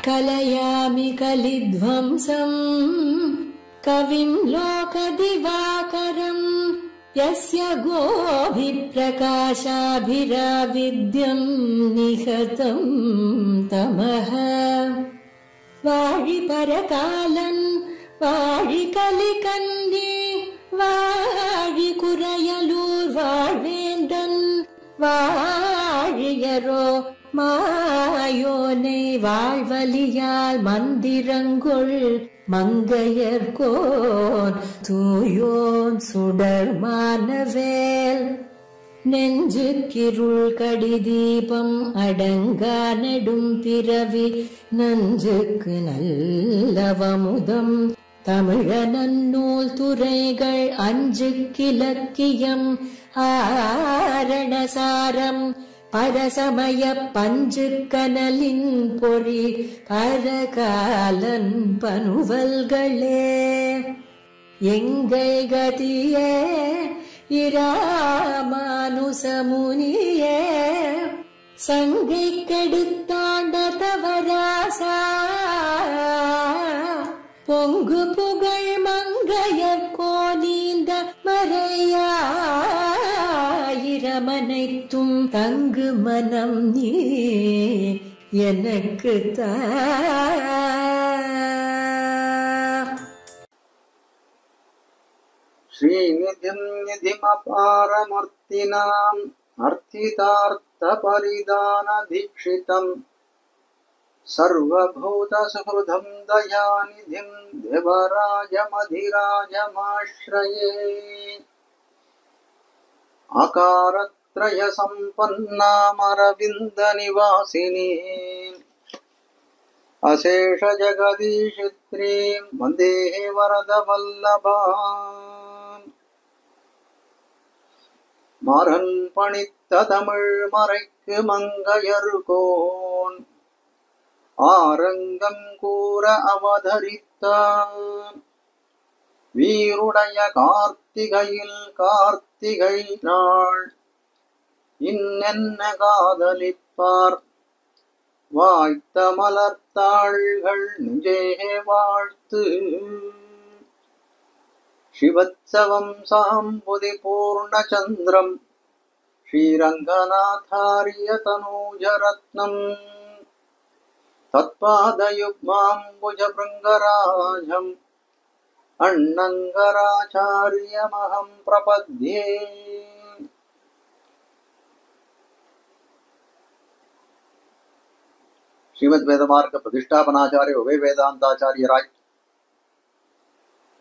कलयामि कलिध्वंसम् कविं लोकदिवाकरम् यस्य गोभिप्रकाशाभिराविद्यं निहतं तमः वाळिपरकालन् वाळिकलिकन्ये वाळिकुरयलूर् वाळ्वेन्दन् वाழியரோ மாயோனை வாழ்வலியால் மந்திரங்கொள் மங்கையர்கோன் தூயோன் சுடர் மானவேல் நெஞ்சுக்கிருள் கடிதீபம் அடங்கா நெடும் பிறவி நஞ்சுக்கு நல்லவமுதம் தமிழ நன்னூல் துறைகள் அஞ்சுக்கிலக்கியம் ஆரணசாரம் பரசமய பஞ்சு கனலின் பொறி பரகாலன் பனுவல்களே எங்கை கதியே இராமானுசமுனியே சங்கை கெடுத்தாண்ட தவராசா பொங்கு புகழ் மங்கையர் கோலீந்த மறையாயிரமனைத்தும் தங்கு மனம் நீ எனக்கு தா. ஸ்ரீநிதிம் நிதிமபாரமர்த்தினாம் அர்த்திதார்த்த பரிதான தீக்ஷிதம் சர்வபூத சுஹ்ருதம் தயாநிதிம் தேவராஜமதிராஜமாஶ்ரயே ஆகாரத்ரய சம்பன்னாமரவிந்த நிவாசினி அசேஷ ஜெகதீஷித்ரீம் வந்தே வரத வல்லபாம். மாறன் பணித்த தமிழ் மறைக்கு மங்கையர்கோன் ஆரங்கம் கூற அவதரித்தார் வீருடைய கார்த்திகையில் கார்த்திகை நாள் இன்னென்ன காதலிப்பார் வாய்த்த மலர்த்தாள்கள் நெஞ்சே வாழ்த்து. சிவத்சவம் சாம்புதி பூர்ணச்சந்திரம் ஸ்ரீரங்கநாதாரிய தனூஜரத்னம் தத்பாதயுக்மாம்புஜபிருங்கராஜம் அண்ணங்கராச்சாரியமஹம் பிரபத்யே. ஸ்ரீமத் வேதமார்க்க பிரதிஷ்டாபனாச்சாரிய உபய வேதாந்தாச்சாரியராய்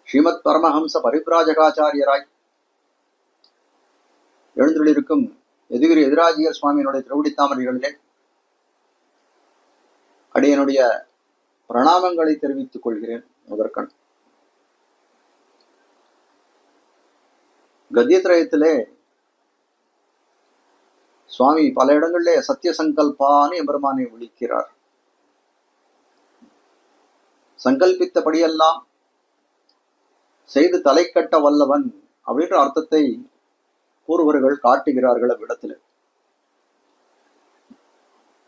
ஸ்ரீமத் பரமஹம்ச பரிப்ராஜகாச்சாரியராய் எழுந்துள்ளிருக்கும் எதுகிரி எதிராஜியர் சுவாமியினுடைய திருவடித்தாமரைகளிலே அடியனுடைய பிரணாமங்களை தெரிவித்துக் கொள்கிறேன். முதற்கண் கத்தியத்திரயத்திலே சுவாமி பல இடங்களிலே சத்திய சங்கல்பான்னு எம்பெருமானை விழிக்கிறார். சங்கல்பித்தபடியெல்லாம் செய்து தலை கட்ட வல்லவன் அப்படின்ற அர்த்தத்தை பூர்வர்கள் காட்டுகிறார்கள் அவ்விடத்துல.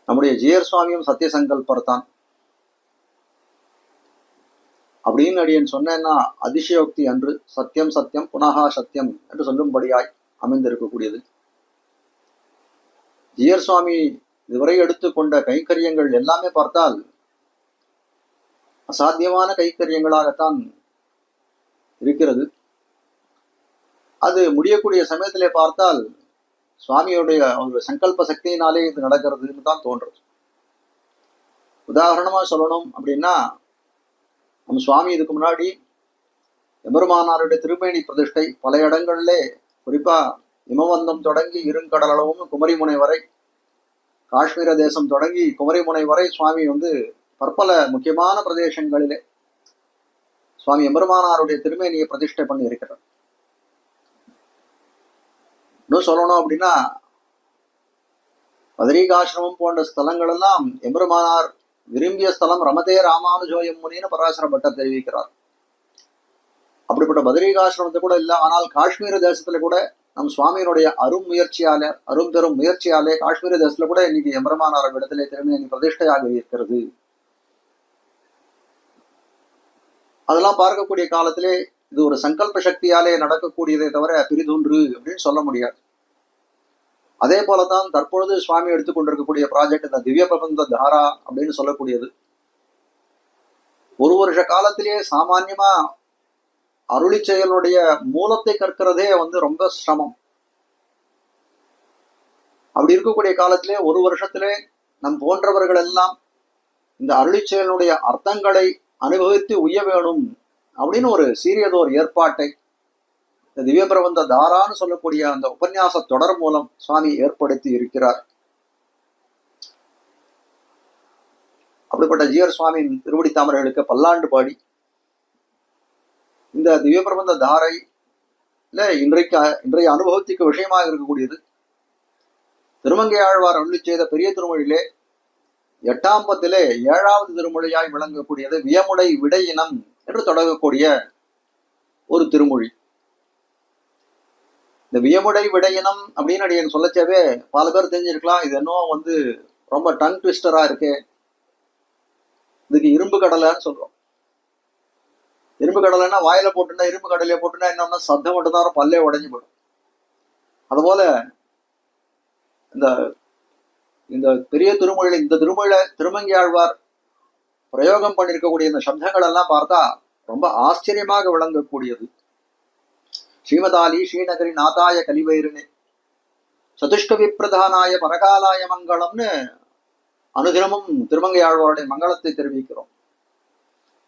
நம்முடைய ஜியர் சுவாமியும் சத்திய சங்கல்பர் தான் அப்படின்னு அடியன் சொன்னேன்னா அதிசயோக்தி அன்று சத்தியம் சத்தியம் புனகா சத்தியம் என்று சொல்லும்படியாய் அமைந்திருக்கக்கூடியது. ஜியர் சுவாமி இதுவரை எடுத்துக்கொண்ட கைக்கரியங்கள் எல்லாமே பார்த்தால் அசாத்தியமான கைக்கரியங்களாகத்தான் இருக்கிறது. அது முடியக்கூடிய சமயத்திலே பார்த்தால் சுவாமியுடைய ஒரு சங்கல்ப சக்தியினாலே இது நடக்கிறதுன்னு தான் தோன்றது. உதாரணமா சொல்லணும் அப்படின்னா, நம்ம சுவாமி இதுக்கு முன்னாடி எம்பெருமானாருடைய திருமேனி பிரதிஷ்டை பல இடங்கள்ல, குறிப்பா இமவந்தம் தொடங்கி இருங்கடலளவும் குமரிமுனை வரை, காஷ்மீர தேசம் தொடங்கி குமரிமுனை வரை சுவாமி பற்பல முக்கியமான பிரதேசங்களிலே சுவாமி எம்பெருமானாருடைய திருமேனியை பிரதிஷ்டை பண்ணி இருக்கிறார். இன்னும் சொல்லணும் அப்படின்னா, பதரிகாசிரமம் போன்ற ஸ்தலங்கள் எல்லாம் எம்பெருமானார் விரும்பிய ஸ்தலம் ரமதே ராமானுஜோயம் முனின்னு பராசர பட்டர் தெரிவிக்கிறார். அப்படிப்பட்ட பதரிகாசிரமத்தை கூட இல்லை, ஆனால் காஷ்மீர தேசத்துல கூட நம் சுவாமியினுடைய அரும் பெரும் முயற்சியாலே காஷ்மீர தேசத்துல கூட இன்னைக்கு எம்பெருமானார் இடத்திலே திருமேனி பிரதிஷ்டையாக இருக்கிறது அதெல்லாம் பார்க்கக்கூடிய காலத்திலே இது ஒரு சங்கல்ப சக்தியாலே நடக்கக்கூடியதை தவிர பிரிதொன்று அப்படின்னு சொல்ல முடியாது. அதே போலதான் தற்பொழுது சுவாமி எடுத்துக்கொண்டிருக்கக்கூடிய ப்ராஜெக்ட் இந்த திவ்ய பிரபந்த தாரா அப்படின்னு சொல்லக்கூடியது. ஒரு வருஷ காலத்திலேயே சாமான்யமா அருளி செயலுடைய மூலத்தை கற்கிறதே ரொம்ப சிரமம். அப்படி இருக்கக்கூடிய காலத்திலே ஒரு வருஷத்திலே நம் போன்றவர்கள் எல்லாம் இந்த அருளி செயலுடைய அர்த்தங்களை அனுபவித்து உய்ய வேணும் அப்படின்னு ஒரு சீரியதோர் ஏற்பாட்டை இந்த திவ்ய பிரபந்த தாரான்னு சொல்லக்கூடிய அந்த உபன்யாச தொடர் மூலம் சுவாமி ஏற்படுத்தி இருக்கிறார். அப்படிப்பட்ட ஜீயர் சுவாமியின் திருவடி தாமரைகளுக்கு பல்லாண்டு பாடி இந்த திவ்ய பிரபந்த தாரையில இன்றைய அனுபவத்துக்கு விஷயமாக இருக்கக்கூடியது திருமங்கை ஆழ்வார் அருளி செய்த பெரிய திருமொழியிலே 8ஆம் பத்திலே 7வது திருமொழியாய் விளங்கக்கூடியது வியமுடை விடையினம் என்று தொடங்கக்கூடிய ஒரு திருமொழி. இந்த வியமுடை விடையினம் அப்படின்னு அடியேன் சொல்லச்சவே பல பேர் தெரிஞ்சிருக்கலாம். இது இன்னும் ரொம்ப டங் ட்விஸ்டரா இருக்கு. இதுக்கு இரும்பு கடலைன்னு சொல்றோம். இரும்பு கடலைன்னா வாயில போட்டுனா இரும்பு கடலையை போட்டுனா என்னன்னா சத்தம் மட்டும்தான் பல்லே உடைஞ்சு போடும். அதுபோல இந்த பெரிய திருமொழியில இந்த திருமொழியில திருமங்கை ஆழ்வார் பிரயோகம் பண்ணிருக்கக்கூடிய இந்த சப்தங்கள் எல்லாம் பார்த்தா ரொம்ப ஆச்சரியமாக விளங்கக்கூடியது. ஸ்ரீமதாலி ஸ்ரீநகரி நாதாய கலிவைருனே சதுஷ்கவி பிரதானாய பரகாலாய மங்களம்னு அனுதினமும் திருமங்கை ஆழ்வாருடைய மங்களத்தை தெரிவிக்கிறோம்.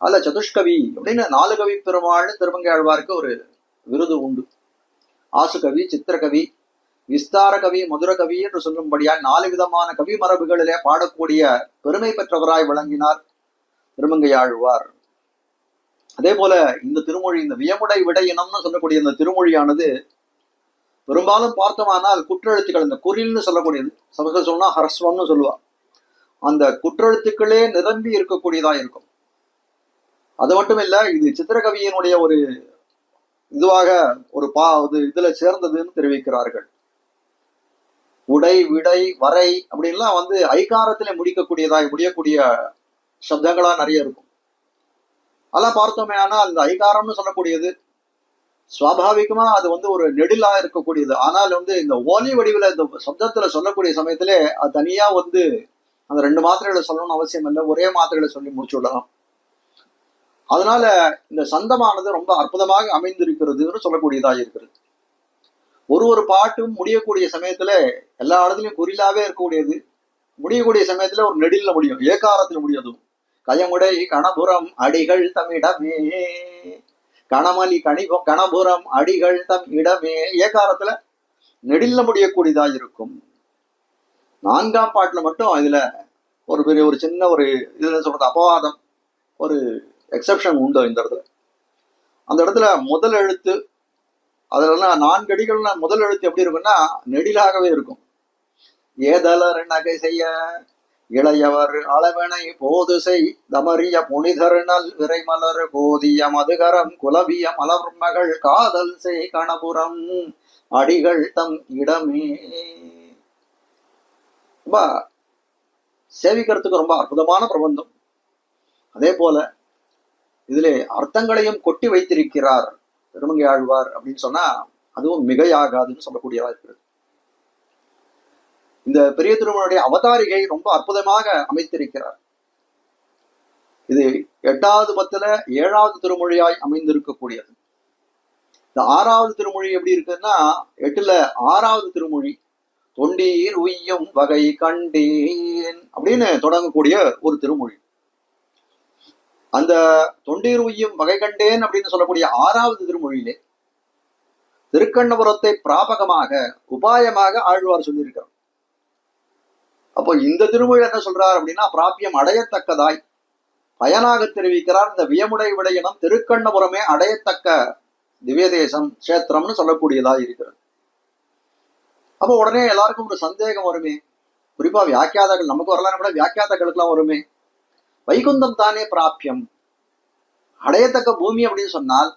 அதுல சதுஷ்கவி அப்படின்னு 4 கவி பெருமாள்னு திருமங்கை ஆழ்வாருக்கு ஒரு விருது உண்டு. ஆசுகவி, சித்திரகவி, விஸ்தார கவி, மதுர கவி என்று சொல்லும்படியா 4 விதமான கவி மரபுகளிலே பாடக்கூடிய பெருமை பெற்றவராய் விளங்கினார் திருமங்கை ஆழ்வார். அதே போல இந்த திருமொழி இந்த வியமுடை விடையினம்னு சொல்லக்கூடிய இந்த திருமொழியானது பெரும்பாலும் பார்த்தோமானால் குற்றெழுத்துக்கள் இந்த குறில்னு சொல்லக்கூடியது, சமஸ்கிருதம் சொன்னா ஹரஸ்வம்னு சொல்லுவா, அந்த குற்றெழுத்துக்களே நிரம்பி இருக்கக்கூடியதா இருக்கும். அது மட்டும் இல்ல, இது சித்திரகவியினுடைய ஒரு இதுவாக ஒரு இதுல சேர்ந்ததுன்னு தெரிவிக்கிறார்கள். உடை, விடை, வரை அப்படின்லாம் ஐகாரத்திலே முடியக்கூடிய சப்தங்களா நிறைய இருக்கும். அதெல்லாம் பார்த்தோமே. ஆனால் இந்த ஐகாரம்னு சொல்லக்கூடியது சுவாபாவிகமா அது ஒரு நெடிலா இருக்கக்கூடியது. ஆனால் இந்த ஓலி வடிவில் இந்த சப்தத்துல சொல்லக்கூடிய சமயத்திலே அது தனியா அந்த 2 மாத்திரைகளை சொல்லணும்னு அவசியம் இல்லை, ஒரே மாத்திரைகளை சொல்லி முடிச்சு விடலாம். அதனால இந்த சந்தமானது ரொம்ப அற்புதமாக அமைந்திருக்கிறதுன்னு சொல்லக்கூடியதாக இருக்கிறது. ஒரு பாட்டும் முடியக்கூடிய சமயத்துல எல்லா இடத்துலயும் குறிலாவே இருக்கக்கூடியது, முடியக்கூடிய சமயத்துல ஒரு நெடில்ல முடியும், ஏகாரத்துல முடியும். கயமுடை கணபுரம் அடிகள் தம் இடமே, கணமலி கணபுரம் அடிகள் தம் இடமே, ஏகாரத்துல நெடில்ல முடியக்கூடியதா இருக்கும். 4ஆம் பாட்டுல மட்டும் இதுல ஒரு சின்ன இதுல சொல்றது அபவாதம், ஒரு எக்ஸப்ஷன் உண்டு இந்த இடத்துல. அந்த இடத்துல முதல் எழுத்து அதுல 4 அடிகள்ல முதல் எழுத்து எப்படி இருக்குன்னா நெடிலாகவே இருக்கும். ஏதலர் நகை செய்ய இளையவர் அளவனை போது செய் தமரிய புனிதர் நல் விரைமலர் கோதிய மதுகரம் குலவிய மலர் மகள் காதல் செய் கணபுரம் அடிகள் தம் இடமே. ரொம்ப சேவிக்கிறதுக்கு ரொம்ப அற்புதமான பிரபந்தம். அதே போல இதிலே அர்த்தங்களையும் கொட்டி வைத்திருக்கிறார் திருமங்கை ஆழ்வார் அப்படின்னு சொன்னா அதுவும் மிகையாகாதுன்னு சொல்லக்கூடியதா இருக்கிறது. இந்த பெரிய திருமனுடைய அவதாரிகை ரொம்ப அற்புதமாக அமைத்திருக்கிறார். இது 8வது பத்துல 7வது திருமொழியாய் அமைந்திருக்கக்கூடியது. இந்த 6வது திருமொழி எப்படி இருக்குன்னா 8ல 6வது திருமொழி தொண்டீர் உய்யும் வகை கண்டேன் அப்படின்னு தொடங்கக்கூடிய ஒரு திருமொழி. அந்த தொண்டீர் உய்யும் வகை கண்டேன் அப்படின்னு சொல்லக்கூடிய 6வது திருமொழியிலே திருக்கண்ணபுரத்தை பிராபகமாக உபாயமாக ஆழ்வார் சொல்லியிருக்கிறார். அப்போ இந்த திருமொழி என்ன சொல்றார் அப்படின்னா பிராபியம் அடையத்தக்கதாய் பயனாக தெரிவிக்கிறார். இந்த வியமுடை விடையினம் திருக்கண்ணபுரமே அடையத்தக்க திவ்ய தேசம் கஷேத்திரம்னு சொல்லக்கூடியதா இருக்கிறது. அப்போ உடனே எல்லாருக்கும் ஒரு சந்தேகம் வருமே, குறிப்பா வியாக்கியாதாக்கள், நமக்கு வரலாம் கூட வியாக்கியாதாக்களுக்கெல்லாம் வருமே, வைகுந்தம் தானே பிராபியம், அடையத்தக்க பூமி அப்படின்னு சொன்னால்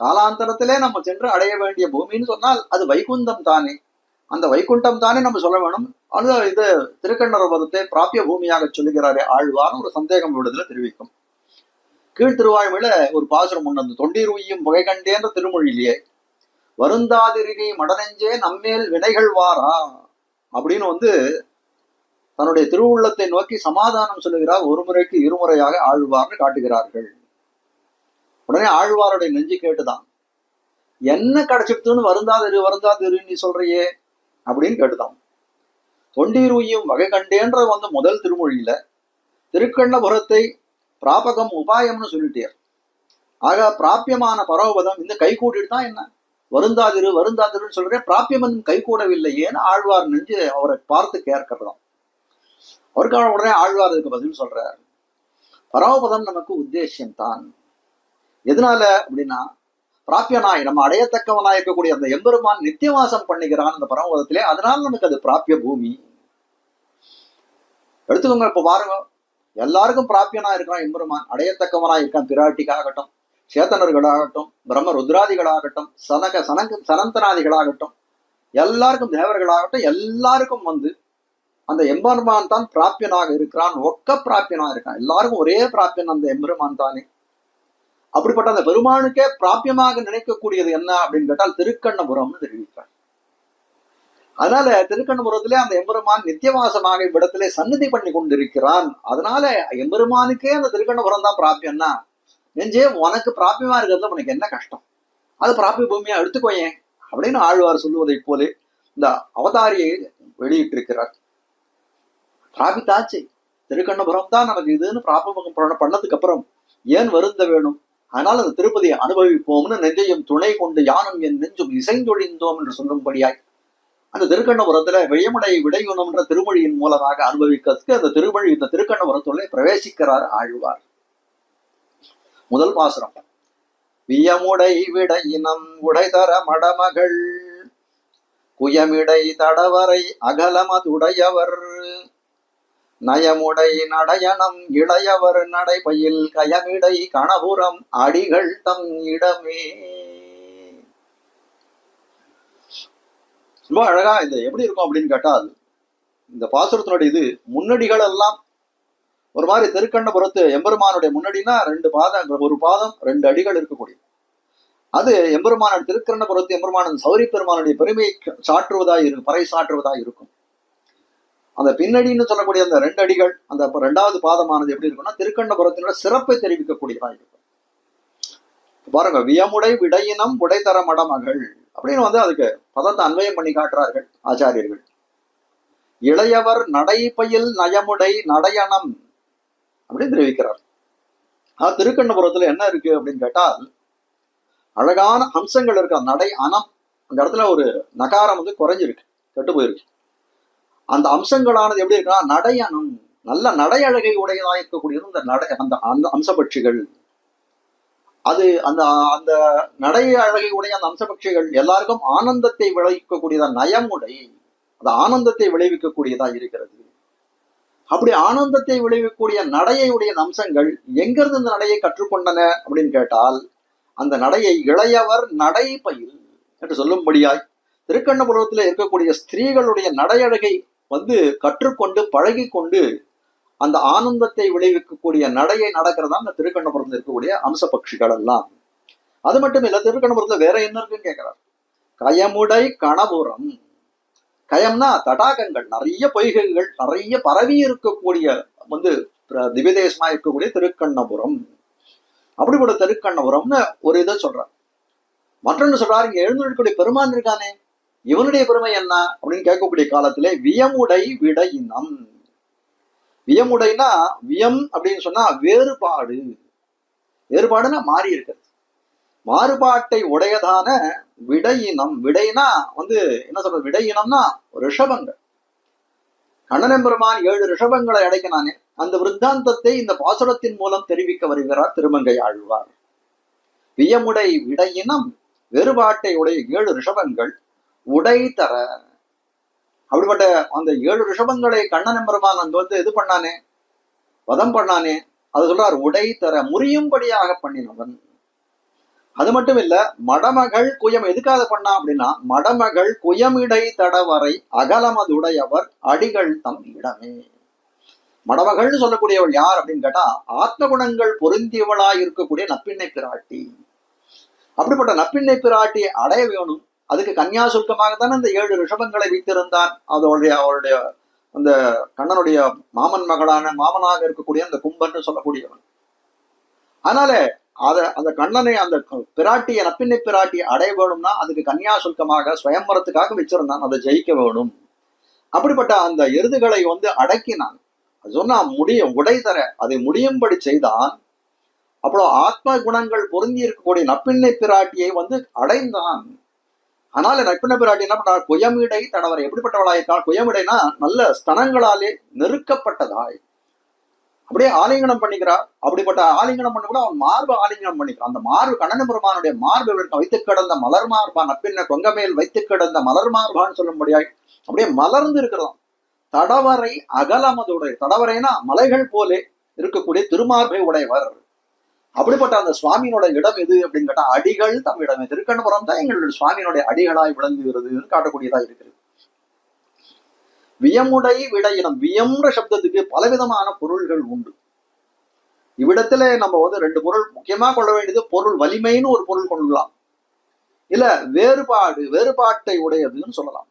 காலாந்தரத்திலே நம்ம சென்று அடைய வேண்டிய பூமின்னு சொன்னால் அது வைகுந்தம் தானே, அந்த வைகுண்டம் தானே நம்ம சொல்ல வேணும். அது இது திருக்கண்ணபுரத்தை பிராபிய பூமியாக சொல்லுகிறாரே ஆழ்வார் ஒரு சந்தேகம் விடுதல தெரிவிக்கும். கீழ்த்திருவாய்மொழியில ஒரு பாசுரம் ஒண்ணு, அந்த தொண்டீர் உய்யும் புகை கண்டேன்ற திருமொழியிலேயே வருந்தாதிரினி மடனெஞ்சே நம்மேல் வினைகள் வாரா அப்படின்னு தன்னுடைய திருவுள்ளத்தை நோக்கி சமாதானம் சொல்லுகிறார். ஒரு முறைக்கு இருமுறையாக ஆழ்வார்னு காட்டுகிறார்கள். உடனே ஆழ்வாருடைய நெஞ்சு கேட்டுதான், என்ன கிடைச்சிடுத்துன்னு வருந்தாதிரு நீ சொல்றியே அப்படின்னு கேட்டுதான். தொண்டீர் உய்யும் வகை கண்டேன்ற முதல் திருமொழியில திருக்கண்ணபுரத்தை பிராபகம் உபாயம்னு சொல்லிட்டார். ஆக பிராபியமான பரவபதம் இந்த கை கூட்டிட்டு தான் என்ன வருந்தாதிருன்னு சொல்றேன், பிராபியம் கை கூடவில்லையேன்னு ஆழ்வார் நெஞ்சு அவரை பார்த்து கேட்கறதாம். அவருக்கான உடனே ஆழ்வார் இதுக்கு பதில் சொல்றார், பரமபதம் நமக்கு உத்தேசியம் தான். எதனால அப்படின்னா, பிராபியனாய் நம்ம அடையத்தக்கவனாய் இருக்கக்கூடிய அந்த எம்பெருமான் நித்தியவாசம் பண்ணுகிறான் அந்த பரமபதத்திலே, அதனால நமக்கு அது பிராபிய பூமி. எடுத்துக்கோங்க, இப்ப பாருங்க, எல்லாருக்கும் பிராபியனா இருக்கான் எம்பெருமான், அடையத்தக்கவனா இருக்கான். பிராட்டிக்காகட்டும், சேத்தனர்களாகட்டும், பிரம்ம ருத்ராதிகளாகட்டும், சனந்தனாதிகளாகட்டும், எல்லாருக்கும் தேவர்களாகட்டும், எல்லாருக்கும் அந்த எம்பெருமான் தான் பிராபியனாக இருக்கிறான். ஒக்க பிராபியனா இருக்கான். எல்லாருக்கும் ஒரே பிராபியன் அந்த எம்பெருமான் தானே. அப்படிப்பட்ட அந்த பெருமானுக்கே பிராபியமாக நினைக்கக்கூடியது என்ன அப்படின்னு கேட்டால் திருக்கண்ணபுரம்னு தெரிவிக்கிறார். அதனால திருக்கண்ணபுரத்திலே அந்த எம்பெருமான் நித்தியவாசமாக இவ்விடத்திலே சந்நிதி பண்ணி கொண்டிருக்கிறான். அதனால எம்பெருமானுக்கே அந்த திருக்கண்ணபுரம் தான் பிராபியம்னா, நெஞ்சே உனக்கு பிராபியமா இருக்கிறதுல உனக்கு என்ன கஷ்டம், அது பிராபிய பூமியா எடுத்துக்கோயேன் அப்படின்னு ஆழ்வார் சொல்லுவதை போலே இந்த அவதாரியை வெளியிட்டிருக்கிறார். பிராபித்தாச்சு, திருக்கண்ணபுரம் தான் நமக்கு இதுன்னு பிராபகம் பண்ணதுக்கு அப்புறம் ஏன் வருந்த வேணும்? அதனால அந்த திருப்பதியை அனுபவிப்போம்னு நெஞ்சையும் துணை கொண்டு யானும் என் நெஞ்சும் இசைந்தொழிந்தோம் என்று சொல்லும்படியாய் அந்த திருக்கண்ணபுரத்துல வியமுடை விடையுணம்ன்ற திருமொழியின் மூலமாக அனுபவிக்கிறதுக்கு அந்த திருமொழி இந்த திருக்கண்ணபுரத்துள்ளே பிரவேசிக்கிறார் ஆழ்வார். முதல் பாசுரம், வியமுடை விடையினம் உடைதர மடமகள் குயமிடை தடவரை அகலமதுடையவர் நயமுடை நடையனம் இளையவர் நடைபயில் கயமிடை கணபுரம் அடிகள் தம் இடமே. ரொம்ப அழகா இந்த எப்படி இருக்கும் அப்படின்னு கேட்டால், இந்த பாசுரத்தினுடைய இது முன்னடிகள் எல்லாம் ஒரு மாதிரி திருக்கண்ணபுரத்து எம்பெருமானுடைய முன்னடினா 2 பாதம், ஒரு பாதம் 2 அடிகள் இருக்கக்கூடிய அது எம்பெருமான திருக்கண்ணபுரத்து எம்பெருமானன் சௌரி பெருமானுடைய பெருமையை சாற்றுவதாய் இருக்கும், பறை சாற்றுவதாய் இருக்கும். அந்த பின்னடின்னு சொல்லக்கூடிய அந்த 2 அடிகள், அந்த 2வது பாதமானது எப்படி இருக்கும்னா திருக்கண்ணபுரத்தினோட சிறப்பை தெரிவிக்கக்கூடியதா இருக்கும். பாருங்க, வியமுடை விடையினம் உடைத்தர மடமகள் அப்படின்னு அதுக்கு பதத்தை அன்வயம் பண்ணி காட்டுறார்கள் ஆச்சாரியர்கள். இளையவர் நடைபயில் நயமுடை நடையனம் அப்படின்னு தெரிவிக்கிறார். திருக்கண்ணபுரத்துல என்ன இருக்கு அப்படின்னு கேட்டால், அழகான அம்சங்கள் இருக்கு. நடை அனம், அந்த இடத்துல ஒரு நகாரம் குறைஞ்சிருக்கு, கெட்டு போயிருக்கு. அந்த அம்சங்களானது எப்படி இருக்குன்னா நடையனம், நல்ல நடை அழகை உடையதாக இருக்கக்கூடியது இந்த நடை, அந்த அம்சபட்சிகள். அது அந்த அந்த நடை அழகை உடைய அந்த அம்சபட்சிகள் எல்லாருக்கும் ஆனந்தத்தை விளைவிக்கக்கூடியதா, நயமுடை, அது ஆனந்தத்தை விளைவிக்கக்கூடியதா இருக்கிறது. அப்படி ஆனந்தத்தை விளைவிக்கக்கூடிய நடையை உடைய அம்சங்கள் எங்கிருந்து இந்த நடையை கற்றுக்கொண்டன அப்படின்னு கேட்டால், அந்த நடையை இளையவர் நடை பயில் என்று சொல்லும்படியாய் திருக்கண்ணபுரத்தில் இருக்கக்கூடிய ஸ்திரீகளுடைய நடையழகை கற்றுக்கொண்டு பழகி கொண்டு அந்த ஆனந்தத்தை விளைவிக்கக்கூடிய நடையை நடக்கிறதா அந்த திருக்கண்ணபுரத்தில் இருக்கக்கூடிய அம்ச பட்சிகள் எல்லாம். அது மட்டும் இல்ல, திருக்கண்ணபுரத்துல வேற என்ன இருக்குன்னு கேட்கிறார். கயமுடை கணபுரம், கயம்னா தடாகங்கள், நிறைய பொய்கைகள் நிறைய பரவி இருக்கக்கூடிய திவ்யதேசமா இருக்கக்கூடிய திருக்கண்ணபுரம். அப்படிப்பட்ட திருக்கண்ணபுரம்னு ஒரு இதை சொல்றார். மற்றொன்று சொல்றாரு, இங்க எழுந்திருக்கக்கூடிய பெருமான் இருக்கானே, இவனுடைய பெருமை என்ன அப்படின்னு கேட்கக்கூடிய காலத்திலே வியமுடை விடையினம். வியமுடைனா வியம் அப்படின்னு சொன்னா வேறுபாடு, வேறுபாடுனா மாறி இருக்கிறது, மாறுபாட்டை உடையதான விடையினம். விடைனா என்ன சொல்றது, விடையினம்னா ரிஷபங்கள். கண்ணன் பெருமான் 7 ரிஷபங்களை அடைக்கினானே, அந்த விருத்தாந்தத்தை இந்த பாசுரத்தின் மூலம் தெரிவிக்க வருகிறார் திருமங்கை ஆழ்வார். வியமுடை விடையினம், வேறுபாட்டை உடைய 7 ரிஷபங்கள் உடை தர. அப்படிப்பட்ட அந்த 7 ரிஷபங்களை கண்ணன் பெருமான் இது பண்ணானே, வதம் பண்ணானே, அது சொல்றார் உடை தர, முறியும்படியாக பண்ணினவன். அது மட்டும் இல்ல, மடமகள் குயம் எதுக்காக பண்ணா அப்படின்னா, மடமகள் குயமிடை தடவரை அகலமதுடையவர் அடிகள் தம் இடமே. மடமகள்னு சொல்லக்கூடியவள் யார் அப்படின்னு கேட்டா ஆத்ம குணங்கள் பொருந்தியவளாய் இருக்கக்கூடிய நப்பிண்ணை பிராட்டி. அப்படிப்பட்ட நப்பிண்ணை பிராட்டியை அடைய வேணும். அதுக்கு கன்யா சுல்கமாகத்தானே இந்த 7 ரிஷபங்களை வைத்திருந்தான். அவருடைய அந்த கண்ணனுடைய மாமன் மாமனாக இருக்கக்கூடிய அந்த கும்பன்னு சொல்லக்கூடியவன். அதனால அந்த கண்ணனை அந்த பிராட்டியை நப்பிண்ணை பிராட்டியை அடைய வேணும்னா அதுக்கு கன்யா சுல்கமாக சுயம்பரத்துக்காக வச்சிருந்தான். அதை ஜெயிக்க வேணும். அப்படிப்பட்ட அந்த எருதுகளை அடக்கினான். சொன்னா உடை தர அதை முடியும்படி செய்தான். அப்புறம் ஆத்ம குணங்கள் பொருந்தி இருக்கக்கூடிய நப்பிண்ணை பிராட்டியை அடைந்தான். அதனால நப்பிண்ணை பிராட்டி என்ன பண்ணார்? குயமிடை தடவரை. எப்படிப்பட்டவளாயிருக்காள்? குயமிடைனா நல்ல ஸ்தனங்களாலே நெருக்கப்பட்டதாய் அப்படியே ஆலிங்கனம் பண்ணிக்கிறார். அப்படிப்பட்ட ஆலிங்கனம் பண்ண கூட அவன் மார்பு ஆலிங்கனம் பண்ணிக்கிறான். அந்த மார்பு கண்ணன் பெருமானுடைய மார்பு வைத்து கிடந்த மலர் மார்பா, நப்பின்ன கொங்கமேல் வைத்து கிடந்த மலர் மார்பான்னு சொல்லும்படியாய் அப்படியே மலர்ந்து இருக்கிறதாம். தடவரை அகலமதுடைய, தடவரைனா மலைகள் போலே இருக்கக்கூடிய திருமார்பை உடையவர். அப்படிப்பட்ட அந்த சுவாமியினோட இடம் எது அப்படின்னு கேட்டா அடிகள் தம் இடமே. திருக்கண்ணபுரம் தான் எங்களுடைய சுவாமியினுடைய அடிகளாய் விளங்குகிறதுன்னு காட்டக்கூடியதா இருக்கிறது. வியமுடை விடையினம். வியம்ன்ற சப்தத்துக்கு பலவிதமான பொருள்கள் உண்டு. இவ்விடத்துல நம்ம 2 பொருள் முக்கியமா கொள்ள வேண்டியது, பொருள் வலிமைன்னு ஒரு பொருள் கொள்ளலாம், இல்ல வேறுபாட்டை உடையதுன்னு சொல்லலாம்.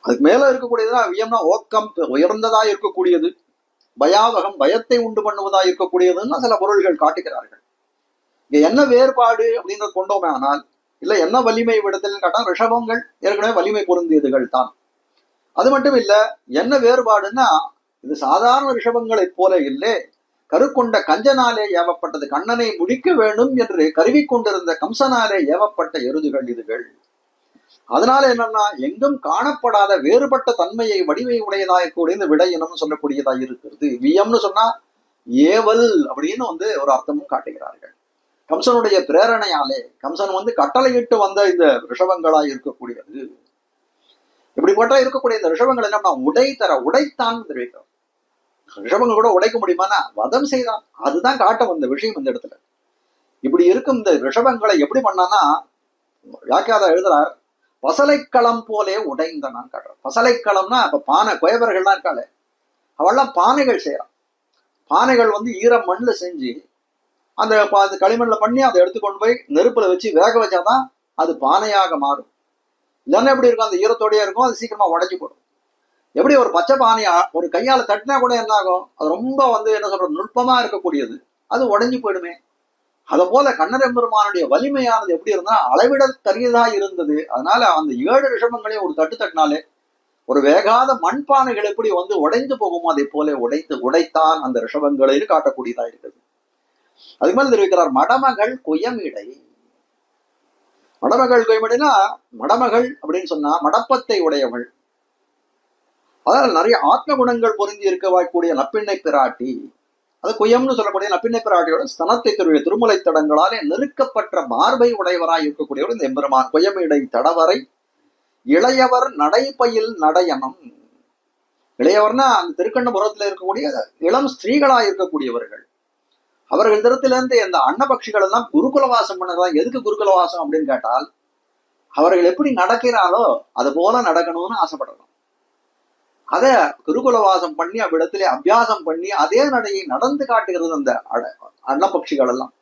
அதுக்கு மேல இருக்கக்கூடியதுதான் வியம்னா ஓக்கம், உயர்ந்ததா இருக்கக்கூடியது, பயாவகம் பயத்தை உண்டு பண்ணுவதா இருக்கக்கூடியதுன்னு சில பொருள்கள் காட்டுகிறார்கள். இங்க என்ன வேறுபாடு அப்படின்றத கொண்டோமே ஆனால், இல்ல என்ன வலிமை விடத்தில் கேட்டா ரிஷபங்கள் ஏற்கனவே வலிமை பொருந்தியதுகள் தான். அது மட்டும் இல்ல, என்ன வேறுபாடுன்னா இது சாதாரண ரிஷபங்களை போல இல்லை, கருக்கொண்ட கஞ்சனாலே ஏவப்பட்டது. கண்ணனை முடிக்க வேண்டும் என்று கருவி கொண்டிருந்த கம்சனாலே ஏவப்பட்ட எருதுகள் இதுகள். அதனால என்னன்னா எங்கும் காணப்படாத வேறுபட்ட தன்மையை வடிவை உடையதாக கூடிய இந்த விடையினம் சொல்லக்கூடியதாக இருக்கிறது. வியம்னு சொன்னா ஏவல் அப்படின்னு ஒரு அர்த்தமும் காட்டுகிறார்கள். கம்சனுடைய பிரேரணையாலே கம்சன் கட்டளையிட்டு வந்த இந்த ரிஷபங்களாய் இருக்கக்கூடியது. இப்படிப்பட்ட இருக்கக்கூடிய இந்த ரிஷபங்கள் என்ன உடைத்தான் தெரிவிக்கிறோம். ரிஷபங்கள் கூட உடைக்க முடியுமானா வதம் செய்தான். அதுதான் காட்ட வந்த விஷயம் இந்த இடத்துல. இப்படி இருக்கும் இந்த ரிஷபங்களை எப்படி பண்ணான்னா வியாக்கியாதா எழுதுறார், பசலைக்களம் போலே உடைந்தனான்னு காட்டுறார். பசலைக்களம்னா இப்ப பானை குயவர்கள்லாம் இருக்காளே, அவள்லாம் பானைகள் செய்யறான். பானைகள் ஈரம் மண்ணில் செஞ்சு அந்த களிமண்ணில் பண்ணி அதை எடுத்துக்கொண்டு போய் நெருப்புல வச்சு வேக வச்சாதான் அது பானையாக மாறும். இல்லைன்னா எப்படி இருக்கும், அந்த ஈரத்தோடயே இருக்கும், அது சீக்கிரமா உடைஞ்சு போடும். எப்படி ஒரு பச்சை பானையா ஒரு கையால தட்டினா கூட என்ன ஆகும், அது ரொம்ப என்ன சொல்றது நுட்பமா இருக்கக்கூடியது, அது உடைஞ்சு போயிடுமே. அதை போல கண்ணரெம்பெருமானுடைய வலிமையானது எப்படி இருந்தா அளவிட தரியதா இருந்தது. அதனால அந்த 7 ரிஷபங்களையும் ஒரு தட்டு தட்டினாலே ஒரு வேகாத மண்பானைகள் எப்படி உடைந்து போகுமோ அதை போல உடைத்தான் அந்த ரிஷபங்களை காட்டக்கூடியதா இருக்குது. அதுக்கு மேல தெரிவிக்கிறார், மடமகள் குயமிடை. மடமகள் குயமிடைனா மடமகள் அப்படின்னு சொன்னா மடப்பத்தை உடையவள். அதனால நிறைய ஆத்ம குணங்கள் பொருந்தி இருக்கக்கூடிய நப்பிண்ணை பிராட்டி, அது குயம்னு சொல்லக்கூடிய நப்பிண்ணை பிராட்டியோட ஸ்தனத்தை திருமுலை தடங்களாலே நெருக்கப்பட்ட மார்பை உடையவராய் இருக்கக்கூடியவர் இந்த எம்பெருமான். குயமிடை தடவரை இளையவர் நடைப்பயில் நடையனம். இளையவர்னா அந்த திருக்கண்ணபுரத்துல இருக்கக்கூடிய இளம் ஸ்திரீகளாய் இருக்கக்கூடியவர்கள். அவர்கள் திறத்திலிருந்து இந்த அன்னபக்ஷிகள் எல்லாம் குருகுலவாசம் பண்ணதான். எதுக்கு குருகுலவாசம் அப்படின்னு கேட்டால், அவர்கள் எப்படி நடக்கிறாளோ அது போல நடக்கணும்னு ஆசைப்படணும். அத குருகுலவாசம் பண்ணி அவ்விடத்திலே அபியாசம் பண்ணி அதே நடையை நடந்து காட்டுகிறது அந்த அன்னபக்ஷிகள் எல்லாம்.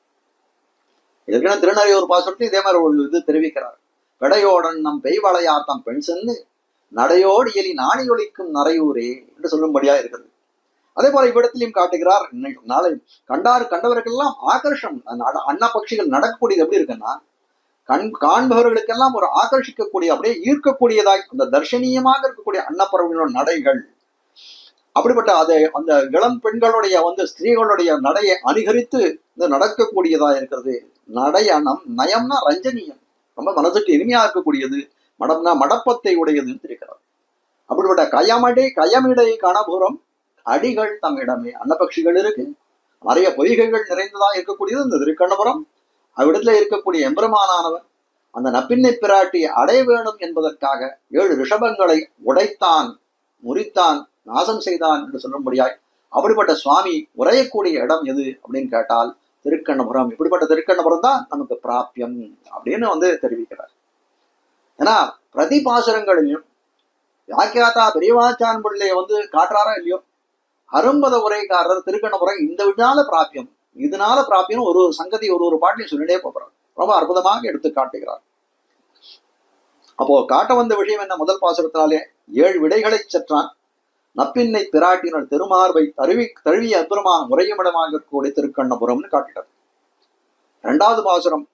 இதுக்குன்னு திருநறையூர் பாசனத்தை இதே மாதிரி ஒரு இது தெரிவிக்கிறார். பெடையோடன் நம் பெய்வளையாத்தம் பெண் சென்று நடையோடு எலி நாணி ஒழிக்கும் நரையூரே என்று சொல்லும்படியா இருக்கிறது. அதே போல இவ்விடத்திலையும் காட்டுகிறார். நாளை கண்டவர்களெல்லாம் ஆகர்ஷம். அன்னபக்ஷிகள் நடக்கக்கூடியது எப்படி இருக்குன்னா, காண்பவர்களுக்கெல்லாம் ஒரு ஆகர்ஷிக்கக்கூடிய அப்படியே ஈர்க்கக்கூடியதாய் அந்த தர்ஷனீயமாக இருக்கக்கூடிய அன்னப்பறவைகளோட நடைகள். அப்படிப்பட்ட அதை அந்த இளம் பெண்களுடைய ஸ்திரீகளுடைய நடையை அனுகரித்து இந்த நடக்கக்கூடியதா இருக்கிறது. நடையனம், நயம்னா ரஞ்சனியம், ரொம்ப மனசுக்கு இனிமையா இருக்கக்கூடியது. மடம்னா மடப்பத்தை உடையதுன்னு இருக்கிறார். அப்படிப்பட்ட கயமிடை கணபுரம் அடிகள் தம்மிடமே. அன்னபக்ஷிகள் இருக்கு, நிறைய பொய்கைகள் நிறைந்ததா இருக்கக்கூடியது இந்த திருக்கண்ணபுரம். அவ்விடத்துல இருக்கக்கூடிய எம்பெருமானானவன் அந்த நப்பிண்ணை பிராட்டியை அடைய வேணும் என்பதற்காக 7 ரிஷபங்களை உடைத்தான், முறித்தான், நாசம் செய்தான் என்று சொல்லும்படியாய் அப்படிப்பட்ட சுவாமி உரையக்கூடிய இடம் எது அப்படின்னு கேட்டால் திருக்கண்ணபுரம். இப்படிப்பட்ட திருக்கண்ணபுரம் தான் நமக்கு பிராபியம் அப்படின்னு தெரிவிக்கிறார். ஏன்னா பிரதிபாசுரங்களிலும் யாக்கியாத்தா பெரியவாச்சான் பிள்ளைய காட்டுறாரா இல்லையோ, அரும்பத உரைக்காரர் திருக்கண்ணபுரம் இந்த இதனால பிராபியம் ஒரு சங்கதி ஒரு பாட்டிலையும் சொல்லிட்டே போகிறார். ரொம்ப அற்புதமாக எடுத்து காட்டுகிறார். அப்போ காட்ட வந்த விஷயம் என்ன? முதல் பாசுரத்தினாலே 7 விடைகளை செற்றான். நப்பின்னை பிராட்டினர் திருமார்பை தழுவிய அற்புதமான முறையுமிடமாக கூடிய திருக்கண்ணபுரம்னு காட்டிட்டார். 2வது பாசுரம்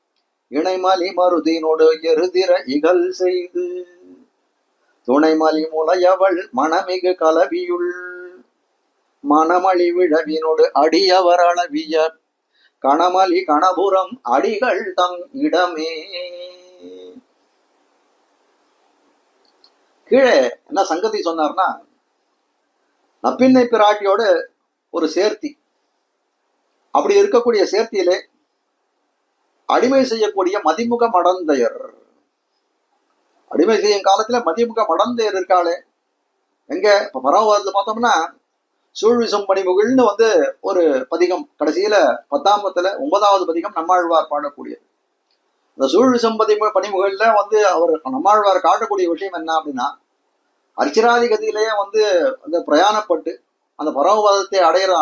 இணைமலி மருதினோடு எருதிர இகல் செய்து துணைமலி முலையவள் மணமிகு கலவியுள் மணமளி விழவினோடு அடியவர் அளவிய கணமலி கணபுரம் அடிகள் தம் இடமே. கீழே என்ன சங்கதி சொன்னார்னா, நப்பின்னை பிராட்டியோட ஒரு சேர்த்தி, அப்படி இருக்கக்கூடிய சேர்த்தியிலே அடிமை செய்யக்கூடிய மதிமுக மடந்தையர், அடிமை செய்யும் காலத்துல மதிமுக மடந்தையர் இருக்காளே எங்க? இப்ப பரவாயில்ல பார்த்தோம்னா சூழ்விசம் பணிமுகள்னு ஒரு பதிகம் கடைசியில 10ஆம் 9வது பதிகம் நம்மாழ்வார் பாடக்கூடியது. இந்த சூழ்விசம் பணிமுகள்ல அவர் நம்மாழ்வார் காட்டக்கூடிய விஷயம் என்ன அப்படின்னா, அர்ச்சிராதி கதியிலேயே அந்த பிரயாணப்பட்டு அந்த பரமவாதத்தை அடையிற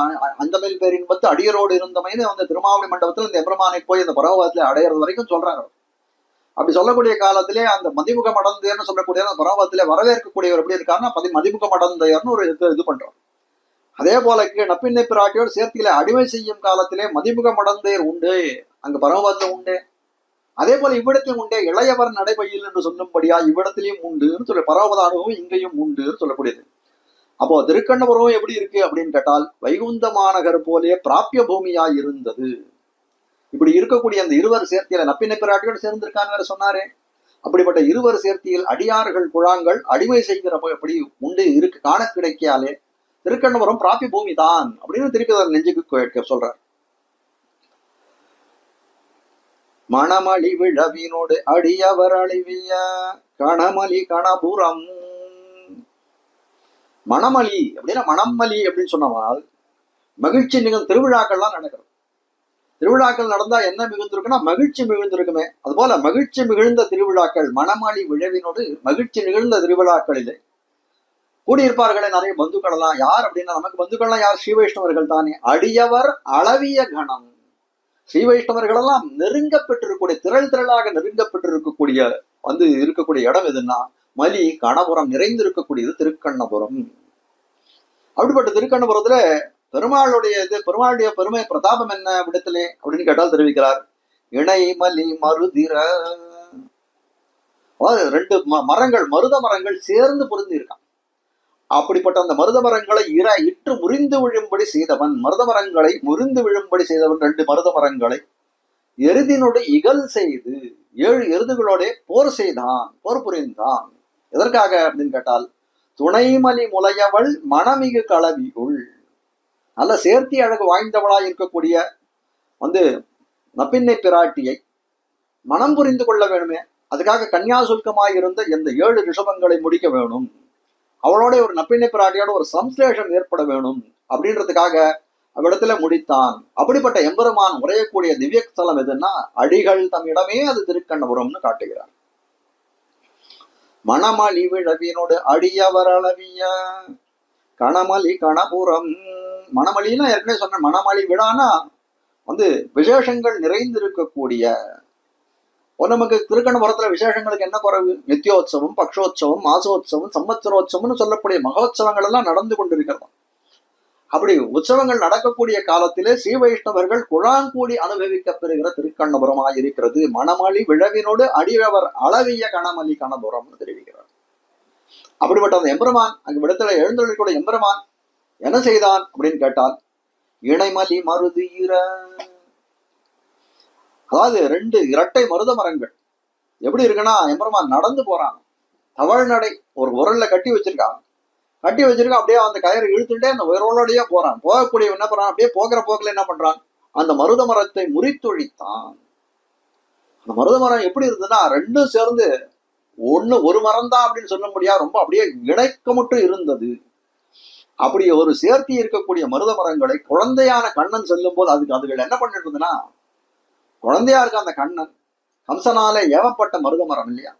அந்த மேல் பேரின் அடியரோடு இருந்தமைன்னு திருமாவளி மண்டபத்தில் இந்த எம்பெருமானை போய் அந்த பரமவாதத்தை அடையிறது வரைக்கும் சொல்றாங்க. அப்படி சொல்லக்கூடிய காலத்திலே அந்த மதிமுக மடந்தையர்னு சொல்லக்கூடிய அந்த பரமவாதத்திலே வரவேற்கக்கூடியவர் எப்படி இருக்காருன்னா மதிமுக மடந்தையர்னு ஒரு இது பண்றோம். அதே போல நப்பின்னை பிராட்டியோடு சேர்த்தியில அடிமை செய்யும் காலத்திலே மதிமுக மடந்தையர் உண்டு, அங்க பரமவாதம் உண்டு. அதே போல இவ்விடத்திலும் உண்டே இளையவர் நடைபையில் என்று சொல்லும்படியா இவ்விடத்திலையும் உண்டுன்னு சொல்ல பரமபத அனுபவம் இங்கேயும் உண்டுன்னு சொல்லக்கூடியது. அப்போ திருக்கண்ணபுரம் எப்படி இருக்கு அப்படின்னு கேட்டால் வைகுந்த மாநகர் போலே பிராபிய பூமியா இருந்தது. இப்படி இருக்கக்கூடிய அந்த இருவர் சேர்த்தியில நப்பின்னை பிராட்டியோடு சேர்ந்திருக்கான்னு வேற சொன்னாரே, அப்படிப்பட்ட இருவர் சேர்த்தியில் அடியார்கள் குழாங்கள் அடிமை செய்கிறப்ப எப்படி உண்டு இருக்கு காண கிடைக்காலே திருக்கண்ணபுரம் பிராபிய பூமி தான் அப்படின்னு திருப்பி நெஞ்சுக்கு சொல்றார். மணமளி விழவினோடு அடியவர் அழிவிய கணமலி கணபுரம். மணமளி அப்படின்னா மணமலி அப்படின்னு சொன்னால் மகிழ்ச்சி நிகழ்ந்த திருவிழாக்கள்லாம் நடக்கிறது. திருவிழாக்கள் நடந்தா என்ன மிகுந்திருக்குன்னா மகிழ்ச்சி மிகுந்திருக்குமே. அதுபோல மகிழ்ச்சி மிகுந்த திருவிழாக்கள் மணமளி விழவினோடு மகிழ்ச்சி நிகழ்ந்த திருவிழாக்களிலே கூடியிருப்பார்களே நிறைய பந்துக்கள் எல்லாம். யார் அப்படின்னா நமக்கு பந்துக்கள்லாம் யார்? ஸ்ரீ வைஷ்ணவர்கள் தானே. அடியவர் அளவிய கணம், ஸ்ரீ வைஷ்ணவர்கள் எல்லாம் நெருங்கப்பட்டிருக்கக்கூடிய திரளாக நெருங்கப்பட்டிருக்கக்கூடிய இருக்கக்கூடிய இடம் எதுன்னா மலி கணபுரம் நிறைந்திருக்கக்கூடியது திருக்கண்ணபுரம். அப்படிப்பட்ட திருக்கண்ணபுரத்துல பெருமாளுடைய பெருமை பிரதாபம் என்ன விடத்திலே அப்படின்னு கேட்டால் தெரிவிக்கிறார். இணை மலி மருதிர, 2 மரங்கள் மருத மரங்கள் சேர்ந்து பொருந்தி இருக்கான். அப்படிப்பட்ட அந்த மருத மரங்களை இட்டு முறிந்து விழும்படி செய்தவன், மருத மரங்களை முறிந்து விழும்படி செய்தவன் 2 மருத மரங்களை எருதினோடு இகல் செய்து 7 எருதுகளோட போர் புரிந்தான். எதற்காக அப்படின்னு கேட்டால் துணைமலி முலையவள் மணமிகு கலவியுள், நல்ல சேர்த்தி அழகு வாய்ந்தவளாய் இருக்கக்கூடிய நப்பின்னை பிராட்டியை மனம் புரிந்து கொள்ள வேணுமே. அதுக்காக கன்னியாசுல்கமாய் இருந்த இந்த 7 ரிஷபங்களை முடிக்க வேணும். அவளோட ஒரு நப்பின்னை பிராட்டியோட ஒரு சம்ஸ்லேஷம் ஏற்பட வேணும் அப்படின்றதுக்காக அவ்விடத்துல முடித்தான். அப்படிப்பட்ட எம்பெருமான் உரையக்கூடிய திவ்ய ஸ்தலம் எதுன்னா அடிகள் தம்மிடமே அது திருக்கண்ணபுரம்னு காட்டுகிறார். மணமளி விழவினோடு அடியவர் அளவிய கணமலி கணபுரம். மணமளின்னா ஏற்கனவே சொன்ன மணமளி விழானா விசேஷங்கள் நிறைந்திருக்கக்கூடிய நமக்கு திருக்கண்ணபுரத்துல விசேஷங்களுக்கு என்ன குறைவு? நித்தியோத்சவம், பக்ஷோத்சவம், மாசோத்சவம், சம்வத்சரோத்சவம்னு சொல்லக்கூடிய மகோத்சவங்கள் எல்லாம் நடந்து கொண்டிருக்கிறதா. அப்படி உற்சவங்கள் நடக்கக்கூடிய காலத்திலே ஸ்ரீ வைஷ்ணவர்கள் குழாங்கூடி அனுபவிக்க பெறுகிற திருக்கண்ணபுரமாய் இருக்கிறது. மணமளி விழவினோடு அடியவர் அளவிய கணமலி கணபுரம்னு தெரிவிக்கிறார். அப்படிப்பட்ட அந்த எம்பெருமான் அங்கு விடத்துல எழுந்தொழிக்கூடிய எம்பெருமான் என்ன செய்தான் அப்படின்னு கேட்டால் இணைமலி மருதீர, அதாவது 2 இரட்டை மருத மரங்கள் எப்படி இருக்குன்னா எம்பெருமான் நடந்து போறான். தவழ் நடை ஒரு உரல்ல கட்டி வச்சிருக்கான். அப்படியே அந்த கயிறை இழுத்துட்டே அந்த உயரோடையே போறான். போகக்கூடிய என்ன பண்றான், அப்படியே போகிற போக்கில் என்ன பண்றான், அந்த மருத மரத்தை முறித்தொழித்தான். அந்த மருத மரம் எப்படி இருந்ததுன்னா 2 சேர்ந்து ஒரு மரம் தான் அப்படின்னு சொல்ல முடியாது, ரொம்ப அப்படியே இணைக்கமுற்று இருந்தது. அப்படி ஒரு சேர்த்தி இருக்கக்கூடிய மருத மரங்களை குழந்தையான கண்ணன் செல்லும் போது அதுகள் என்ன பண்ணிட்டு இருந்ததுன்னா, குழந்தையா இருக்க அந்த கண்ணன் கம்சனால ஏவப்பட்ட மருத மரம் இல்லையா,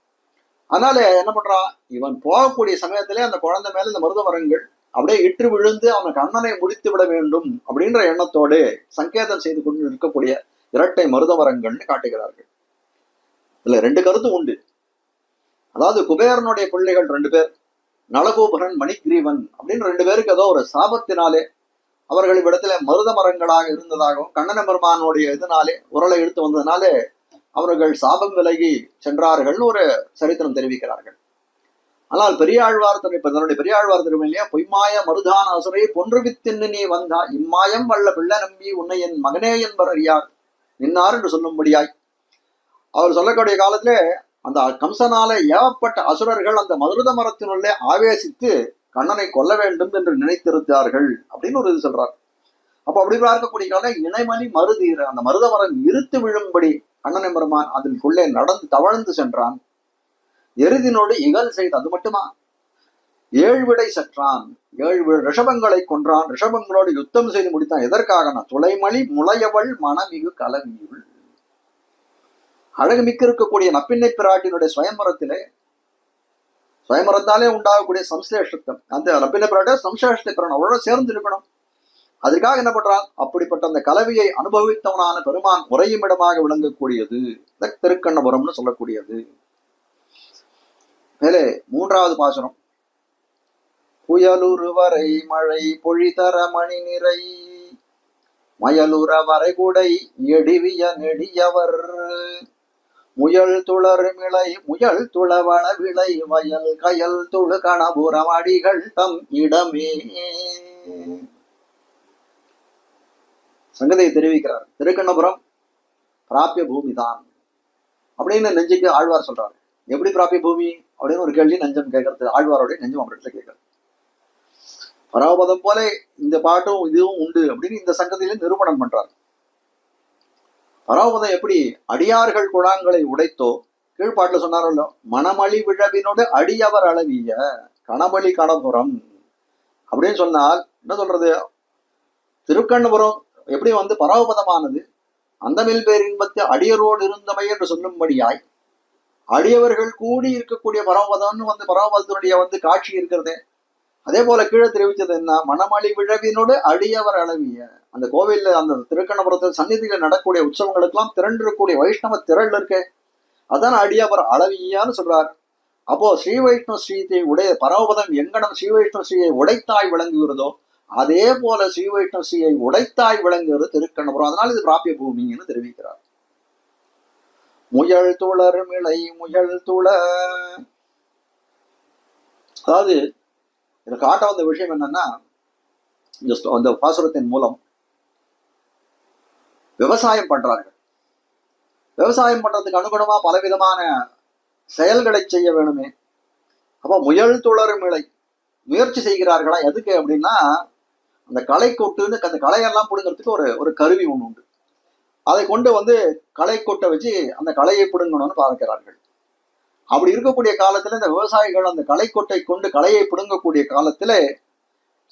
அதனால என்ன பண்றான், இவன் போகக்கூடிய சமயத்திலே அந்த குழந்தை மேல இந்த மருத மரங்கள் அப்படியே இற்று விழுந்து அவன் கண்ணனை முடித்து விட வேண்டும் அப்படின்ற எண்ணத்தோடு சங்கேதம் செய்து கொண்டு இருக்கக்கூடிய இரட்டை மருதமரங்கள்னு காட்டுகிறார்கள். இதுல ரெண்டு கருத்து உண்டு. அதாவது குபேரனுடைய பிள்ளைகள் 2 பேர், நளகோபுரன் மணிகிரீவன் அப்படின்னு 2 பேருக்கு ஏதோ ஒரு சாபத்தினாலே அவர்கள் இடத்துல மருத மரங்களாக இருந்ததாகவும் கண்ணன பெருமானுடைய இதனாலே உரலை எடுத்து வந்ததுனாலே அவர்கள் சாபம் விலகி சென்றார்கள்னு ஒரு சரித்திரம் தெரிவிக்கிறார்கள். ஆனால் பெரியாழ்வார் தன்னுடைய பெரியாழ்வார் திருமையிலேயே பொய்மாய மருதான அசுரை பொன்றுவித்தின்னு நீ வந்தா இம்மாயம் வல்ல பிள்ளை நம்பி உன்னை என் மகனே என்பர் அறியார் நின்னார் என்று சொல்லும்படியாய் அவர் சொல்லக்கூடிய காலத்திலே அந்த கம்சனால ஏவப்பட்ட அசுரர்கள் அந்த மருத மரத்தினுள்ளே ஆவேசித்து கண்ணனை கொல்ல வேண்டும் என்று நினைத்திருந்தார்கள் அப்படின்னு ஒரு இது சொல்றார். அப்போ அப்படி பார்க்கக்கூடிய காலம் இணைமணி மருதீர அந்த மருத மரம் இருத்து விழும்படி கண்ணனை பெருமான் அதற்குள்ளே நடந்து தவழ்ந்து சென்றான். எருதினோடு இகல் செய்து, அது மட்டுமா 7 விடை சற்றான், 7 ரிஷபங்களை கொன்றான், ரிஷபங்களோடு யுத்தம் செய்து முடித்தான். எதற்காக? துளைமணி முளையவள் மனமிகு கலவியுள். அழகுமிக்க இருக்கக்கூடிய நப்பிண்ணை பிராட்டினுடைய சுயமரத்தாலே உண்டாகக்கூடிய சம்சேஷத்தம், அந்த நப்பிண்ணை பிராட்டிய சம்சேஷத்தை பெறணும், அவரோட சேர்ந்து இருக்கணும். அதற்காக என்ன பண்றான்? அப்படிப்பட்ட அந்த கலவியை அனுபவித்தவனான பெருமான் உறையும் இடமாக விளங்கக்கூடியது திருக்கண்ணபுரம்னு சொல்லக்கூடியது. மேலே 3வது பாசுரம். புயலுரு வரை மழை பொழிதர மணி நிறை மயலுற வரைகுடை எடிவிய நெடியவர் முயல் துளர் மிளை முயல் துளவள விளை வயல் கயல் துளு கணபுரம் அடிகள் தம் இடமே. சங்கதியை தெரிவிக்கிறார். திருக்கண்ணபுரம் பிராபிய பூமி தான் அப்படின்னு நெஞ்சுக்கு ஆழ்வார் சொல்றாரு. எப்படி பிராபிய பூமி அப்படின்னு ஒரு கேள்வி நெஞ்சம் கேட்கறது, ஆழ்வாரோடைய நெஞ்சம் அவர்கிட்ட கேட்கறது. பரவபதம் போல இந்த பாட்டும் இதுவும் உண்டு அப்படின்னு இந்த சங்கத்தில நிரூபணம் பண்றார். பரவபதம் எப்படி அடியார்கள் குழாங்களை உடைத்தோ, கீழ்பாட்டுல சொன்னாரோ மணமளி விழவினோடு அடியவர் அளவிய கணபலி கணபுரம் அப்படின்னு சொன்னால் என்ன சொல்றது? திருக்கண்ணபுரம் எப்படி பரவபதமானது அந்தமில் பேரின்பத்து அடியரோடு இருந்தமை என்று சொல்லும்படியாய் அடியவர்கள் கூடி இருக்கக்கூடிய பரவபதம்னு பரவபதத்தினுடைய காட்சி இருக்கிறது. அதே போல கீழே தெரிவித்தது என்ன? மணமளி விழவினோடு அடியவர் அளவிய. அந்த கோவில்ல அந்த திருக்கண்ணபுரத்தில் சந்நிதியில் நடக்கூடிய உற்சவங்களுக்கெல்லாம் திரண்டிருக்கக்கூடிய வைஷ்ணவ திரள் இருக்கு, அதான் அடியவர் அளவியான்னு சொல்றார். அப்போ ஸ்ரீ வைஷ்ணவ ஸ்ரீயை உடைய பரவபதம் எங்கனம் ஸ்ரீ வைஷ்ணவ ஸ்ரீயை உடைத்தாய் விளங்குகிறதோ அதே போல ஸ்ரீ வைஷ்ணவ ஸ்ரீயை உடைத்தாய் விளங்குகிறது திருக்கண்ணபுரம். அதனால இது பிராபிய பூமின்னு தெரிவிக்கிறார். முயல் துளர் மிளை முயல் துள, அதாவது இதை காட்ட வந்த விஷயம் என்னன்னா, இந்த பாசுரத்தின் மூலம் விவசாயம் பண்றார்கள். விவசாயம் பண்றதுக்கு அனுகுணமா பலவிதமான செயல்களை செய்ய வேணுமே. அப்ப முயல் துளர் மிளை முயற்சி செய்கிறார்களா? எதுக்கு அப்படின்னா, அந்த களை கொட்டுன்னு அந்த களையெல்லாம் பிடுங்கிறதுக்கு ஒரு கருவி ஒண்ணு உண்டு. அதை கொண்டு களை கொட்டை வச்சு அந்த களையை பிடுங்கணும்னு பார்க்கிறார்கள். அப்படி இருக்கக்கூடிய காலத்துல இந்த விவசாயிகள் அந்த களை கொட்டை கொண்டு களையை பிடுங்கக்கூடிய காலத்துல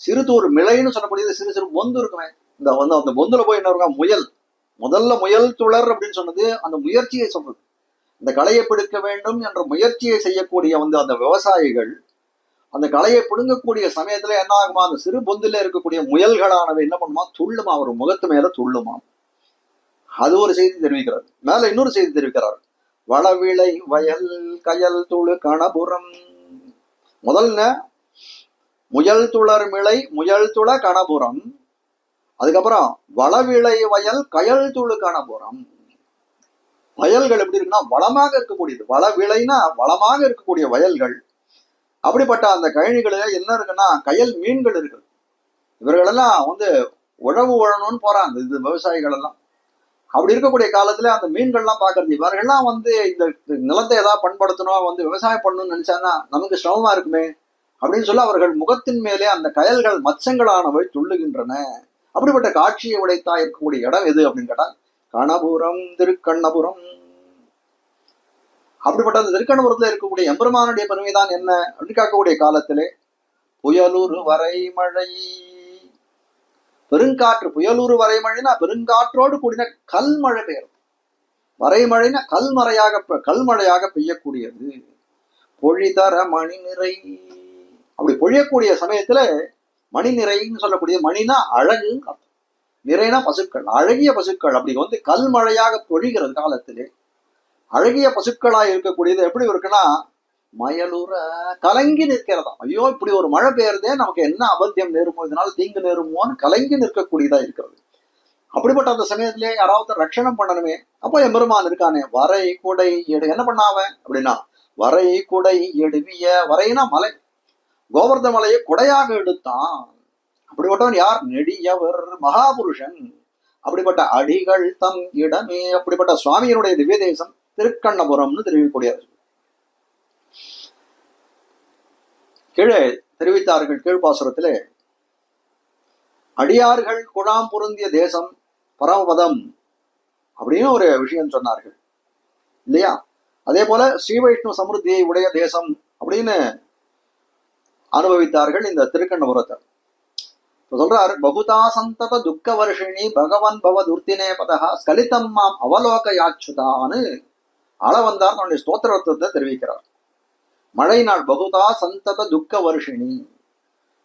சிறுதூர் மிளைன்னு சொல்லக்கூடியது சிறு சிறு பொந்து இருக்குமே. அந்த பொந்துல போய் என்ன இருக்கா? முதல்ல முயல் துளர் அப்படின்னு சொன்னது அந்த முயற்சியை சொல்றது. இந்த களையை பிடிக்க வேண்டும் என்ற முயற்சியை செய்யக்கூடிய அந்த விவசாயிகள் அந்த களையை பிடுங்கக்கூடிய சமயத்துல என்ன ஆகுமா? அந்த சிறு பொந்துல இருக்கக்கூடிய முயல்களானவை என்ன பண்ணுமா? துள்ளுமா, ஒரு முகத்து மேல துள்ளுமா. அது ஒரு செய்தி தெரிவிக்கிறார். மேல இன்னொரு செய்தி தெரிவிக்கிறார். வளவிளை வயல் கயல் துளு கணபுரம். முதல்ல முயல் துளர் மிளை முயல் துள கணபுரம், அதுக்கப்புறம் வளவிளை வயல் கயல் துளு கணபுரம். வயல்கள் எப்படி இருக்குன்னா வளமாக இருக்கக்கூடியது. வளவிளைனா வளமாக இருக்கக்கூடிய வயல்கள். அப்படிப்பட்ட அந்த கழனிகளில என்ன இருக்குன்னா கயல் மீன்கள் இருக்கு. இவர்களெல்லாம் உழவு உழணும்னு போறாங்க இது விவசாயிகள் எல்லாம். அப்படி இருக்கக்கூடிய காலத்துல அந்த மீன்கள்லாம் பாக்குறது, இவர்கள்லாம் இந்த நிலத்தை ஏதாவது பண்படுத்தணும் விவசாயம் பண்ணணும்னு நினைச்சாங்கன்னா நமக்கு சிரமமா இருக்குமே அப்படின்னு சொல்லி அவர்கள் முகத்தின் மேலே அந்த கயல்கள் மச்சங்களானவை துள்ளுகின்றன. அப்படிப்பட்ட காட்சியை உடைத்தா இருக்கக்கூடிய இடம் எது அப்படின்னு கேட்டா கணபுரம், திருக்கண்ணபுரம். அப்படிப்பட்ட அந்த திருக்கண்ணபுரத்துல இருக்கக்கூடிய எம்பெருமானுடைய பெருமைதான் என்ன அப்படின்னு கேட்கக்கூடிய காலத்திலே புயலூர் வரைமழை, பெருங்காற்று. புயலூர் வரைமழைனா பெருங்காற்றோடு கூடின கல்மழை பெய்யும். வரைமழைனா கல்மழையாக பெய்யக்கூடியது. பொழிதர மணி நிறை. அப்படி பொழியக்கூடிய சமயத்துல மணி நிறைன்னு சொல்லக்கூடிய மணினா அழகு, நிறைனா பசுக்கள், அழகிய பசுக்கள். அப்படி வந்து கல்மழையாக பொழிகிறது காலத்திலே. அழகிய பசுக்களாய் இருக்கக்கூடியது எப்படி இருக்குன்னா மயலுற கலங்கி நிற்கிறதா. ஐயோ இப்படி ஒரு மழை பெய்யறதே, நமக்கு என்ன அபத்தியம் நேருமோ, இதனால தீங்கு நேருமோன்னு கலங்கி நிற்கக்கூடியதா இருக்கிறது. அப்படிப்பட்ட அந்த சமயத்திலே யாராவது ரட்சணம் பண்ணணுமே. அப்போ எம்பெருமான் இருக்கானே, வரை குடை எடு. என்ன பண்ணாவன் அப்படின்னா வரை குடை எடுவிய, வரைனா மலை, கோவர்த மலையை குடையாக எடுத்தான். அப்படிப்பட்டவன் யார்? நெடியவர் மகாபுருஷன். அப்படிப்பட்ட அடிகள் தம் இடமே. அப்படிப்பட்ட சுவாமியினுடைய திவ்ய தேசம் திருக்கண்ணபுரம்னு தெரிவிக்கக்கூடியது. கீழே தெரிவித்தார்கள் கீழ்பாசுரத்திலே, அடியார்கள் குழாம் பொருந்திய தேசம் பரமபதம் அப்படின்னு ஒரு விஷயம் சொன்னார்கள் இல்லையா? அதே போல ஸ்ரீ வைஷ்ணவ சமிருத்தியை உடைய தேசம் அப்படின்னு அனுபவித்தார்கள் இந்த திருக்கண்ணபுரத்தை. சொல்றார், பகுதா சந்தத துக்க வருஷினி பகவன் பவ துர்த்தினே பதா ஸ்கலிதம் மாம் அவலோக யாச்சுதான்னு அளவந்தார் தன்னுடைய ஸ்தோத்திரத்தை தெரிவிக்கிறார். மழை நாள் பகுதா சந்தத துக்க வருஷினி,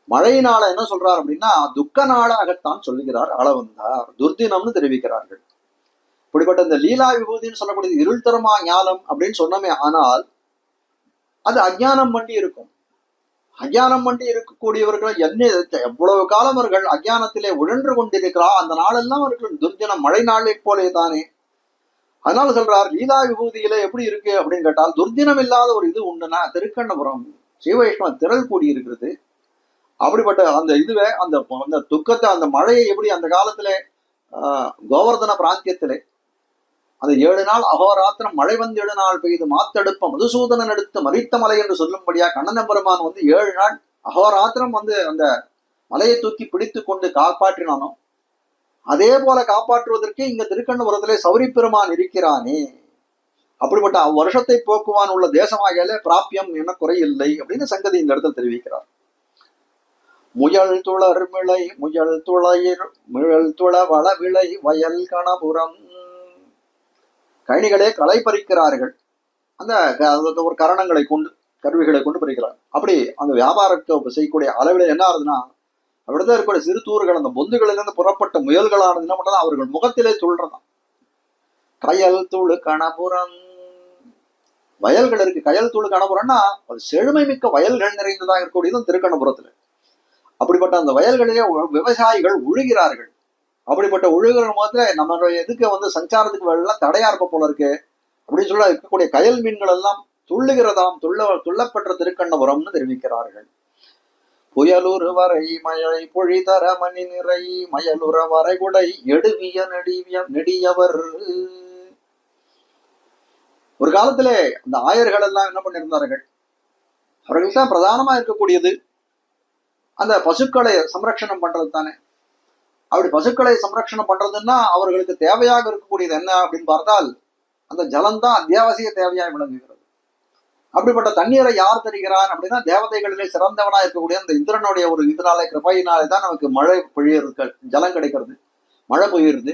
மழை நாள என்ன சொல்றார் அப்படின்னா துக்க நாளாகத்தான் சொல்லுகிறார் அளவந்தார். துர்தினம்னு தெரிவிக்கிறார்கள். இப்படிப்பட்ட இந்த லீலா விபூதின்னு சொல்லக்கூடியது இருள் தருமா ஞானம் அப்படின்னு சொன்னமே, ஆனால் அது அஜ்ஞானம் பண்ணி இருக்கும். அஜ்ஞானம் பண்ணி இருக்கக்கூடியவர்கள் என்ன எவ்வளவு காலம் அவர்கள் அஜ்ஞானத்திலே உழன்று கொண்டிருக்கிறா, அந்த நாளெல்லாம் அவர்கள் துர்தினம் மழை நாளை போலே தானே. அதனால சொல்றார், லீலா விபூதியில எப்படி இருக்கு அப்படின்னு கேட்டால் துர்தினம் இல்லாத ஒரு இது உண்டுனா திருக்கண்ணபுரம் ஸ்ரீ வைஷ்ணவ திரள் கூடி இருக்கிறது. அப்படிப்பட்ட அந்த இதுவே அந்த துக்கத்தை, அந்த மழையை எப்படி அந்த காலத்திலே கோவர்தன பிராந்தியத்திலே அந்த 7 நாள் அகோராத்திரம் மழை வந்து 7 நாள் பெய்து மாத்தெடுப்ப மதுசூதனன் எடுத்து மறித்த மலை என்று சொல்லும்படியா கண்ணன பெருமான் வந்து 7 நாள் அகோராத்திரம் வந்து அந்த மலையை தூக்கி பிடித்து கொண்டு காப்பாற்றினானோ, அதே போல காப்பாற்றுவதற்கு இங்க திருக்கண்ணபுரத்திலே சௌரி பெருமான் இருக்கிறானே. அப்படிப்பட்ட அவ்வருஷத்தை போக்குவான் உள்ள தேசமாகலே பிராபியம் என குறையில்லை அப்படின்னு சங்கதி இந்த இடத்துல தெரிவிக்கிறார். முயல் துளர் மிளை முயல் துளையிர் முயல் துள வள விளை வயல் கணபுரம். கணிகளே களை பறிக்கிறார்கள், அந்த ஒரு கரணங்களை கொண்டு, கருவிகளை கொண்டு பறிக்கிறார். அப்படி அந்த வியாபாரத்தை செய்யக்கூடிய அளவில் என்ன ஆகுதுன்னா, அவிடத்தான் இருக்கக்கூடிய சிறு தூர்கள் அந்த பொந்துகளிலிருந்து புறப்பட்ட முயல்களானது என்ன பண்றதா அவர்கள் முகத்திலே துள்றதாம். கயல் தூள் கணபுரம், வயல்கள் இருக்கு. கயல் தூள் கணபுரம்னா அது செழுமை மிக்க வயல்கள் நிறைந்ததாக இருக்கக்கூடியதும் திருக்கண்ணபுரத்துல. அப்படிப்பட்ட அந்த வயல்களிலே விவசாயிகள் உழுகிறார்கள். அப்படிப்பட்ட உழுகிற போதுல நம்மளுடைய இதுக்கு வந்து சஞ்சாரத்துக்கு எல்லாம் தடையா இருப்ப போல இருக்கு அப்படின்னு சொல்ல இருக்கக்கூடிய கயல் மீன்கள் எல்லாம் துள்ளுகிறதாம். துள்ளப்பெற்ற திருக்கண்ணபுரம்னு தெரிவிக்கிறார்கள். புயலுற வரை மழை பொழிதர மணி நிறை மயலுற வரைகுடை எடுவிய நெடியவர். ஒரு காலத்திலே அந்த ஆயர்கள் எல்லாம் என்ன பண்ணியிருந்தார்கள், அவர்கள் தான் பிரதானமா இருக்கக்கூடியது அந்த பசுக்களை சம்ரட்சணம் பண்றது தானே. அப்படி பசுக்களை சம்ரட்சணம் பண்றதுன்னா அவர்களுக்கு தேவையாக இருக்கக்கூடியது என்ன அப்படின்னு பார்த்தால் அந்த ஜலம்தான் அத்தியாவசிய தேவையாய் விளங்குகிறது. அப்படிப்பட்ட தண்ணீரை யார் தருகிறான் அப்படின்னா தேவதைகளிலே சிறந்தவனா இருக்கக்கூடிய அந்த இந்திரனுடைய ஒரு இதனாலே கிருபையினாலே தான் நமக்கு மழை பொழியிருக்கு, ஜலம் கிடைக்கிறது, மழை பொழியிறது,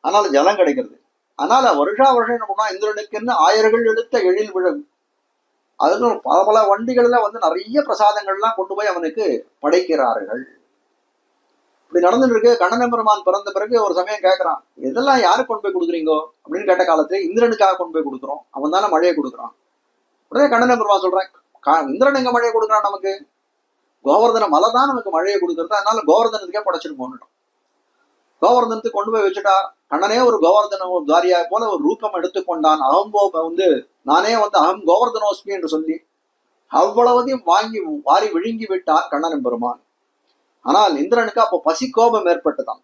அதனால ஜலம் கிடைக்கிறது. அதனால வருஷம் என்ன பண்ணா இந்திரனுக்குன்னு ஆயர்கள் எடுத்த எழில் விழும். அதுக்கு பல பல வண்டிகள்ல வந்து நிறைய பிரசாதங்கள்லாம் கொண்டு போய் அவனுக்கு படைக்கிறார்கள். இப்படி நடந்துட்டு இருக்கு. கண்ணன பெருமான் பிறந்த பிறகு ஒரு சமயம் கேட்கறான், இதெல்லாம் யாருக்கு கொண்டு போய் கொடுக்குறீங்கோ அப்படின்னு கேட்ட காலத்துல இந்திரனுக்காக கொண்டு போய் கொடுக்குறோம், அவன் தானே மழையை கொடுக்குறான். உடனே கண்ணன பெருமான் சொல்றேன், இந்திரன் எங்க மழையை கொடுக்குறான், நமக்கு கோவர்தன மலை தான் நமக்கு மழையை கொடுக்குறது, அதனால கோவர்தனத்துக்கே படைச்சிட்டு போன்னுட்டோம். கோவர்தனத்துக்கு கொண்டு போய் வச்சுட்டா கண்ணனே ஒரு கோவர்தன துவாரியா போல ஒரு ரூபம் எடுத்துக்கொண்டான். அகம்போ வந்து நானே வந்து அகம் கோவர்தனோஸ்மி என்று சொல்லி அவ்வளவதையும் வாங்கி வாரி விழுங்கி விட்டான் கண்ணன் பெருமான். ஆனால் இந்திரனுக்கு அப்போ பசி கோபம் ஏற்பட்டுதான்.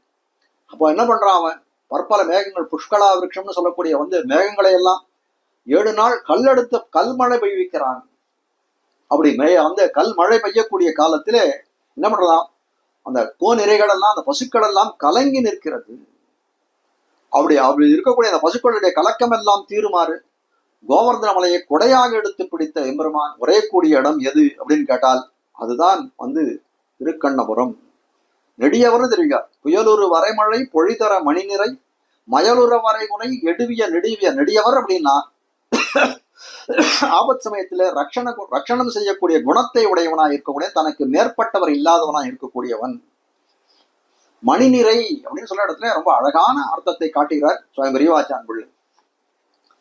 அப்போ என்ன பண்றான் அவன், பற்பல மேகங்கள் புஷ்கலா விருட்சம்னு சொல்லக்கூடிய வந்து மேகங்களை எல்லாம் 7 நாள் கல்லெடுத்து கல்மழை பெய்விக்கிறான். அப்படி அந்த கல்மழை பெய்யக்கூடிய காலத்திலே என்ன பண்றதாம், அந்த கோநிறைகள் எல்லாம் அந்த பசுக்கள் எல்லாம் கலங்கி நிற்கிறது. அப்படி இருக்கக்கூடிய அந்த பசுக்களுடைய கலக்கம் எல்லாம் தீருமாறு கோவர்தன மலையை கொடையாக எடுத்து பிடித்த எம்பெருமான் உரையக்கூடிய இடம் எது அப்படின்னு கேட்டால் அதுதான் வந்து திருக்கண்ணபுரம். நெடியவர் தெரிவிக்கார். புயலுறு வரைமழை பொழிதர மணி நிறை மயலுற வரைமுனை எடுவிய நெடியவர் அப்படின்னா ஆபத் சமயத்துல ரட்சணம் செய்யக்கூடிய குணத்தை உடையவனா இருக்கக்கூடிய, தனக்கு மேற்பட்டவர் இல்லாதவனா இருக்கக்கூடியவன். மணிநிறை அப்படின்னு சொல்ற இடத்துல ரொம்ப அழகான அர்த்தத்தை காட்டுகிறார் சுவாமி பெரியவாச்சான் பிள்ளை.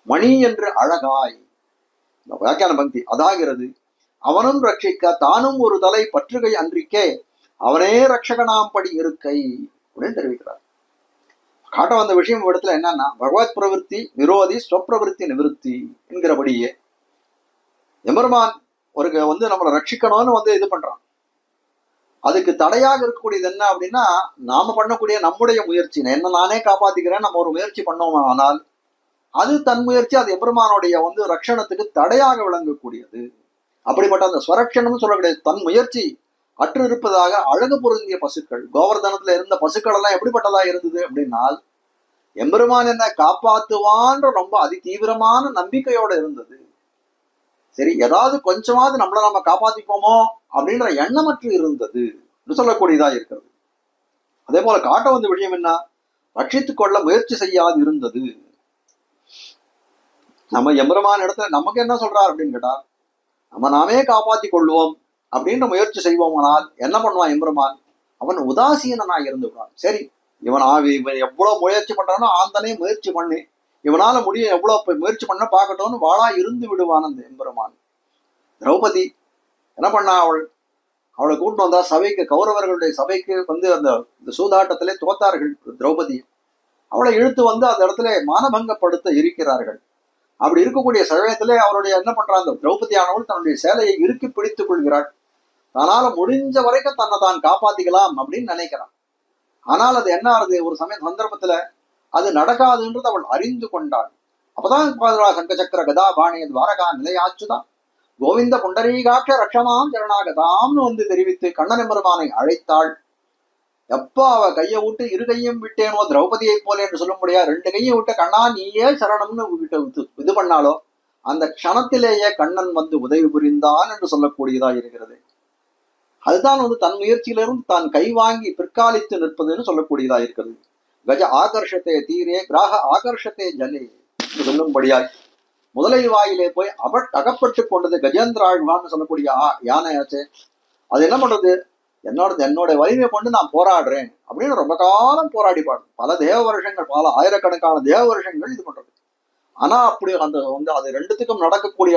மணி என்று அழகாய், இந்த வியாக்கியான பக்தி அதாகிறது. அவனும் ரட்சிக்க தானும் ஒரு தலை பற்றுகை அன்றிக்கே அவனே ரட்சகனாம் படி இருக்கை அப்படின்னு தெரிவிக்கிறார். காட்ட வந்த விஷயம் இடத்துல என்னன்னா, பகவத் பிரவருத்தி விரோதி ஸ்வப்பிரவருத்தி நிவிருத்தி என்கிறபடியே எம்பெருமான் ஒரு நம்மளை ரட்சிக்கணும்னு இது பண்றான். அதுக்கு தடையாக இருக்கக்கூடியது என்ன அப்படின்னா, நாம பண்ணக்கூடிய நம்முடைய முயற்சி. என்ன நானே காப்பாத்திக்கிறேன் நம்ம ஒரு முயற்சி பண்ணோம், ஆனால் அது தன் முயற்சி, அது எம்பெருமானுடைய ரட்சணத்துக்கு தடையாக விளங்கக்கூடியது. அப்படிப்பட்ட அந்த ஸ்வரட்சணம் சொல்லக்கூடிய தன் முயற்சி அற்று இருப்பதாக அழகு பொருந்திய பசுக்கள், கோவர்தனத்துல இருந்த பசுக்கள் எல்லாம் எப்படிப்பட்டதா இருந்தது அப்படின்னால், எம்பெருமான் என்ன காப்பாத்துவான்ற ரொம்ப அதி தீவிரமான நம்பிக்கையோட இருந்தது. சரி, ஏதாவது கொஞ்சமாவது நம்மள நம்ம காப்பாத்திப்போமோ அப்படின்ற எண்ணமற்று இருந்தது சொல்லக்கூடியதா இருக்கிறது. அதே போல காட்ட வந்த விஷயம் என்ன, ரட்சித்துக் கொள்ள முயற்சி செய்யாது இருந்தது. நம்ம எம்பெருமான் இடத்துல நமக்கு என்ன சொல்றார் அப்படின்னு கேட்டா, நம்ம நாமே காப்பாத்தி கொள்வோம் அப்படின்ற முயற்சி செய்வோமானால் என்ன பண்ணுவான் எம்பெருமான், அவன் உதாசீனனாக இருந்து விடுவான். சரி, இவன் எவ்வளவு முயற்சி பண்றானோ ஆந்தனே முயற்சி பண்ணி இவனால முடியும் எவ்வளவு முயற்சி பண்ண பார்க்கட்டும்னு வாழா இருந்து விடுவான் அந்த எம்பெருமான். திரௌபதி என்ன பண்ணா, அவளை கூட்டு வந்தா சபைக்கு, கௌரவர்களுடைய சபைக்கு அந்த சூதாட்டத்திலே தோத்தார்கள் திரௌபதி. அவளை இழுத்து அந்த இடத்துல மானபங்கப்படுத்த இருக்கிறார்கள். அப்படி இருக்கக்கூடிய சமயத்திலே அவருடைய என்ன பண்றான், அந்த திரௌபதி ஆனவள் தன்னுடைய சேலையை இறுக்கி பிடித்துக் கொள்கிறாள். தன்னால முடிஞ்ச வரைக்கும் தன்னை தான் காப்பாத்திக்கலாம் அப்படின்னு நினைக்கிறான். ஆனால் அது என்ன ஆகுது, ஒரு சந்தர்ப்பத்துல அது நடக்காதுன்றது அவள் அறிந்து கொண்டாள். அப்பதான் சங்க சக்கர கதா பாணிய துவாரகா நிலையாச்சுதான் கோவிந்த புண்டரீகாட்ச ரக்ஷமாம் சரணாகதாம்னு தெரிவித்து கண்ணன் எம்பெருமானை அழைத்தாள். எப்ப அவ கையை விட்டு இரு கையும் விட்டேனோ திரௌபதியை போல என்று சொல்ல முடியாது, ரெண்டு கையும் விட்டு கண்ணா நீயே சரணம்னு இது பண்ணாலோ அந்த க்ஷணத்திலேயே கண்ணன் உதவி புரிந்தான் என்று சொல்லக்கூடியதா இருக்கிறது. அதுதான் தன் முயற்சியிலிருந்து தான் கை வாங்கி பிற்காலித்து நிற்பதுன்னு சொல்லக்கூடியதா இருக்கிறது. கஜ ஆகர்ஷத்தை தீரே கிராக ஆகர்ஷத்தை ஜலே சொல்லும்படியாய் முதலை வாயிலே போய் அகப்பட்டு கொண்டது கஜேந்திராழ்வான்னு சொல்லக்கூடிய யானையாச்சு. அது என்ன பண்றது, என்னோட வலிமையை கொண்டு நான் போராடுறேன் அப்படின்னு ரொம்ப காலம் போராடி பாடு, பல தேவ வருஷங்கள், பல ஆயிரக்கணக்கான தேவ வருஷங்கள் இது பண்றது. ஆனா அப்படி அது ரெண்டுத்துக்கும் நடக்கக்கூடிய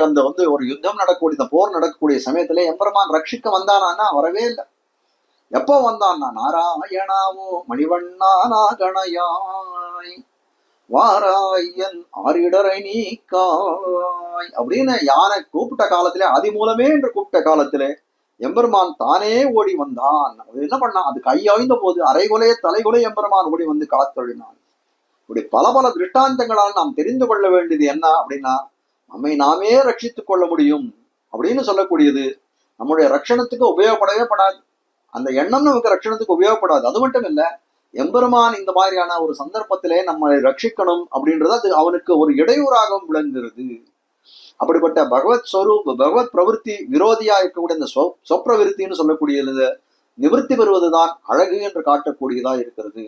ஒரு யுத்தம் நடக்கக்கூடிய, இந்த போர் நடக்கக்கூடிய சமயத்திலே எம்பெருமான் ரட்சிக்க வந்தானா வரவே இல்லை. எப்போ வந்தான்னா, நாராயணாவோ மணிவண்ணா நாகணையாய் வாராயன் ஆரிடரை நீக்காய் அப்படின்னு யானை கூப்பிட்ட காலத்திலே, ஆதி மூலமே என்று கூப்பிட்ட காலத்திலே எம்பெருமான் தானே ஓடி வந்தான். என்ன பண்ணான், அது கையாய்ந்த போது அரைகுலைய தலைகுலை எம்பெருமான் ஓடி காத்தொழினான். இப்படி பல பல திருஷ்டாந்தங்களால் நாம் தெரிந்து கொள்ள வேண்டியது என்ன அப்படின்னா, நம்மை நாமே ரட்சித்துக் கொள்ள முடியும் அப்படின்னு சொல்லக்கூடியது நம்முடைய ரட்சணத்துக்கு உபயோகப்படவே படாது. அந்த எண்ணம் நமக்கு ரட்சணத்துக்கு உபயோகப்படாது. அது மட்டும் இல்ல, எம்பெருமான் இந்த மாதிரியான ஒரு சந்தர்ப்பத்திலே நம்மளை ரட்சிக்கணும் அப்படின்றது அது அவனுக்கு ஒரு இடையூறாகவும் விளங்குகிறது. அப்படிப்பட்ட பகவத் ஸ்வரூப், பகவத் பிரவருத்தி விரோதியா இருக்கக்கூடிய இந்த சொப்பிரவிருத்தின்னு சொல்லக்கூடியது நிவர்த்தி பெறுவதுதான் அழகு என்று காட்டக்கூடியதா இருக்கிறது.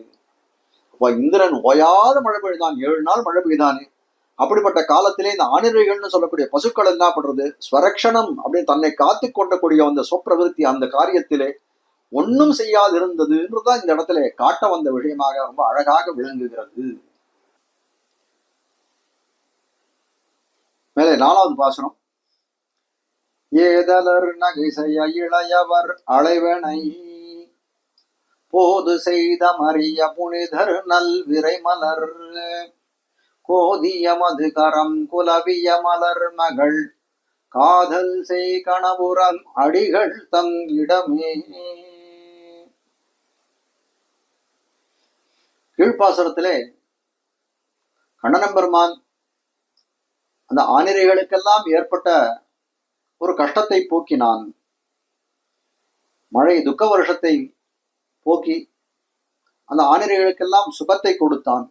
இந்திரன் ஓயாத மழை பெய்தான், 7 நாள் மழை பெய்தானே. அப்படிப்பட்ட காலத்திலே இந்த ஆணிரைகள்னு சொல்லக்கூடிய பசுக்கள் என்ன பண்றது, ஸ்வரக்ஷணம் அப்படின்னு தன்னை காத்து கொண்டக்கூடிய அந்த சொப்பிரவிருத்தி அந்த காரியத்திலே ஒன்னும் செய்யாது இருந்ததுன்றதுதான் இந்த இடத்துல காட்ட வந்த விஷயமாக ரொம்ப அழகாக விளங்குகிறது. மேலே 4வது பாசனம். ஏதலர் நகைசைய இளையவர் அளைவனை போது செய்த மறிய புனிதர் நல் விரை மலர் கோதிய மதுகரம் குலவிய மலர் மகள் காதல் செய் கணபுரம் அடிகள் தங்கிடமே. கீழ்ப்பாசுரத்திலே கண்ணனம்பெருமான் அந்த ஆனிரைகளுக்கெல்லாம் ஏற்பட்ட ஒரு கஷ்டத்தை போக்கினான். மழை துக்க வருஷத்தை போக்கி அந்த ஆனிரைகளுக்கெல்லாம் சுகத்தை கொடுத்தான்.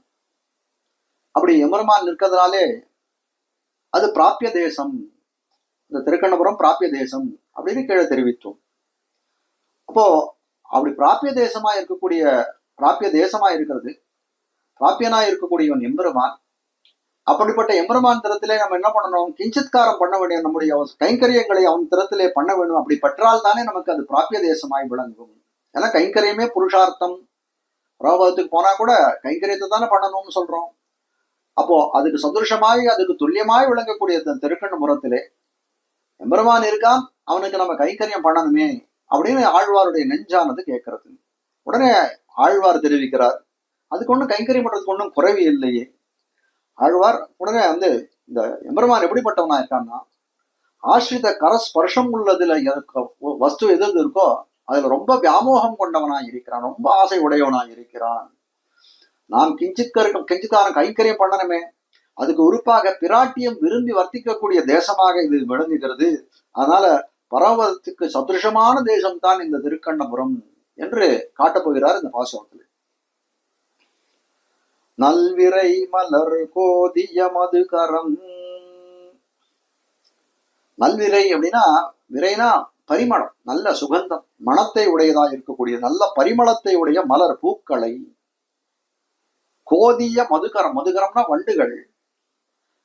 அப்படி எம்பெருமான் நிற்கிறதுனாலே அது பிராபிய தேசம், இந்த திருக்கண்ணபுரம் பிராபிய தேசம் அப்படின்னு கீழே தெரிவித்தோம். அப்போ அப்படி பிராபிய தேசமா இருக்கக்கூடிய, பிராபிய தேசமா இருக்கிறது, பிராபியனா இருக்கக்கூடியவன் எம்பெருமான். அப்படிப்பட்ட எம்பெருமான் திறத்திலே நம்ம என்ன பண்ணணும்? கிஞ்சித்காரம் பண்ண வேண்டிய நம்முடைய கைங்கரியங்களை அவன் திறத்திலே பண்ண வேண்டும். அப்படி பெற்றால் தானே நமக்கு அது பிராபிய தேசமாய் விளங்கும். ஏன்னா கைங்கரியமே புருஷார்த்தம். பரமபதத்துக்கு போனா கூட கைங்கரியத்தை தானே பண்ணணும்னு சொல்றோம். அப்போ அதுக்கு சதுருஷமாய் அதுக்கு துல்லியமாய் விளங்கக்கூடிய திருக்கண்ணபுரத்திலே எம்பெருமான் இருக்கான், அவனுக்கு நம்ம கைங்கரியம் பண்ணணுமே அப்படின்னு ஆழ்வாருடைய நெஞ்சானது கேட்கறது. உடனே ஆழ்வார் தெரிவிக்கிறார், அதுக்கு ஒன்றும் கைங்கரியம் பண்றதுக்கு ஒன்றும் குறைவு இல்லையே. ஆழ்வார் உடனே வந்து இந்த எம்பெருமான் எப்படிப்பட்டவனா இருக்கான்னா, ஆசிரித கரஸ்பர்ஷம் உள்ளதுல வஸ்து எது இருக்கோ அதுல ரொம்ப வியாமோகம் கொண்டவனா இருக்கிறான், ரொம்ப ஆசை உடையவனா இருக்கிறான். நாம் கிஞ்சித்காரம் கைங்கரியம் பண்ணணுமே, அதுக்கு உறுப்பாக பிராட்டியம் விரும்பி வர்த்திக்கக்கூடிய தேசமாக இது விளங்குகிறது. அதனால பரமபதத்துக்கு சதுருஷமான தேசம்தான் இந்த திருக்கண்ணபுரம் என்று காட்டப்போகிறார் இந்த பாசுரத்தில். நல்விரை மலர் கோதிய மதுகரம். நல்விரை அப்படின்னா, விரைனா பரிமளம், நல்ல சுகந்தம், மணத்தை உடையதா இருக்கக்கூடிய நல்ல பரிமளத்தை உடைய மலர் பூக்களை, கோதிய மதுகரம், மதுகரம்னா வண்டுகள்,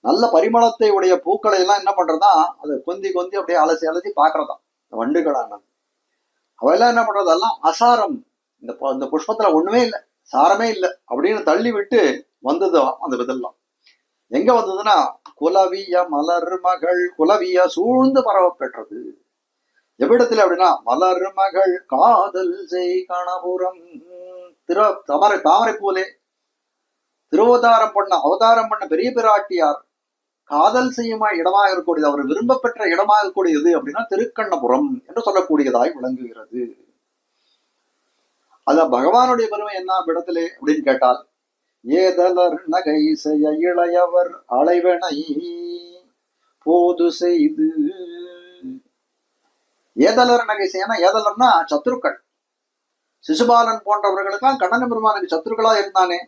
நல்ல பரிமளத்தை உடைய பூக்களை எல்லாம் என்ன பண்றதா, அதை கொந்தி கொந்தி அப்படியே அலசி அலசி பாக்குறதா வண்டுகளான. அவையெல்லாம் என்ன பண்றது, எல்லாம் அசாரம், இந்த புஷ்பத்துல ஒண்ணுமே இல்லை, சாரமே இல்லை அப்படின்னு தள்ளி விட்டு வந்தது அந்த விதெல்லாம். எங்க வந்ததுன்னா, குலவிய மலர் மகள், குலவிய சூழ்ந்து பரவ பெற்றது. எவ்விடத்துல அப்படின்னா, மலர் மகள் காதல் செய் கணபுரம். தாமரை பூலே அவதாரம் பண்ண பெரிய பிராட்டியார் காதல் செய்யுமா இடமாக இருக்கக்கூடியது, அவர் விரும்ப பெற்ற இடமாக இருக்கக்கூடியது அப்படின்னா திருக்கண்ணபுரம் என்று சொல்லக்கூடியதாய் விளங்குகிறது. அத பகவானுடைய பெருமை என்ன இடத்திலே அப்படின்னு கேட்டால், ஏதலர் நகை செய்ய இளையவர் அலைவனை போது செய்து. ஏதலர் நகை செய்யனா, ஏதலர்னா சத்ருக்கள், சிசுபாலன் போன்றவர்களுக்கெல்லாம் கண்ணன் பெருமானுக்கு சத்ருக்களா இருந்தானே,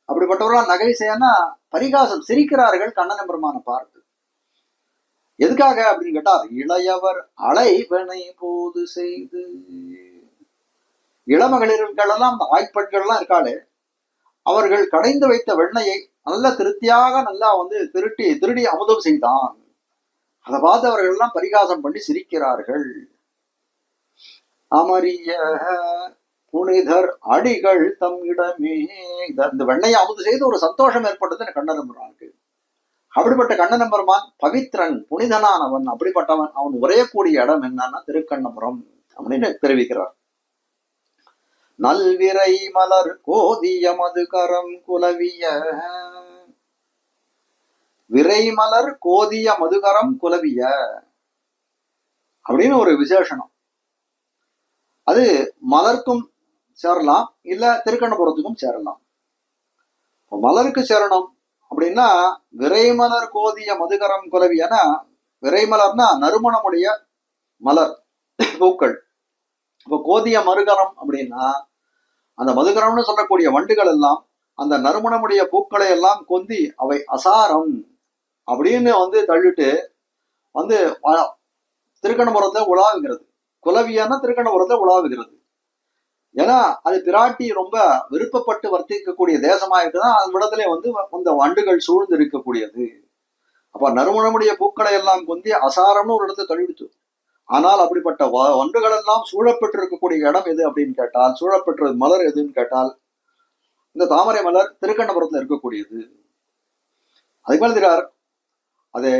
அப்படிப்பட்டவர்களாம் நகை செய்யனா பரிகாசம் சிரிக்கிறார்கள் கண்ணன் பெருமானை பார்த்து. எதுக்காக அப்படின்னு கேட்டார், இளையவர் அலைவனை போது செய்து. இளமகளிர்கள் எல்லாம், அந்த வாய்ப்பெண்கள் எல்லாம் இருக்காளே, அவர்கள் கடைந்து வைத்த வெண்ணையை நல்ல திருப்தியாக நல்லா வந்து திருடி அமுதம் செய்தான். அதை பார்த்து அவர்கள் எல்லாம் பரிகாசம் பண்ணி சிரிக்கிறார்கள். அமரிய புனிதர் அடிகள் தம் இடமே. இந்த வெண்ணையை அமுது செய்து ஒரு சந்தோஷம் ஏற்பட்டது கண்ணன் பெருமானுக்கு. அப்படிப்பட்ட கண்ணன் பெருமான் பவித்ரன், புனிதனானவன், அப்படிப்பட்டவன். அவன் உரையக்கூடிய இடம் என்னன்னா திருக்கண்ணபுரம் அப்படின்னு தெரிவிக்கிறார். நல்விரை மலர் கோதிய மதுகரம் குலவிய. விரை மலர் கோதிய மதுகரம் குலவிய அப்படின்னு ஒரு விசேஷனம். அது மலர்க்கும் சேரலாம், இல்ல திருக்கண்ணபுரத்துக்கும் சேரலாம். மலருக்கு சேரணும் அப்படின்னா விரைமலர் கோதிய மதுகரம் குலவியனா, விரைமலர்னா நறுமணமுடைய மலர் பூக்கள். இப்போ கோதிய மருகரம் அப்படின்னா அந்த மதுகரம்னு சொல்லக்கூடிய வண்டுகள் எல்லாம் அந்த நறுமணமுடைய பூக்களை எல்லாம் கொந்தி அவை அசாரம் அப்படின்னு வந்து தள்ளிட்டு வந்து திருக்கண்ணபுரத்துல உலாவுகிறது. குலவியான திருக்கண்ணபுரத்துல உலாவுகிறது. ஏன்னா அது பிராட்டி ரொம்ப விருப்பப்பட்டு வர்த்திக்கக்கூடிய தேசமா இருக்குதான், அந்த இடத்துல வந்து அந்த வண்டுகள் சூழ்ந்து இருக்கக்கூடியது. அப்ப நறுமணமுடைய பூக்களை எல்லாம் கொந்தி அசாரம்னு ஒரு இடத்துல தள்ளிடுச்சு. ஆனால் அப்படிப்பட்ட வண்டுகள் எல்லாம் சூழப்பட்டு இருக்கக்கூடிய இடம் எது அப்படின்னு கேட்டால், சூழப்பெற்ற மலர் எதுன்னு கேட்டால் இந்த தாமரை மலர் திருக்கண்ணபுரத்துல இருக்கக்கூடியது. அதுக்கு எழுதுகிறார், அது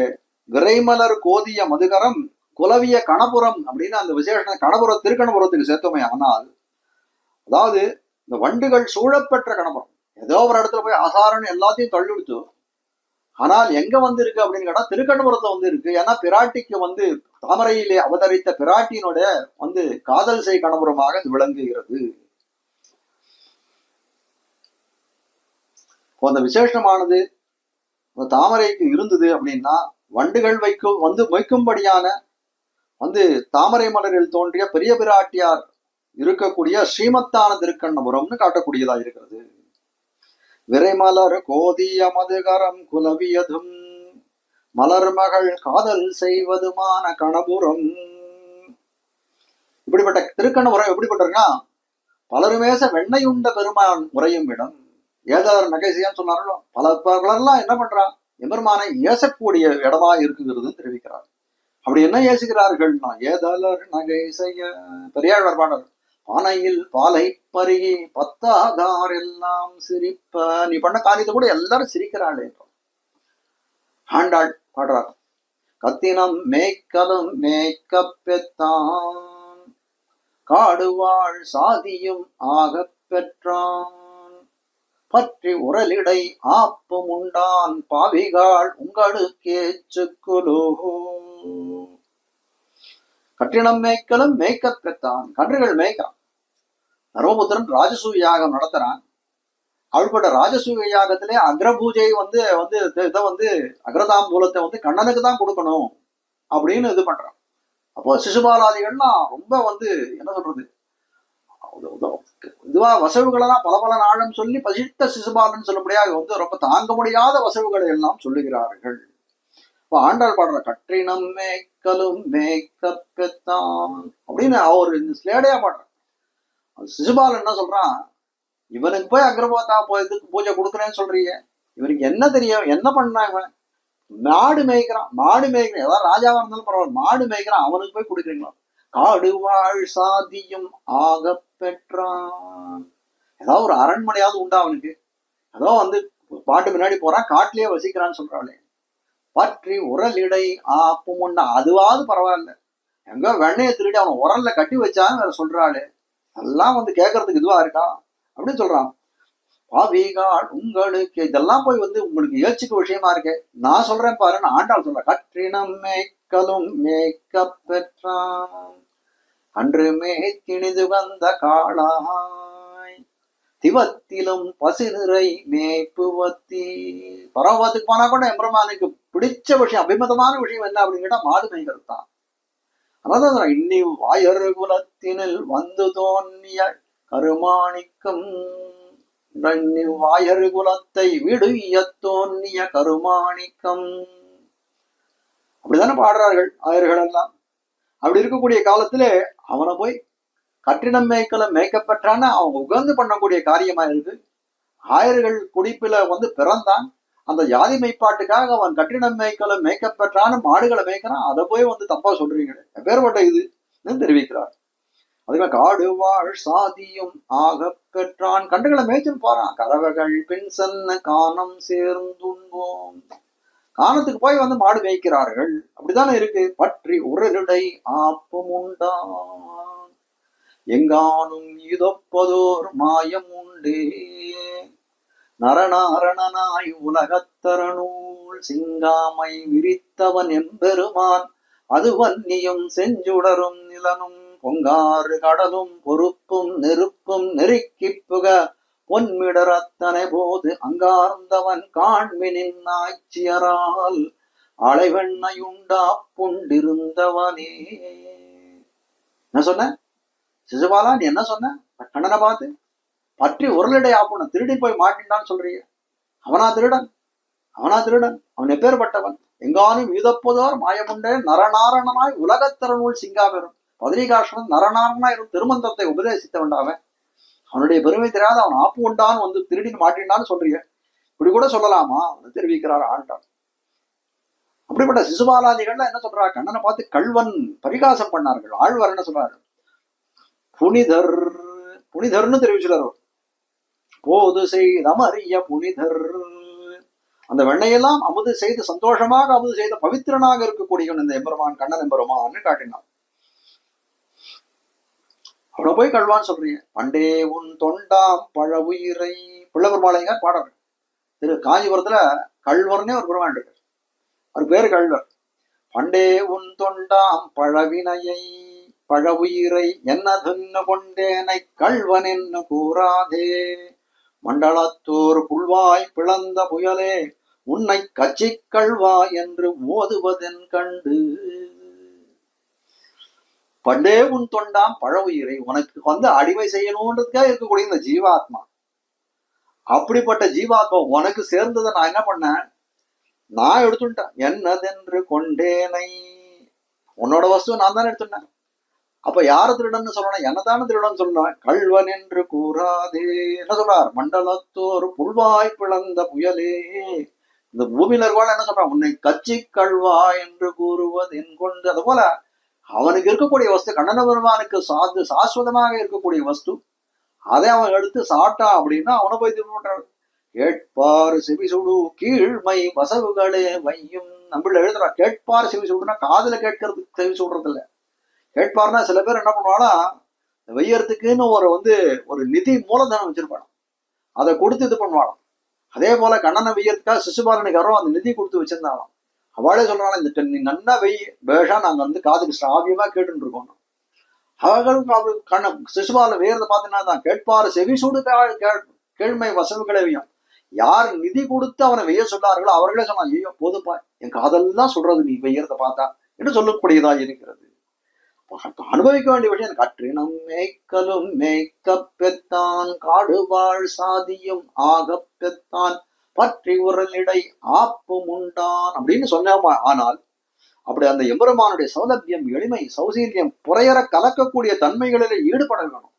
விரைமலர் கோதிய மதுகரம் குலவிய கணபுரம் அப்படின்னு அந்த விசேஷ கணபுரம் திருக்கண்ணபுரத்துக்கு சேர்த்தோமே. ஆனால் அதாவது இந்த வண்டுகள் சூழப்பெற்ற கணபுரம், ஏதோ ஒரு இடத்துல போய் அசாரன்னு எல்லாத்தையும் தள்ளிடுச்சு. ஆனால் எங்க வந்து இருக்கு அப்படின்னு கேட்டா திருக்கண்ணபுரத்துல வந்து இருக்கு. ஏன்னா பிராட்டிக்கு வந்து தாமரையிலே அவதரித்த பிராட்டியினோட வந்து காதல் செய் கணபுரமாக இது விளங்குகிறது. அந்த விசேஷமானது அந்த தாமரைக்கு இருந்தது அப்படின்னா வண்டுகள் மொய்க்கும்படியான வந்து தாமரை மலரில் தோன்றிய பெரிய பிராட்டியார் இருக்கக்கூடிய ஸ்ரீமத்தான திருக்கண்ணபுரம்னு காட்டக்கூடியதா இருக்கிறது. விரைமலர் கோதிய மதுகரம் குலவியதும் மலர் மகள் காதல் செய்வதுமான கணபுரம். இப்படிப்பட்ட திருக்கண்ணபுரம் எப்படிப்பட்டிருக்கா, பலருமேச வெண்ணெய் உண்ட பெருமான் உரையும் இடம். ஏதாவது நகைசியான்னு சொன்னார்களோ, பலர்லாம் என்ன பண்றா, எம்பெருமானை ஏசக்கூடிய இடமா இருக்குங்கிறது தெரிவிக்கிறார். அப்படி என்ன ஏசுகிறார்கள்னா, ஏதலர் நகை செய்ய பெரியாழ்வார் பாடல், பானையில் பாலை பருகி பத்தாதார் எல்லாம் சிரிப்ப, நீ பண்ண காரியத்தை கூட எல்லாரும் சிரிக்கிறாளே. ஆண்டாள் பாடுறார், கத்தினம் மேய்க்கலும் மேய்க்க பெத்தான் காடுவாழ் சாதியும் ஆக பெற்றான் பற்றி உரலிடை ஆப்பும் உண்டான் பாவிகாள் உங்களுக்கேச்சுக்குலோ. கற்றினம் மேய்க்கலும் மேய்க்க பெற்றான், கன்றுகள் மேய்க்கிறான். தர்மபுத்திரன் ராஜசூய யாகம் நடத்துறான். அவள்பட்ட ராஜசூய யாகத்திலே அக்ரபூஜை வந்து இதை வந்து அக்ரதாம்பூலத்தை வந்து கண்ணனுக்கு தான் கொடுக்கணும் அப்படின்னு இது பண்றான். அப்போ சிசுபாலாதிகள்லாம் ரொம்ப வந்து என்ன சொல்றது, இதுவா வசவுகளெல்லாம் பல பல நாளும் சொல்லி பசித்த சிசுபாலன் சொல்ல முடியாது, வந்து ரொம்ப தாங்க முடியாத வசவுகளை எல்லாம் சொல்லுகிறார்கள். இப்போ ஆண்டாள் பாடுற கற்றினம் மேய்க்கலும் மேய்க்க பெத்தான் அப்படின்னு அவர் இந்த ஸ்லேடையா பாடுற. சிசுபாலன் என்ன சொல்றான், இவனுக்கு போய் அக்ரபாத்தா இதுக்கு பூஜை கொடுக்குறேன்னு சொல்றீங்க, இவனுக்கு என்ன தெரியும், என்ன பண்ணா, இவன் மாடு மேய்க்கிறான், ஏதாவது ராஜாவா இருந்தாலும் பரவாயில்ல, மாடு மேய்க்கிறான், அவனுக்கு போய் கொடுக்குறீங்களா. காடு வாழ் சாதியும் ஆக பெற்றான், ஏதாவது ஒரு அரண்மனையாவது உண்டா அவனுக்கு, ஏதோ வந்து பாட்டு முன்னாடி போறான், காட்டிலேயே வசிக்கிறான்னு சொல்றாளே. பற்றி உரலிடை ஆப்பும் உண்டா, அதுவாவது பரவாயில்ல, எங்க வெண்ணையை திருடி அவன் உரல்ல கட்டி வச்சான்னு வேற சொல்றாளே, எல்லாம் வந்து கேட்கறதுக்கு இதுவா இருக்கா அப்படின்னு சொல்றான். பாவிகாள் உங்களுக்கு இதெல்லாம் போய் வந்து உங்களுக்கு ஏச்சுக்கு விஷயமா இருக்கு, நான் சொல்றேன் பாருன்னு ஆண்டாள் சொல்ற. கற்றினம் மேய்க்கலும் மேய்க்க பெற்றான் அன்று மேய்த்திணிது வந்த காளாய் திவத்திலும் பசு நிறை மேய்ப்புவத்தி. பரவத்துக்கு போனா கூட எம்பெருமானுக்கு பிடிச்ச விஷயம், அபிமதமான விஷயம் என்ன அப்படின்னு கேட்டா மாடு மேய்கிறது தான். அதான் இன்னி வாயறு குலத்தினில் வந்து தோன்றிய கருமாணிக்கம், வாயறு குலத்தை விடுய தோன்றிய கருமாணிக்கம், அப்படித்தானே பாடுறார்கள் ஆயர்கள் எல்லாம். அப்படி இருக்கக்கூடிய காலத்திலே அவனை போய் கற்றினம் மேய்க்கல மேய்க்கப்பெற்றான்னு அவங்க உகந்து பண்ணக்கூடிய காரியமா இருக்கு. ஆயர்கள் குடிப்பில வந்து பிறந்தான், அந்த ஜாதி மெய்ப்பாட்டுக்காக அவன் கற்றினம் மேய்க்கல மேய்க்கப்பெற்றான்னு மாடுகளை மேய்க்கிறான், அதை போய் வந்து தப்பா சொல்றீங்களே, எப்பேற்பட்ட இது தெரிவிக்கிறார். அதுக்கு காடு வாழ் சாதியும் ஆக பெற்றான், கன்றுகளை மேய்ச்சுன்னு போறான். கறவைகள் பின் சென்ன காணம் சேர்ந்துண்போம், காணத்துக்கு போய் வந்து மாடு மேய்க்கிறார்கள், அப்படித்தானே இருக்கு. பற்றி உரலிடை ஆப்பும் உண்டான் எங்கானும் இதொப்பதோர் மாயம் உண்டே நரணாரணனாய் உலகத்தரநூல் சிங்காமை விரித்தவன் எம்பெருமான் அது வன்னியும் செஞ்சுடரும் நிலனும் பொங்காறு கடலும் பொறுப்பும் நெருப்பும் நெருக்கிப்புக பொன்மிடரத்தனை போது அங்கார்ந்தவன் காண்மினின் ஆட்சியரால் அலைவெண்ணையுண்டா புண்டிருந்தவனே. என்ன சொன்ன சிசுபாலா, நீ என்ன சொன்ன கண்ணனை பார்த்து? பற்றி உரலிடை ஆப்புன, திருடி போய் மாட்டின்டான்னு சொல்றீங்க. அவனா திருடன், அவன் எப்பேற்பட்டவன்? எங்கானும் ஈதப்பதோர் மாயமுண்டே நரநாரணனாய் உலகத்தரநூல் சிங்காபெரும். பதிரிகாஷ்டன் நரநாரணனாய் திருமந்திரத்தை உபதேசித்தவன் அவன். அவனுடைய பெருமை தெரியாத அவன் ஆப்பு உண்டான்னு வந்து திருடின்னு மாட்டின்டான்னு சொல்றீங்க, இப்படி கூட சொல்லலாமா தெரிவிக்கிறார் ஆண்டாள். அப்படிப்பட்ட சிசுபாலாதிகள்ல என்ன சொல்றா, கண்ணனை பார்த்து கள்வன் பரிகாசம் பண்ணார்கள். ஆழ்வார் என்ன சொல்றாரு, புனிதர்னு தெரிவிச்சுறார். போது செய்த அமரிய புனிதர், அந்த வெண்ணையெல்லாம் அமுது செய்து சந்தோஷமாக அமுது செய்த பவித்திரனாக இருக்கக்கூடிய இந்த எம்பெருமான் கண்ணன் எம்பெருமான்னு காட்டினான். அவனை போய் கள்வான்னு சொல்றீங்க. பண்டே உன் தொண்டாம் பழ உயிரை, பிள்ளைபெருமாளைங்க பாடுற திரு காஞ்சிபுரத்துல கள்வர்னே ஒரு பெருமான் இருக்கு, அவர் பேரு கள்வர். பண்டே உன் தொண்டாம் பழவினையை பழ உயிரை என்ன துன்னு கொண்டேனை கள்வன் என்ன கூறாதே மண்டலத்தோர் புல்வாய் பிளந்த புயலே உன்னை கச்சி கள்வா என்று ஓதுவதென் கண்டு. பண்டே உன் தொண்டாம் பழ உயிரை, உனக்கு வந்து அடிமை செய்யணுன்றதுக்காக இருக்கக்கூடிய இந்த ஜீவாத்மா, அப்படிப்பட்ட ஜீவாத்மா உனக்கு சேர்ந்ததை நான் என்ன பண்ணேன், நான் எடுத்துட்டேன். என்னதென்று கொண்டேனை, உன்னோட வஸ்து நான் தானே எடுத்துட்டேன். அப்ப யார திருடன்னு சொல்லணும், என்னதான திருடன் சொல்லணும். கள்வன் என்று கூறாதே என்ன சொல்றார், மண்டலத்தோர் புல்வாய் பிளந்த புயலே இந்த பூமியில இருக்கவாள் என்ன சொல்றான், உன்னை கச்சி கல்வா என்று கூறுவது என் கொண்டு. அது போல அவனுக்கு இருக்கக்கூடிய வஸ்து, கண்ணன பெருமானுக்கு சாஸ்வதமாக இருக்கக்கூடிய வஸ்து, அதை அவன் எடுத்து சாட்டா அப்படின்னா அவனை போய் திரும்ப கேட்பார் செவிசுடு கீழ்மை வசவுகளே வையும். நம்மள எழுதுறான் கேட்பார் செவிசுடுனா காதுல கேட்கறதுக்கு செவி சுடுறது இல்ல. கேட்பார்னா சில பேர் என்ன பண்ணுவானா, வெய்யறதுக்குன்னு ஒரு நிதி மூலதனம் வச்சிருப்பான், அதை கொடுத்து இது பண்ணுவாளாம். அதே போல கண்ணனை வெய்யறதுக்காக சிசுபாலனுக்கு யாரோ அந்த நிதி கொடுத்து வச்சிருந்தாலும் அவளே சொல்றாங்க, இந்த நீ நன்னா வெய் பேஷா நாங்க காதுக்கு சாவியமா கேட்டுட்டு இருக்கோம். அவர்களும் சிசுபாலன் வெய்யறத பார்த்தீங்கன்னா தான் கேட்பார் செவிசூடு கேழ்மை வசவுகளையும் யார் நிதி கொடுத்து அவனை வெய்ய சொன்னார்களோ அவர்களே சொன்னாங்க, ஐயோ போதுப்பா என் காதெல்லாம் சொல்றது நீ வெய்யறத பார்த்தா என்று சொல்லக்கூடியதா இருக்கிறது. அனுபவிக்க வேண்டிய விஷயம், கற்றினம் மேய்க்கலும் மேய்க்க பெத்தான் காடுவாழ் சாதியும் ஆக பெத்தான் பற்றி உரலிடை ஆப்பும் உண்டான் அப்படின்னு சொன்னாமா. ஆனால் அப்படி அந்த எம்பெருமானுடைய சௌலபியம், எளிமை, சௌசீல்யம், புறையற கலக்கக்கூடிய தன்மைகளில ஈடுபட வேணும்.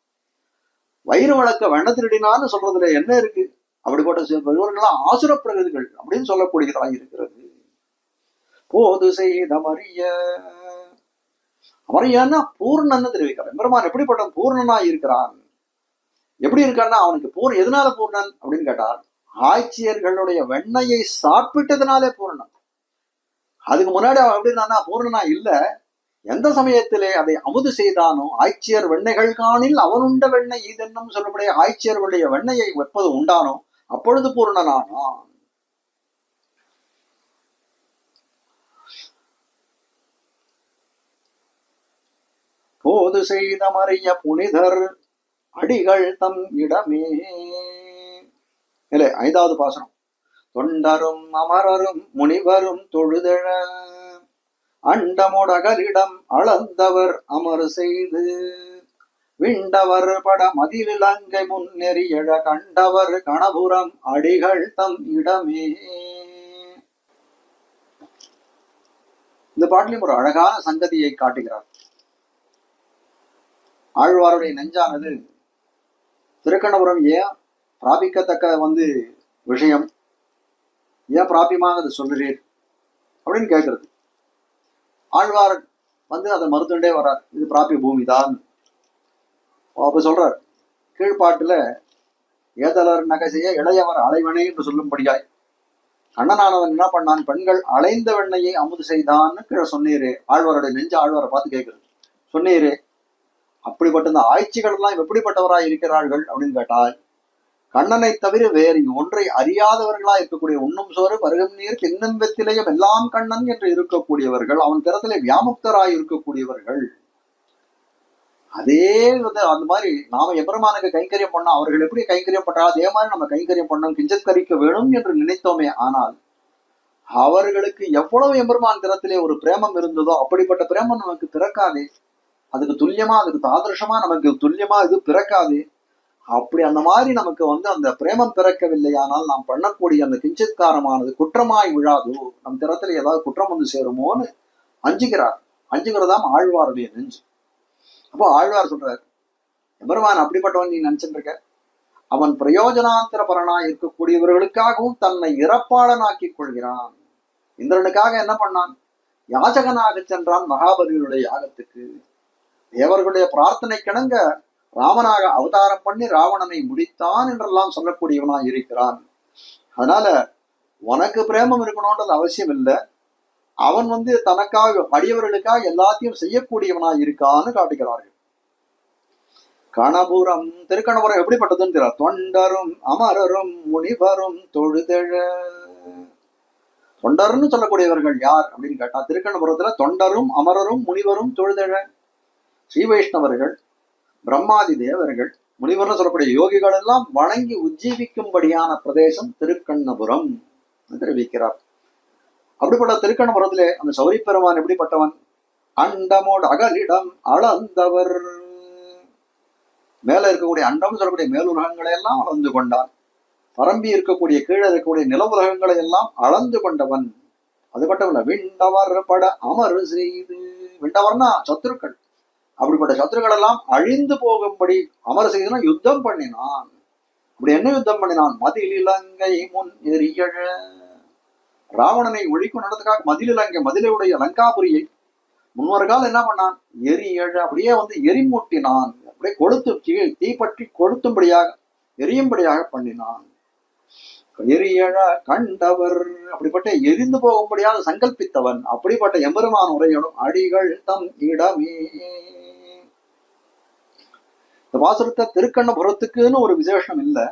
வயிறு வழக்க வெண்ணத்திரடினான்னு சொல்றதுல என்ன இருக்கு? அப்படிப்பட்ட இவர்கள்லாம் ஆசுர பிரகதிகள் அப்படின்னு சொல்லக்கூடியதாக இருக்கிறது. போது செய்த அமரியான்னா பூர்ணன்னு தெரிவிக்கிறார். எம்பெருமான் எப்படிப்பட்ட பூர்ணனா இருக்கிறான், எப்படி இருக்கான்னா அவனுக்கு எதனால பூர்ணன் அப்படின்னு கேட்டார், ஆட்சியர்களுடைய வெண்ணையை சாப்பிட்டதுனாலே பூர்ணன். அதுக்கு முன்னாடி அவன் எப்படின்னா பூர்ணனா இல்ல. எந்த சமயத்திலே அதை அமுது செய்தானோ, ஆட்சியர் வெண்ணைகள் காணில் அவன் உண்ட வெண்ணெய் இதென்னும் சொல்லக்கூடிய ஆட்சியர்களுடைய வெண்ணையை வெப்பது உண்டானோ அப்பொழுது பூர்ணனானான். போது செய்த மறிய புனிதர் அடிகள் தம் இடமே. இல்லை, 5வது பாசனம். தொண்டரும் அமரரும் முனிவரும் தொழுதெழ அண்டமுடகலிடம் அளந்தவர் அமர் செய்து விண்டவர் பட மதிலங்கை முன்னெறியழ கண்டவர் கணபுரம் அடிகள் தம் இடமே. இந்த பாட்டிலும் ஒரு அழகான சங்கதியை காட்டுகிறார். ஆழ்வாருடைய நெஞ்சானது திருக்கணபுரம் ஏன் பிராபிக்கத்தக்க விஷயம், ஏன் பிராபியமாக அதை சொல்லுறீர் அப்படின்னு கேட்கறது. ஆழ்வார் அதை மறுத்துண்டே வர்றார், இது பிராபிய பூமி தான். அப்ப சொல்றார் கீழ்பாட்டுல, ஏதலர் நகைசெய்ய இளையவர் அலைவனை என்று சொல்லும்படியாய் கண்ணனானவன் என்ன பண்ணான், பெண்கள் அலைந்த வெண்ணையை அமுது செய்தான்னு கீழே சொன்னீரே. ஆழ்வாருடைய நெஞ்சு ஆழ்வாரை பார்த்து கேட்கிறது, சொன்னீரே அப்படிப்பட்ட இந்த ஆட்சிகள் எல்லாம் எப்படிப்பட்டவராய் இருக்கிறார்கள் அப்படின்னு கேட்டால், கண்ணனை தவிர வேறு ஒன்றை அறியாதவர்களா இருக்கக்கூடிய, உண்ணும் சோறு பருகும் நீர் தின்னும் வெத்திலையும் எல்லாம் கண்ணன் என்று இருக்கக்கூடியவர்கள், அவன் திறத்திலே வியாமுக்தராய் இருக்கக்கூடியவர்கள். அதே அந்த மாதிரி நாம எம்பெருமானுக்கு கைங்கரியம் பண்ணா அவர்கள் எப்படி கைங்கரியம் பண்றா அதே மாதிரி நம்ம கைங்கரியம் பண்ணோம், கிஞ்சத் கரிக்க வேணும் என்று நினைத்தோமே. ஆனால் அவர்களுக்கு எவ்வளவு எம்பெருமான் திறத்திலே ஒரு பிரேமம் இருந்ததோ அப்படிப்பட்ட பிரேமம் நமக்கு பிறக்காதே. அதுக்கு துல்லியமா, அதுக்கு தாதிருஷமா நமக்கு துல்லியமா இது பிறக்காது. அப்படி அந்த மாதிரி நமக்கு அந்த பிரேமம் பிறக்கவில்லை. ஆனால் நாம் பண்ணக்கூடிய அந்த கிஞ்சித்காரமானது குற்றமாய் விழாதோ, நம் திறத்துல ஏதாவது குற்றம் சேருமோன்னு அஞ்சுகிறதாம் ஆழ்வாருடைய நெஞ்சு. அப்போ ஆழ்வார் சொல்றார், எம்பெருமான் அப்படிப்பட்டவன் நீ நினைச்சுட்டு இருக்க, அவன் பிரயோஜனாந்திர பரனா இருக்கக்கூடியவர்களுக்காகவும் தன்னை இறப்பாளனாக்கி கொள்கிறான். இந்திரனுக்காக என்ன பண்ணான், யாச்சகனாக சென்றான் மகாபலியுடைய யாகத்துக்கு. தேவர்களுடைய பிரார்த்தனை கிணங்க ராமனாக அவதாரம் பண்ணி ராவணனை முடித்தான் என்றெல்லாம் சொல்லக்கூடியவனாய் இருக்கிறான். அதனால உனக்கு பிரேமம் இருக்கணும்ன்றது அவசியம் இல்லை. அவன் தனக்காக அடியவர்களுக்காக எல்லாத்தையும் செய்யக்கூடியவனாய் இருக்கான்னு காட்டுகிறார்கள். கணபுரம், திருக்கணபுரம் எப்படிப்பட்டதுன்னு தெரியாது. தொண்டரும் அமரரும் முனிவரும் தொழுதெழ. தொண்டர்னு சொல்லக்கூடியவர்கள் யார் அப்படின்னு கேட்டா, திருக்கணபுரத்துல தொண்டரும் அமரரும் முனிவரும் தொழுதெழ. ஸ்ரீ வைஷ்ணவர்கள், பிரம்மாதி தேவர்கள், முனிவர்னு சொல்லக்கூடிய யோகிகள் எல்லாம் வணங்கி உஜ்ஜீவிக்கும்படியான பிரதேசம் திருக்கண்ணபுரம் தெரிவிக்கிறார். அப்படிப்பட்ட திருக்கண்ணபுரத்திலே அந்த சௌரி பெருமான் எப்படிப்பட்டவன், அண்டமோடு அகலிடம் அளந்தவர். மேல இருக்கக்கூடிய அண்டம் சொல்லக்கூடிய மேலுலகங்களை எல்லாம் அளந்து கொண்டான். பரம்பி இருக்கக்கூடிய கீழே இருக்கக்கூடிய நிலவுலகங்களை எல்லாம் அளந்து கொண்டவன். அது மட்டும் இல்ல, விண்டவர் பட அமர் செய்து. விண்டவர்னா சத்துருக்கள், அப்படிப்பட்ட சத்துருக்கள் எல்லாம் அழிந்து போகும்படி அமர் செய்துனா யுத்தம் பண்ணினான். அப்படி என்ன யுத்தம் பண்ணினான், மதில் இலங்கை முன் எரியழ. ராவணனை ஒழிக்கணுன்றதுக்காக மதிலுடைய லங்காபுரியை முன்னொரு காலம் என்ன பண்ணான், அப்படியே வந்து எரிமூட்டினான், அப்படியே கொளுத்து தீப்பற்றி கொளுத்தும்படியாக எரியும்படியாக பண்ணினான். எரியழ கண்டவர், அப்படிப்பட்ட எரிந்து போகும்படியாக சங்கல்பித்தவன் அப்படிப்பட்ட எம்பெருமான் உரையனும் அடிகள் தம் இடமே. இந்த பாசுரத்தை திருக்கண்ணபுரத்துக்குன்னு ஒரு விசேஷம் இல்லை,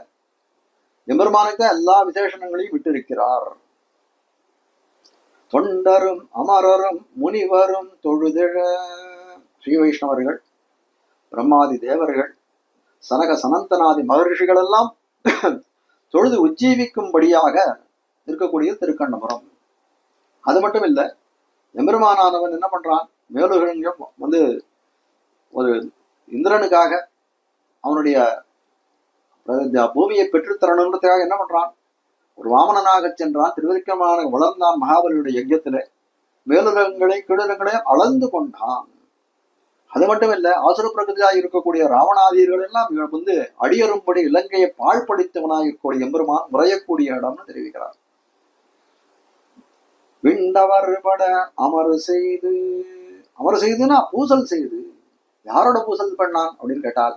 எம்பெருமானுக்கு எல்லா விசேஷங்களையும் விட்டிருக்கிறார். தொண்டரும் அமரரும் முனிவரும் தொழுதெழ, ஸ்ரீ வைஷ்ணவர்கள், பிரம்மாதி தேவர்கள், சனக சனந்தனாதி மகர்ஷிகள் எல்லாம் தொழுது உஜ்ஜீவிக்கும்படியாக இருக்கக்கூடிய திருக்கண்ணபுரம். அது மட்டும் இல்லை, எம்பெருமானானவன் என்ன பண்றான், மேலுலகம் வந்து ஒரு இந்திரனுக்காக அவனுடைய பூமியை பெற்றுத்தரணுன்றதுக்காக என்ன பண்றான், ஒரு வாமனனாக சென்றான், திருவிக்கிரமான வளர்ந்தான் மகாபலியுடைய யஜ்யத்துல, மேலுலகங்களை கீழுலகங்களை அளந்து கொண்டான். அது மட்டும் இல்ல, ஆசுர பிரகிருதியாக இருக்கக்கூடிய ராவணாதியர்கள் எல்லாம் வந்து அடியறும்படி இலங்கையை பாழ்படுத்தவனாக இருக்கக்கூடிய எம்பெருமான் முறையக்கூடிய இடம்னு தெரிவிக்கிறார். விண்டவர் பட அமர் செய்துன்னா பூசல் செய்து, யாரோட பூசல் பண்ணான் அப்படின்னு கேட்டால்,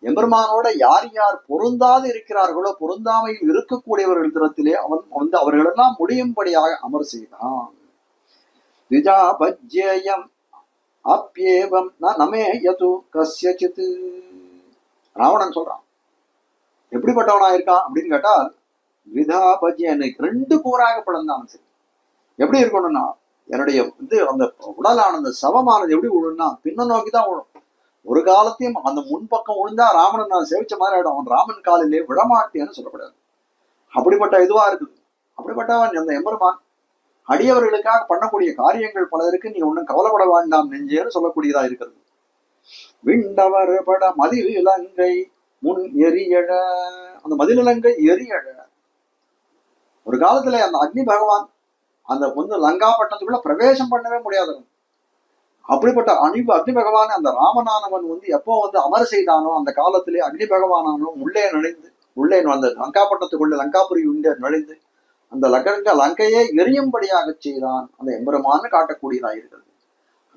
எம்பெருமானோட யார் யார் பொருந்தாது இருக்கிறார்களோ, பொருந்தாமையில் இருக்கக்கூடியவர்கள் திறத்திலே அவன் வந்து அவர்களெல்லாம் முடியும்படியாக அமர் செய்தான். விஜாபஜ்யம் அப்யேவம் நமே யது கஸ்யசித். ராவணன் சொல்றான், எப்படிப்பட்டவனா இருக்கான் அப்படின்னு கேட்டால், விதாபஜ்யனை 2 கூறாக பிளந்தான். சரி, எப்படி இருக்கணும்னா, என்னுடைய வந்து அந்த உடலான அந்த சவமானது எப்படி விழுன்னா பின்ன நோக்கிதான் விழும். ஒரு காலத்தையும் அந்த முன்பக்கம் விழுந்தா ராவணன் நான் சேவிச்ச மாதிரி ஆயிடும், அவன் ராமன் காலிலே விடமாட்டேன்னு சொல்லக்கூடாது. அப்படிப்பட்ட இதுவா இருக்குது. அப்படிப்பட்டவன் அந்த எம்பெருமான் அடியவர்களுக்காக பண்ணக்கூடிய காரியங்கள் பல இருக்கு, நீ ஒன்னும் கவலைப்பட வேண்டாம் நெஞ்சேன்னு சொல்லக்கூடியதா இருக்கிறது. விண்டவர் பட மதிலங்கை முன் எரியழ, அந்த மதிலங்கை எரியழ. ஒரு காலத்துல அந்த அக்னி பகவான் அந்த வந்து லங்காப்பட்டணத்துக்குள்ள பிரவேசம் பண்ணவே முடியாதவன். அப்படிப்பட்ட அக்னி பகவான் அந்த ராமனானவன் வந்து எப்போ வந்து அமர செய்தானோ அந்த காலத்திலே அக்னி பகவானானவன் உள்ளே அந்த லங்காப்பட்டணத்துக்குள்ள லங்காபுரி உள்ளே நுழைந்து அந்த லங்கையை எரியும்படியாக செய்தான். அந்த எம்பெருமான்னு காட்டக்கூடியதாக இருக்கிறது.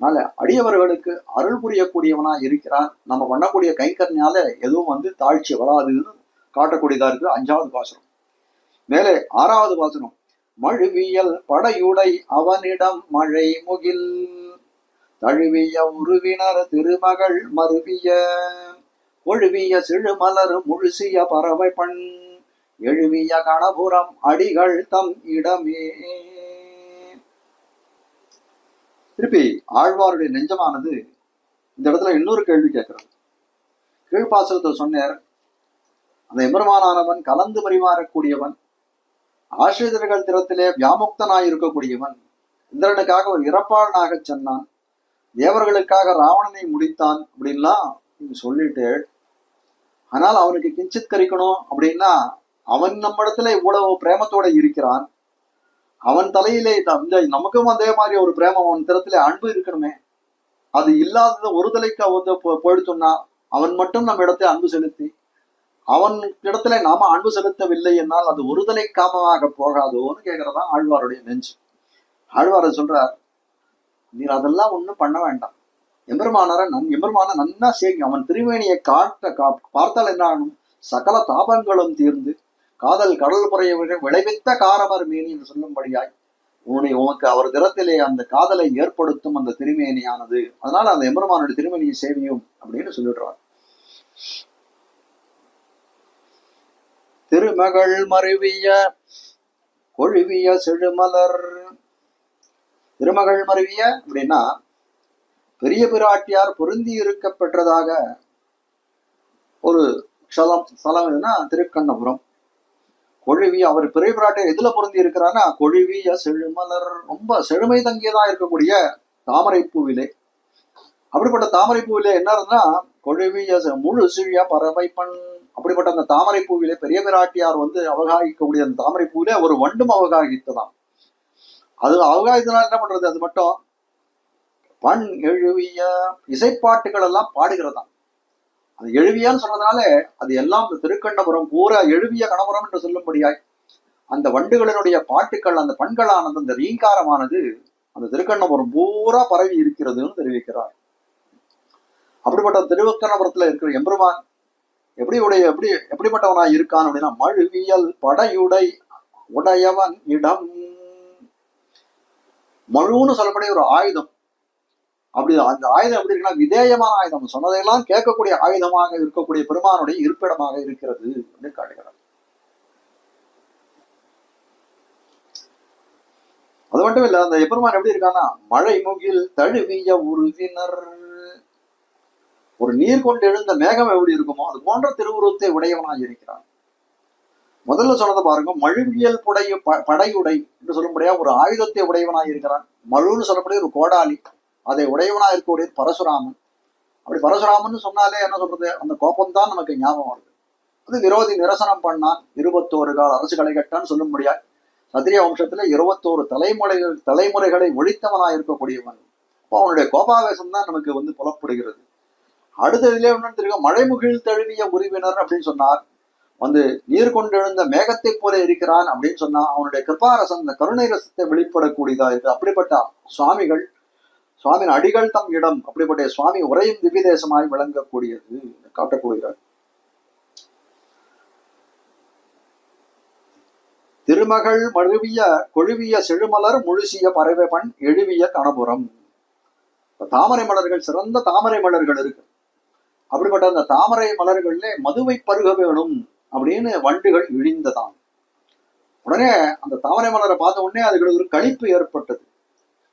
அதனால அடியவர்களுக்கு அருள் புரியக்கூடியவனா இருக்கிறான். நம்ம பண்ணக்கூடிய கைங்கர்னால எதுவும் வந்து தாழ்ச்சி வராதுன்னு காட்டக்கூடியதா இருக்கு 5வது பாசுரம். மேலே 6வது பாசுரம், மழுவியல் படையுடை அவனிடம் மழை முகில் தழுவிய உருவினர் திருமகள் மருவிய ஒழுவிய சிழுமலர் முழுசிய பறவை பண் எழுவிய கணபுரம் அடிகள் தம் இடமே. திருப்பி ஆழ்வாருடைய நெஞ்சமானது இந்த இடத்துல இன்னொரு கேள்வி கேட்கிறது. கீழ்பாசுரத்தை சொன்னார், அந்த எம்பெருமானானவன் கலந்து பரிமாறக்கூடியவன், ஆசிரியர்கள் திறத்திலே வியாமுக்தனாய் இருக்கக்கூடியவன், இந்திரனுக்காக ஒரு இறப்பாளனாக சொன்னான், தேவர்களுக்காக ராவணனை முடித்தான் அப்படின்லாம் சொல்லிட்டு, ஆனால் அவனுக்கு கிஞ்சித் கரிக்கணும் அப்படின்னா அவன் நம்மிடத்துல இவ்வளவு பிரேமத்தோட இருக்கிறான், அவன் தலையிலே நமக்கும் அதே மாதிரி ஒரு பிரேமம், அவன் திறத்திலே அன்பு இருக்கணுமே. அது இல்லாதது ஒரு தலைக்கு வந்து போயிடுச்சோம்னா அவன் மட்டும் நம்ம இடத்துல அன்பு செலுத்தி அவன் இடத்துல நாம அன்பு செலுத்தவில்லை என்னால் அது ஒரு தலை காமமாக போகாதோன்னு கேட்கறதா ஆழ்வாருடைய நெஞ்சு. ஆழ்வாரை சொல்றார், நீர் அதெல்லாம் ஒண்ணும் பண்ண வேண்டாம், எம்பெருமான நன்னா செய்யுங்க. அவன் திருவேணியை பார்த்தால் என்ன ஆகணும், சகல தாபங்களும் தீர்ந்து காதல் கடல் புறைய விளைவித்த காரமர் மேனி என்று சொல்லும்படியாய் உனக்கு அவர் திறத்திலே அந்த காதலை ஏற்படுத்தும் அந்த திருமேனியானது. அதனால அந்த எம்பெருமானுடைய திருமேனியை சேவியும் அப்படின்னு சொல்லிடுறார். திருமகள் மருவிய கொழுவிய செழுமலர். திருமகள் மருவிய அப்படின்னா பெரிய பிராட்டியார் பொருந்தி இருக்க பெற்றதாக ஒரு ஸ்தலம் எதுனா திருக்கண்ணபுரம். கொழுவிய அவர் பெரிய பிராட்டியார் எதுல பொருந்தி இருக்கிறான்னா கொழுவிய செழுமலர், ரொம்ப செழுமை தங்கியதா இருக்கக்கூடிய தாமரை பூவிலே. அப்படிப்பட்ட தாமரை பூவிலே என்ன இருந்தா கொழுவிய முழு சிழிய பறவை பண். அப்படிப்பட்ட அந்த தாமரை பூவிலே பெரிய பிராட்டியார் வந்து அவகாகிக்கக்கூடிய அந்த தாமரை பூவிலே ஒரு வண்டும் அவகாகித்ததாம். அது அவகாகித்தனால என்ன பண்றது, அது மட்டும் பண் எழுவிய இசைப்பாட்டுகள் எல்லாம் பாடுகிறதாம். அது எழுவியான்னு சொன்னதுனால அது எல்லாம் இந்த திருக்கண்ணபுரம் பூரா எழுவிய கணபுரம் என்று சொல்லும்படியாய் அந்த வண்டுகளினுடைய பாட்டுக்கள், அந்த பண்களானது, அந்த ரீங்காரமானது அந்த திருக்கண்ணபுரம் பூரா பரவி இருக்கிறதுன்னு தெரிவிக்கிறார். அப்படிப்பட்ட திருக்கண்ணபுரத்துல இருக்கிற எம்பெருமான் எப்படிப்பட்டவனாய் இருக்கான் அப்படின்னா, மழுவியல் படையுடை உடையவன் இடம். மழுன்னு சொல்லக்கூடிய ஒரு ஆயுதம். அப்படி அந்த ஆயுதம் எப்படி இருக்குன்னா, விதேயமான ஆயுதம், சொன்னதையெல்லாம் கேட்கக்கூடிய ஆயுதமாக இருக்கக்கூடிய பெருமானுடைய இருப்பிடமாக இருக்கிறது அப்படின்னு காட்டுகிறார். அது மட்டும் இல்ல, அந்த எம்பெருமான் எப்படி இருக்கான்னா, மழை முகில் தழுவிய உருவினர். ஒரு நீர் கொண்டு எழுந்த மேகம் எப்படி இருக்குமோ அது போன்ற திருவுருவத்தை உடையவனாக இருக்கிறான். முதல்ல சொன்னதை பாருங்க, மழுவியல் படையுடை என்று சொல்லும்படியா ஒரு ஆயுதத்தை உடையவனாக இருக்கிறான். மழுன்னு சொல்லக்கூடிய ஒரு கோடாலி, அதை உடையவனாக இருக்கக்கூடிய பரசுராமன். அப்படி பரசுராமன் சொன்னாலே என்ன சொல்றது, அந்த கோபம்தான் நமக்கு ஞாபகம் வருது. அது விரோதி நிரசனம் பண்ணான், 21 கால அரசு களை கட்டான்னு சொல்லும்படியா சத்திரிய வம்சத்துல 21 தலைமுறைகளை ஒழித்தவனாக இருக்கக்கூடியவன். அப்போ அவனுடைய கோபாவேசம் தான் நமக்கு புலப்படுகிறது. அடுத்ததுல ஒன்று தெரியும், மழைமுகில் தழுவிய உரிவினர் அப்படின்னு சொன்னார். நீர் கொண்டு எழுந்த மேகத்தை போல இருக்கிறான் அப்படின்னு சொன்னா அவனுடைய கிருபாரசம், இந்த கருணை ரசத்தை வெளிப்படக்கூடியதா இருக்கு. அப்படிப்பட்ட சுவாமியின் அடிகள் தம் இடம், அப்படிப்பட்ட சுவாமி உரையும் திவ்ய தேசமாய் விளங்கக்கூடியது காட்டக்கூடியது. திருமகள் மழுவிய கொழுவிய செழுமலர் முழுசிய பறவைபண் எழுவிய கணபுரம். தாமரை மலர்கள், சிறந்த தாமரை மலர்கள் இருக்கு. அப்படிப்பட்ட அந்த தாமரை மலர்கள்ல மதுவை பருக வேணும் அப்படின்னு வண்டுகள் இழிந்ததாம். உடனே அந்த தாமரை மலரை பார்த்த உடனே அதுக்கு ஒரு களிப்பு ஏற்பட்டது.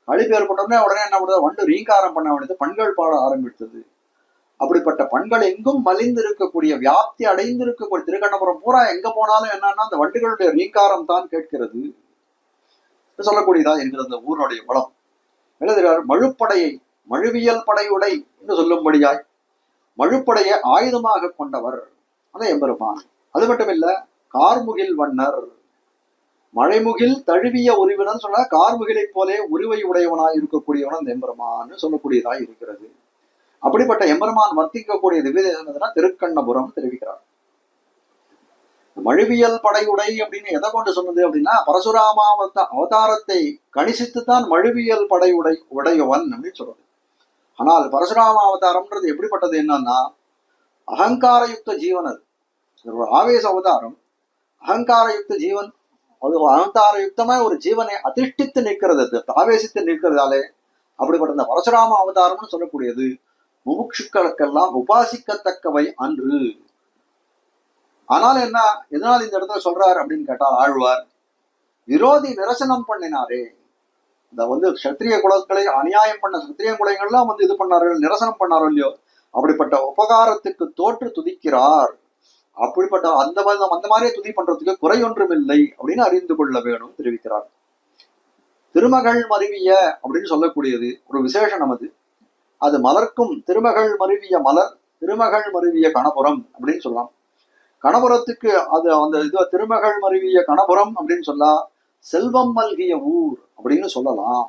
களிப்பு ஏற்பட்டோடனே உடனே என்ன பண்ணுறது, வண்டு ரீங்காரம் பண்ண வேண்டியது, பண்கள் பாட ஆரம்பித்தது. அப்படிப்பட்ட பண்கள் எங்கும் மலிந்து இருக்கக்கூடிய, வியாப்தி அடைந்து இருக்கக்கூடிய திருக்கண்ணபுரம் பூரா எங்க போனாலும் என்னன்னா அந்த வண்டுகளுடைய ரீங்காரம் தான் கேட்கிறது சொல்லக்கூடியதா என்கிற அந்த ஊருடைய வளம். எழுதுகிறார், மழுப்படையை மழுவியல் படையுடை என்று சொல்லும்படியாய் மழுப்படையை ஆயுதமாக கொண்டவர் அந்த எம்பெருமான். அது மட்டும் இல்ல, கார்முகில் வண்ணர், மழைமுகில் தழுவிய உருவினர் சொன்னா கார்முகிலை போலே உருவை உடையவனாய் இருக்கக்கூடியவன் அந்த எம்பெருமான் சொல்லக்கூடியதாய் இருக்கிறது. அப்படிப்பட்ட எம்பெருமான் வர்த்திக்கக்கூடிய திவ்ய திருக்கண்ணபுரம் தெரிவிக்கிறார். மழுவியல் படையுடை அப்படின்னு எதை கொண்டு சொன்னது அப்படின்னா, பரசுராம அவதாரத்தை கணிசித்துத்தான் மழுவியல் உடையவன் அப்படின்னு சொல்றது. ஆனால் பரசுராம அவதாரம்ன்றது எப்படிப்பட்டது என்னன்னா, அகங்காரயுக்த ஜீவன். அது ஒரு ஆவேச அவதாரம். அகங்காரயுக்த ஜீவன், அது அகங்காரயுக்தமா ஒரு ஜீவனை அதிஷ்டித்து நிற்கிறது, ஆவேசித்து நிற்கிறதாலே அப்படிப்பட்ட இந்த பரசுராம அவதாரம்னு சொல்லக்கூடியது முமுட்சுக்களுக்கெல்லாம் உபாசிக்கத்தக்கவை அன்று. ஆனால் என்ன, எதனால் இந்த இடத்துல சொல்றாரு அப்படின்னு கேட்டால், ஆழ்வார் விரோதி நிரசனம் பண்ணினாரே, இந்த சத்திரிய குலங்களை அநியாயம் பண்ண சத்திரிய குலங்கள்லாம் இது பண்ணார்கள், நிரசனம் பண்ணாரோ இல்லையோ, அப்படிப்பட்ட உபகாரத்துக்கு தோற்று துதிக்கிறார். அப்படிப்பட்ட அந்த மாதிரியே துதி பண்றதுக்கு குறையொன்றும் இல்லை அப்படின்னு அறிந்து கொள்ள வேணும் தெரிவிக்கிறார். திருமகள் மருவிய அப்படின்னு சொல்லக்கூடியது ஒரு விசேஷம். அது மலர்க்கும் திருமகள் மருவிய மலர், திருமகள் மருவிய கணபுரம் அப்படின்னு சொல்லலாம். கணபுரத்துக்கு அது அந்த திருமகள் மருவிய கணபுரம் அப்படின்னு சொல்லா செல்வம் மல்கிய ஊர் அப்படின்னு சொல்லலாம்.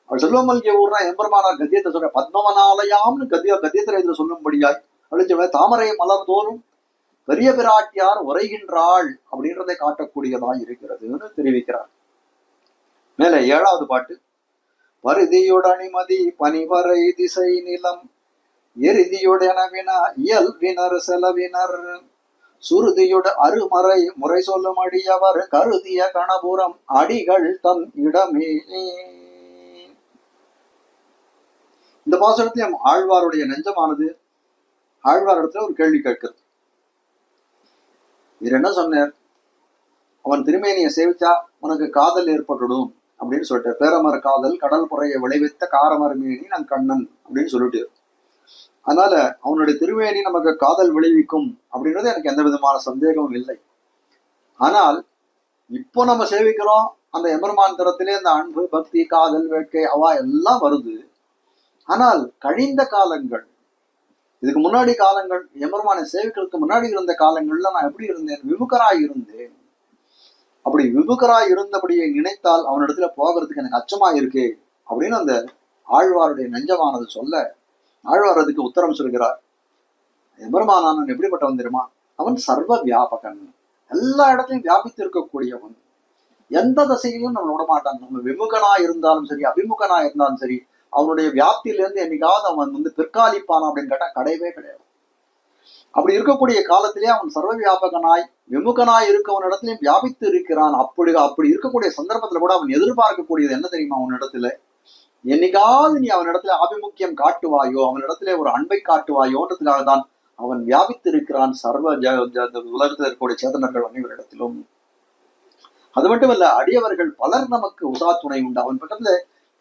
செல்வம் மல்கிய ஊர்னா எம்பெருமானார் கத்தியத்தை சொல்ற பத்மவனாலயாம்னு கத்தியத்துல இதுல சொல்லும்படியாய் அப்படின்னு தாமரை மலர் தோறும் பெரிய பிராட்டியார் உரைகின்றாள் அப்படின்றதை காட்டக்கூடியதாய் இருக்கிறதுன்னு தெரிவிக்கிறார். மேல 7வது பாட்டு, பருதியுடனிமதி பனிவரை திசை நிலம் எருதியுடனவினா இயல்வினர் செலவினர் சுருதியுட அருமறை முறை சொல்லும் அடியவர் கருதிய கணபுரம் அடிகள் தன் இடமே. இந்த பாசுரத்தையும் ஆழ்வாருடைய நெஞ்சமானது ஆழ்வார் இடத்துல ஒரு கேள்வி கேட்கிறது. இவர் என்ன சொன்னார், அவன் திருமேனியை சேவிச்சா உனக்கு காதல் ஏற்பட்டுடும் அப்படின்னு சொல்லிட்டு, பேரமர் காதல் கடல் புறையை விளைவித்த காரமர் மேனி நான் கண்ணன் அப்படின்னு சொல்லிட்டு, அதனால அவனுடைய திருமேனி நமக்கு காதல் விளைவிக்கும் அப்படின்றது எனக்கு எந்த விதமான சந்தேகமும் இல்லை. ஆனால் இப்போ நம்ம சேவிக்கிறோம் அந்த எம்பெருமான் தரத்திலே அந்த அன்பு, பக்தி, காதல், வேட்கை அவா எல்லாம் வருது. ஆனால் கழிந்த காலங்கள், இதுக்கு முன்னாடி காலங்கள், எம்பெருமானை சேவிக்கிறதுக்கு முன்னாடி இருந்த காலங்கள்ல நான் எப்படி இருந்தேன், விமுகராய் இருந்தேன். அப்படி விமுகராய் இருந்தபடியை நினைத்தால் அவனிடத்துல போகிறதுக்கு எனக்கு அச்சமா இருக்கு அப்படின்னு அந்த ஆழ்வாருடைய நெஞ்சமானது சொல்ல, ஆழ்வார் அதுக்கு உத்தரம் சொல்கிறார். எம்பெருமானானவன் எப்படிப்பட்டவன் தெரியுமா, அவன் சர்வ வியாபகன். எல்லா இடத்தையும் வியாபித்து இருக்கக்கூடியவன். எந்த திசையிலும் நம்ம விட மாட்டான். நம்ம விமுகனா இருந்தாலும் சரி, அபிமுகனா இருந்தாலும் சரி, அவனுடைய வியாப்தியிலிருந்து என்னைக்காவது அவன் பிற்காலிப்பான் அப்படின்னு கேட்டா கிடையவே கிடையாது. அப்படி இருக்கக்கூடிய காலத்திலே அவன் சர்வ வியாபகனாய் விமுகனாய் இருக்கவனிடத்திலையும் வியாபித்து இருக்கிறான். அப்படி இருக்கக்கூடிய சந்தர்ப்பத்துல கூட அவன் எதிர்பார்க்கக்கூடியது என்ன தெரியுமா? அவனிடத்துல என்னைக்காவது நீ அவனிடத்துல ஆபிமுக்கியம் காட்டுவாயோ, அவனிடத்துல ஒரு அன்பை காட்டுவாயோன்றதுக்காக தான் அவன் வியாபித்து இருக்கிறான் சர்வ உலகத்தில் இருக்கக்கூடிய சேதனர்கள் அனைவரிடத்திலும். அது மட்டும் இல்ல, அடியவர்கள் பலர் நமக்கு உசா துணை உண்டு. அவன் பக்கத்துல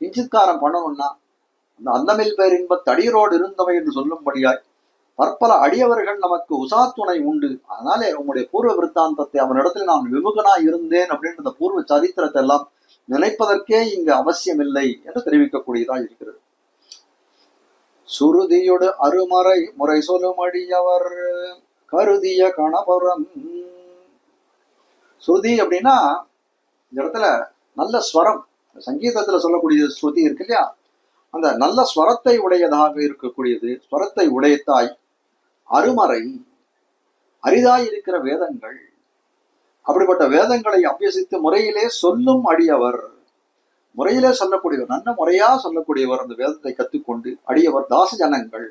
கிஞ்சித்காரம் பண்ணணும்னா அந்த அந்தமில் பேரின்ப தடியரோடு இருந்தவை என்று சொல்லும்படியாய் பற்பல அடியவர்கள் நமக்கு உசா துணை உண்டு. அதனாலே உங்களுடைய பூர்வ விருத்தாந்தத்தை அவனிடத்தில் நான் விமுகனாய் இருந்தேன் அப்படின்ற பூர்வ சரித்திரத்தை எல்லாம் நினைப்பதற்கே இங்கு அவசியம் இல்லை என்று தெரிவிக்கக்கூடியதா இருக்கிறது. சுருதியோடு அருமறை முறை சொல்லும் அடியவர் கருதிய கணபுரம். ஸ்ருதி அப்படின்னா இந்த இடத்துல நல்ல ஸ்வரம், சங்கீதத்துல சொல்லக்கூடியது ஸ்ருதி இருக்கு இல்லையா, அந்த நல்ல ஸ்வரத்தை உடையதாக இருக்கக்கூடியது. ஸ்வரத்தை உடையத்தாய் அருமறை அரிதாய் இருக்கிற வேதங்கள், அப்படிப்பட்ட வேதங்களை அபியசித்து முறையிலே சொல்லும் அடியவர், முறையிலே சொல்லக்கூடியவர், நல்ல முறையா சொல்லக்கூடியவர். அந்த வேதத்தை கற்றுக்கொண்டு அடியவர் தாசஜனங்கள்.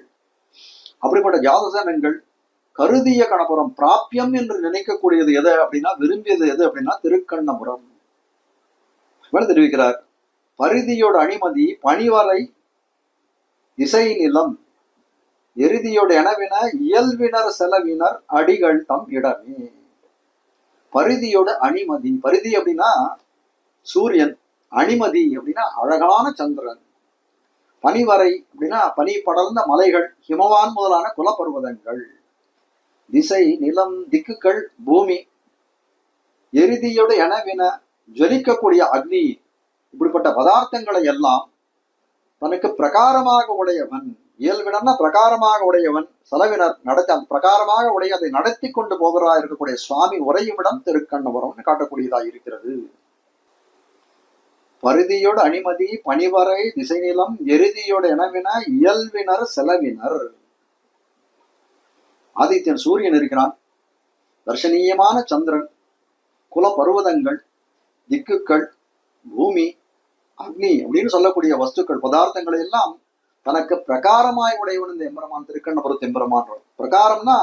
அப்படிப்பட்ட ஜாதஜனங்கள் கருதிய கணபுரம் பிராபியம் என்று நினைக்கக்கூடியது எது அப்படின்னா, விரும்பியது எது அப்படின்னா திருக்கண்ணபுரம் தெரிவிக்கிறார். பரிதியோட அணிமதி பணிவரை இசை நிலம் எருதியோட எனவின இயல்பினர் செலவினர் அடிகள் தம் இடமே. பரிதியோட அணிமதி, பரிதி அப்படின்னா சூரியன், அணிமதி அப்படின்னா அழகான சந்திரன், பனிவரை அப்படின்னா பனி படர்ந்த மலைகள், ஹிமவான் முதலான குலப்பர்வதங்கள், திசை நிலம் திக்குகள் பூமி, எருதியோட எனவின ஜொலிக்கக்கூடிய அக்னி, இப்படிப்பட்ட பதார்த்தங்களை எல்லாம் தனக்கு பிரகாரமாக உடையவன். இயல்பினர்னா பிரகாரமாக உடையவன், செலவினர் நடத்த பிரகாரமாக உடைய அதை நடத்தி கொண்டு போகிறதா இருக்கக்கூடிய சுவாமி உரையுமிடம் திருக்கண்ணபுரம் காட்டக்கூடியதா இருக்கிறது. பரிதியோட அணிமதி பனிவரை திசை நிலம் எருதியோட எனவின இயல்பினர் செலவினர். ஆதித்யன் சூரியன் இருக்கிறான், தர்ஷனீயமான சந்திரன், குல பருவதங்கள், திக்குகள், பூமி, அக்னி அப்படின்னு சொல்லக்கூடிய வஸ்துக்கள் பதார்த்தங்களை எல்லாம் தனக்கு பிரகாரமாய் உடையவன் இந்த எம்பெருமான் திருக்கண்ணபுரத்து எம்பெருமான். பிரகாரம்னா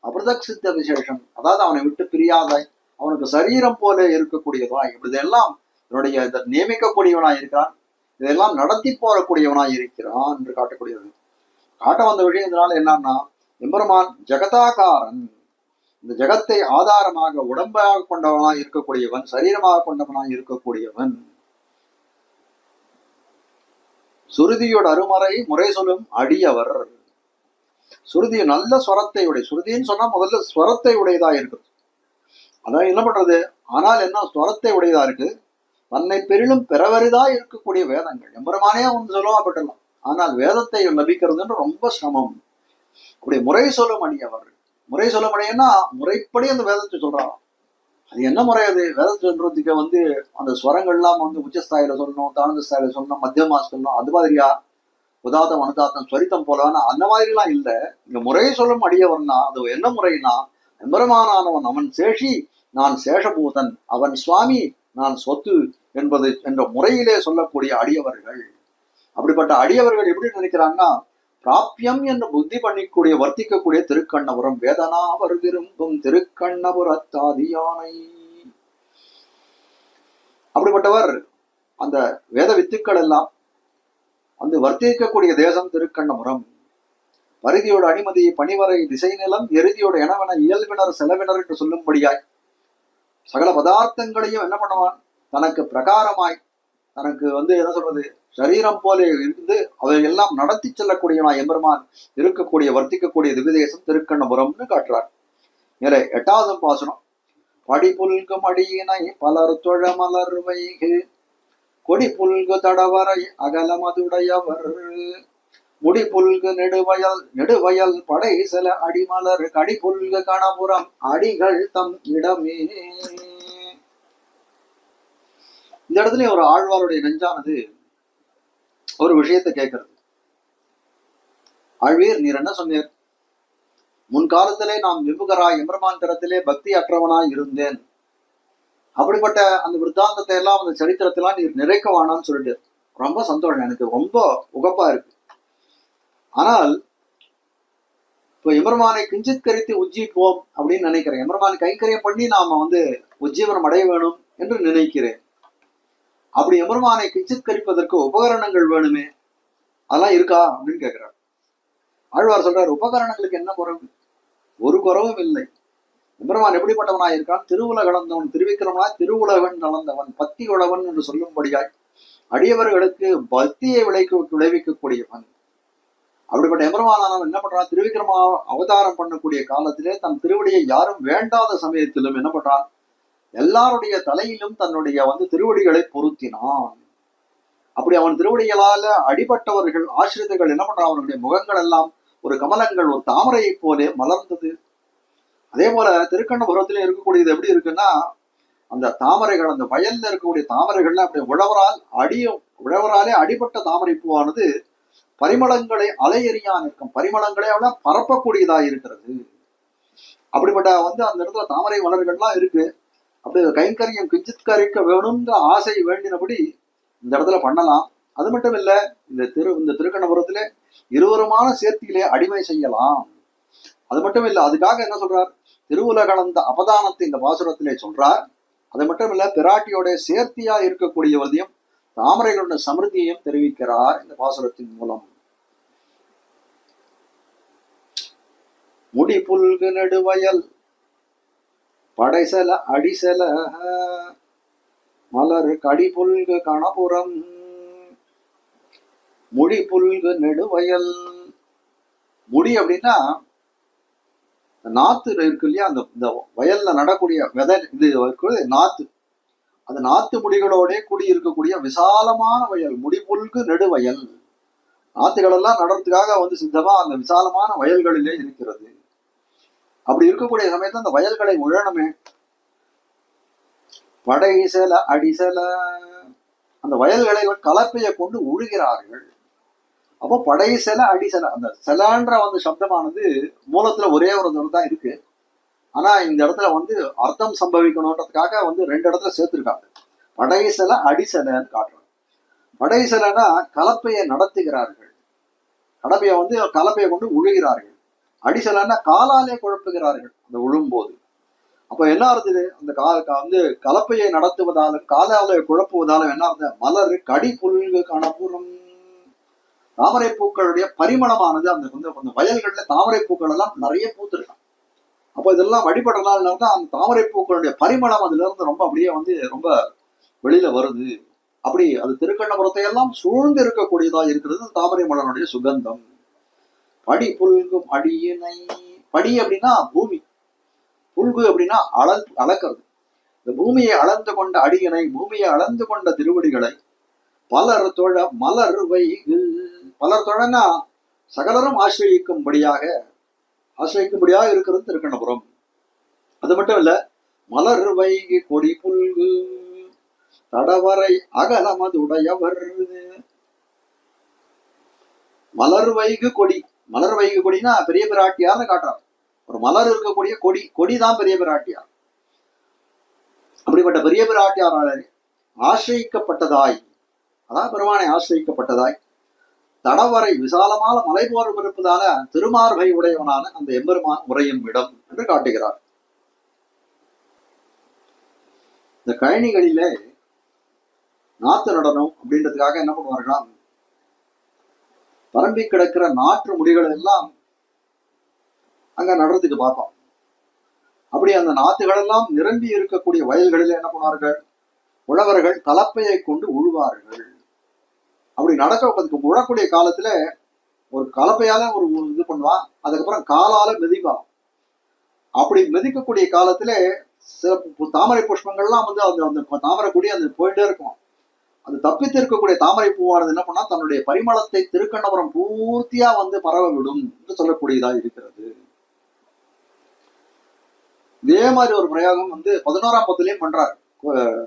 அபிரதக்ஷித்த விசேஷம், அதாவது அவனை விட்டு பிரியாதாய் அவனுக்கு சரீரம் போல இருக்கக்கூடியதாய், இப்படிதெல்லாம் என்னுடைய இதை நியமிக்கக்கூடியவனாய் இருக்கிறான், இதெல்லாம் நடத்தி போறக்கூடியவனாய் இருக்கிறான் என்று காட்டக்கூடியது. காட்ட வந்த விஷயம் இதனால என்னன்னா, எம்பெருமான் ஜெகதாகாரன், இந்த ஜெகத்தை ஆதாரமாக உடம்பாக கொண்டவனாய் இருக்கக்கூடியவன், சரீரமாக கொண்டவனாய் இருக்கக்கூடியவன். சுருதியோட அருமறை முறை சொல்லும் அடியவர். சுருதி நல்ல ஸ்வரத்தை உடைய, சுருதின்னு சொன்னா முதல்ல ஸ்வரத்தை உடையதா இருக்குது. அதான் என்ன பண்றது, ஆனால் என்ன ஸ்வரத்தை உடையதா இருக்கு, தன்னை பெரிலும் பெறவரிதா இருக்கக்கூடிய வேதங்கள். எம்பெருமானே ஒன்று சொல்லப்பட்டலாம், ஆனால் வேதத்தை லபிக்கிறதுன்னு ரொம்ப சிரமம். அப்படி முறை சொல்லும் அடியவர். முறை சொல்ல முடியும்னா முறைப்படி அந்த வேதத்தை சொல்றான். அது என்ன முறை? அது வேதத்தை சொல்றதுக்கு அந்த ஸ்வரங்கள்லாம் உச்சஸ்தாயில சொல்லணும், தாழ்ந்த ஸ்தாயில சொல்லணும், மத்தியமா சொல்லணும், அது மாதிரியா உதாத்தம் அனுதாத்தம் ஸ்வரித்தம் போலன்னா அந்த மாதிரி எல்லாம் இல்லை. இங்க முறையை சொல்லும் அடியவர்னா அது என்ன முறைன்னா, எம்பெருமானானவன் அவன் சேஷி, நான் சேஷபூதன், அவன் சுவாமி, நான் சொத்து என்பது என்ற முறையிலே சொல்லக்கூடிய அடியவர்கள். அப்படிப்பட்ட அடியவர்கள் எப்படி நினைக்கிறாங்கன்னா, பிராபியம் என்று புத்தி பண்ணிக்கூடிய வர்த்திக்கக்கூடிய திருக்கண்ணபுரம், வேதனாவர் விரும்பும் திருக்கண்ணபுரத்தாதியானை. அப்படிப்பட்டவர் அந்த வேத வித்துக்கள் எல்லாம் வர்த்திக்கக்கூடிய தேசம் திருக்கண்ணபுரம். பரிதியோட அணிமதி பனிவரை திசை நிலம் எருதியோட எனவன இயல்பினர் செலவினர் என்று சொல்லும்படியாய் சகல பதார்த்தங்களையும் என்ன பண்ணுவான், தனக்கு பிரகாரமாய், தனக்கு என்ன சொல்றது, சரீரம் போல இருந்து அவையெல்லாம் நடத்தி செல்லக்கூடியவனாய் எம்பெருமான் இருக்கக்கூடிய வர்த்திக்கக்கூடிய திவ்யதேசம் திருக்கண்ணபுரம்னு காட்டுறார். மேலே 8வது பாசுரம். படி புல்கு மடியினை பலர் தொழ மலர் வைகு கொடி புல்கு தடவரை அகலமதுடையவர் முடி புல்கு நெடுவயல் படை சில அடிமலர் கடி புல்கு கணபுரம் அடிகள் தம் இடமே. இந்த இடத்துல ஒரு ஆழ்வாருடைய நெஞ்சானது ஒரு விஷயத்தை கேட்கிறது. ஆழ்வீர், நீர் என்ன சொன்னீர், முன்காலத்திலே நான் விபுகராய் எம்பெருமான் தரத்திலே பக்தி அற்றவனாய் இருந்தேன். அப்படிப்பட்ட அந்த விருத்தாந்தத்தை எல்லாம் அந்த சரித்திரத்தெல்லாம் நீர் நிறைக்க வேணான்னு சொல்லிட்டு ரொம்ப சந்தோஷம், எனக்கு ரொம்ப உகப்பா இருக்கு. ஆனால் இப்போ எம்பெருமானை கிஞ்சித் கரித்து உஜ்ஜீப்போம் அப்படின்னு நினைக்கிறேன். எம்பெருமானை கைங்கரியம் பண்ணி நாம உஜ்ஜீவனம் அடைய வேணும் என்று நினைக்கிறேன். அப்படி எம்பெருமானை கிஞ்சித் கரிப்பதற்கு உபகரணங்கள் வேணுமே, அதெல்லாம் இருக்கா அப்படின்னு கேட்கிறார். ஆழ்வார் சொல்றார், உபகரணங்களுக்கு என்ன குறைவு? ஒரு குறவும் இல்லை. எம்பெருமான் எப்படிப்பட்டவனாய் இருக்கான்? திருவுல கலந்தவன், திருவிக்கிரமனாய் திருவுலகன் கலந்தவன், பக்தி உழவன் என்று சொல்லும்படியாய் அடியவர்களுக்கு பக்தியை விளைவிக்கக்கூடியவன். அப்படிப்பட்ட எம்பெருமானானவன் என்ன பண்றான்? திருவிக்கிரமா அவதாரம் பண்ணக்கூடிய காலத்திலே தன் திருவடியை யாரும் வேண்டாத சமயத்திலும் என்ன பண்றான்? எல்லாருடைய தலையிலும் தன்னுடைய திருவடிகளை பொருத்தினான். அப்படி அவன் திருவடிகளால அடிபட்டவர்கள் ஆசிரியர்கள் என்ன பண்றான்? அவனுடைய முகங்கள் எல்லாம் ஒரு கமலங்கள், ஒரு தாமரையை போலே மலர்ந்தது. அதே போல திருக்கண்ணபுரத்திலே இருக்கக்கூடியது எப்படி இருக்குன்னா, அந்த தாமரைகள், அந்த வயல்ல இருக்கக்கூடிய தாமரைகள்ல அப்படி உழவராலே அடிபட்ட தாமரை பூவானது பரிமளங்களை அலையெறியா நிற்கும், பரிமளங்களே அவள பரப்பக்கூடியதா இருக்கிறது. அப்படிப்பட்ட அந்த இடத்துல தாமரை மலர்கள்லாம் இருக்கு. அப்படி கைங்கரியம் கிஞ்சித்கரிக்க வேணும்ன்ற ஆசை வேண்டினபடி இந்த இடத்துல பண்ணலாம். அது மட்டும் இல்ல, இந்த திருக்கண்ணபுரத்திலே இருவருமான சேர்த்தியிலே அடிமை செய்யலாம். அது மட்டும் இல்ல, அதுக்காக என்ன சொல்றார்? திருவுலகளந்த அவதானத்தை இந்த பாசுரத்திலே சொல்றார். அது மட்டும் இல்ல, பிராட்டியோட சேர்த்தியா இருக்கக்கூடியவதையும் தாமரைகளுடைய சமிருத்தியையும் தெரிவிக்கிறார் இந்த பாசுரத்தின் மூலம். முடி புல்கு நெடுவயல் படைசல அடிசல மலர் கடி புல்கு கணபுரம். முடி புல்கு நெடுவயல், முடி அப்படின்னா நாத்து இருக்கு இல்லையா, இந்த வயல்ல நடக்கூடிய விதை, இது நாத்து. அந்த நாத்து முடிகளோட கூடி இருக்கக்கூடிய விசாலமான வயல், முடிபுல்கு நெடுவயல். நாத்துகள் எல்லாம் நடறதுக்காக சித்தமா அந்த விசாலமான வயல்களிலே இருக்கிறது. அப்படி இருக்கக்கூடிய சமயத்துல அந்த வயல்களை உழணுமே. படைசல அடிசல, அந்த வயல்களை கலப்பையை கொண்டு உழுகிறார்கள். அப்போ படைசல அடிசல, அந்த செலன்ற சப்தமானது மூலத்துல ஒரே ஒரு தான் இருக்கு. ஆனா இந்த இடத்துல அர்த்தம் சம்பவிக்கணும்ன்றதுக்காக ரெண்டு இடத்துல சேர்த்திருக்காங்க. படைசல அடிசலன்னு காட்டுறாங்க. படைசலனா கலப்பையை நடத்துகிறார்கள், கலப்பையை கொண்டு உழுகிறார்கள். அடிசலன்னா காலாலே குழப்புகிறார்கள் அந்த உழும்போது. அப்ப என்ன இருந்தது? அந்த கலப்பையை நடத்துவதாலும் காலாலே குழப்புவதாலும் என்ன இருந்தது? மலர் கடி புல்கு கணபுரம். தாமரை பூக்களுடைய பரிமளமானது அந்த வயல்கள்ல தாமரை பூக்கள் எல்லாம் நிறைய பூத்திருக்கான். அப்போ இதெல்லாம் வழிபடுறதுனால தான் அந்த தாமரை பூக்களுடைய பரிமளம் அதுல இருந்து ரொம்ப அப்படியே ரொம்ப வெளியில வருது. அப்படி அது திருக்கண்ணபுரத்தை எல்லாம் சூழ்ந்து இருக்கக்கூடியதா இருக்கிறது தாமரை மலனுடைய சுகந்தம். படி புல்கும் அடியினை, படி அப்படின்னா பூமி, புல்கு அப்படின்னா அளக்கிறது. இந்த பூமியை அளந்து கொண்ட அடியினை, பூமியை அளந்து கொண்ட திருவடிகளை பலர் தொழ மலர் வைகு. பலர் தொழனா சகலரும் ஆசிரியிக்கும்படியாக இருக்கிறது திருக்கண்ணபுரம். அது மட்டும் இல்ல, மலர் வைகு கொடி புல்கு தடவரை அகலமதுடையவர். மலர் வைகு கொடி, மலர் வைகு கொடினா பெரிய பிராட்டியார்னு காட்டுறார். ஒரு மலர் இருக்கக்கூடிய கொடிதான் பெரிய பிராட்டியார். அப்படிப்பட்ட பெரிய பிராட்டியாரால் ஆசிரியிக்கப்பட்டதாய், அதான் பெருமானை ஆசிரியிக்கப்பட்டதாய், தடவரை விசாலமான மலை போர் இருப்பதான திருமார்பை உடையவனான அந்த எம்பெருமான் உரையும் இடம் என்று காட்டுகிறார். இந்த கழனிகளிலே நாத்து நடனம் அப்படின்றதுக்காக என்ன பண்ணுவார்களாம், பரம்பி கிடக்கிற நாற்று முடிகள் எல்லாம் அங்க நடுறதுக்கு பார்ப்போம். அப்படி அந்த நாத்துகள் எல்லாம் நிரம்பி இருக்கக்கூடிய வயல்களில் என்ன பண்ணுவார்கள்? உழவர்கள் கலப்பையை கொண்டு உழுவார்கள். அப்படி நடக்க உழக்கூடிய காலத்துல ஒரு கலப்பையால ஒரு இது பண்ணுவான், அதுக்கப்புறம் காலால மிதிப்பான். அப்படி மிதிக்கக்கூடிய காலத்துல சில தாமரை புஷ்பங்கள்லாம் அந்த தாமரை கொடி அந்த போயிட்டே இருக்கும். அது தப்பித்து இருக்கக்கூடிய தாமரை பூவானது என்ன பண்ணா தன்னுடைய பரிமளத்தை திருக்கண்ணபுரம் பூர்த்தியா பரவ விடும் என்று சொல்லக்கூடியதா இருக்கிறது. இதே மாதிரி ஒரு பிரயோகம் 11ஆம் பத்திலையும் பண்றார்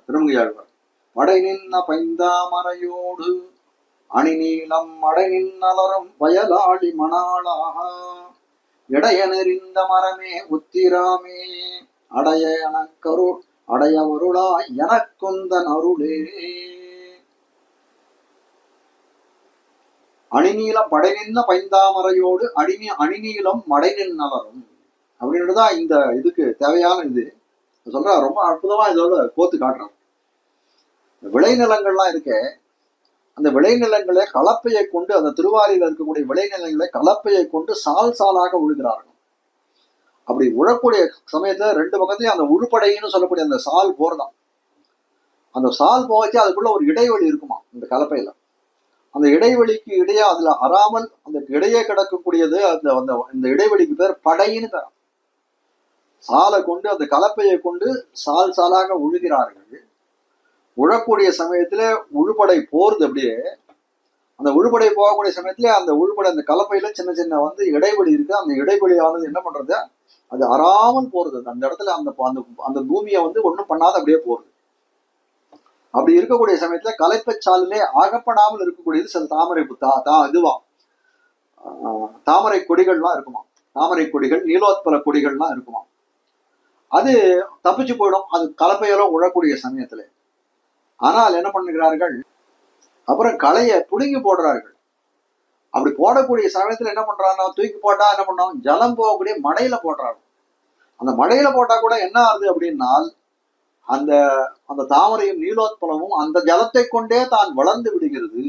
திருமங்கையாழ்வார். மடை நின்ன பைந்தாமரையோடு அணி நீளம் மடை நின்னலரும் வயலாளி மணாளாக இடைய நெறிந்த மரமே உத்திராமே அடைய எனக்கருள் அடையவருளாய் எனக்குந்தன் அருளே. அணிநீலம் படை நின்ன பைந்தாமரையோடு அணிநீலம் மடை நின்னலரும் அப்படின்றதுதான் இந்த இதுக்கு தேவையான இது சொல்ற. ரொம்ப அற்புதமா இதோட கோத்து காட்டுறான். விளைநிலங்கள்லாம் இருக்க, அந்த விளைநிலங்களை கலப்பையை கொண்டு, அந்த திருவாரியில் இருக்கக்கூடிய விளைநிலங்களை கலப்பையை கொண்டு சால் சாலாக உழுகிறார்கள். அப்படி உழக்கூடிய சமயத்துல ரெண்டு பக்கத்தையும் அந்த உழுப்படைன்னு சொல்லக்கூடிய அந்த சால் போறதான். அந்த சால் போகச்சு அதுக்குள்ள ஒரு இடைவெளி இருக்குமா இந்த கலப்பையில. அந்த இடைவெளிக்கு இடையே அதுல அறாமல் அந்த இடையே கிடக்கக்கூடியது அந்த இடைவெளிக்கு பேர் படைன்னு பேர். சாலை கொண்டு அந்த கலப்பையை கொண்டு சால் சாலாக உழுகிறார்கள். உழக்கூடிய சமயத்துல உழுப்படை போறது. அப்படியே அந்த உழுப்படை போகக்கூடிய சமயத்துல அந்த உழுப்படை அந்த கலப்பையில சின்ன சின்ன இடைவெளி இருக்கு. அந்த இடைவெளியானது என்ன பண்றது, அது அறாமல் போறது. அந்த இடத்துல அந்த பூமியை ஒண்ணும் பண்ணாத அப்படியே போறது. அப்படி இருக்கக்கூடிய சமயத்துல கலப்பைச்சாலிலே அகப்படாமல் இருக்கக்கூடியது சில தாமரை இதுவா தாமரை கொடிகள்லாம் இருக்குமா. தாமரை கொடிகள், நீலோத்பல கொடிகள்லாம் இருக்குமா. அது தப்பிச்சு போயிடும் அது கலப்பையெல்லாம் உழக்கூடிய சமயத்துல. ஆனால் என்ன பண்ணுகிறார்கள், அப்புறம் களைய புடுங்கி போடுறார்கள். அப்படி போடக்கூடிய சமயத்துல என்ன பண்றாங்கன்னா, தூக்கி போட்டா என்ன பண்ணோம், ஜலம் போகக்கூடிய மடையில போடுறாங்க. அந்த மடையில போட்டா கூட என்ன ஆகுது அப்படின்னா, அந்த அந்த தாமரையும் நீலோத்பலமும் அந்த ஜலத்தை கொண்டே தான் வளர்ந்து விடுகிறது.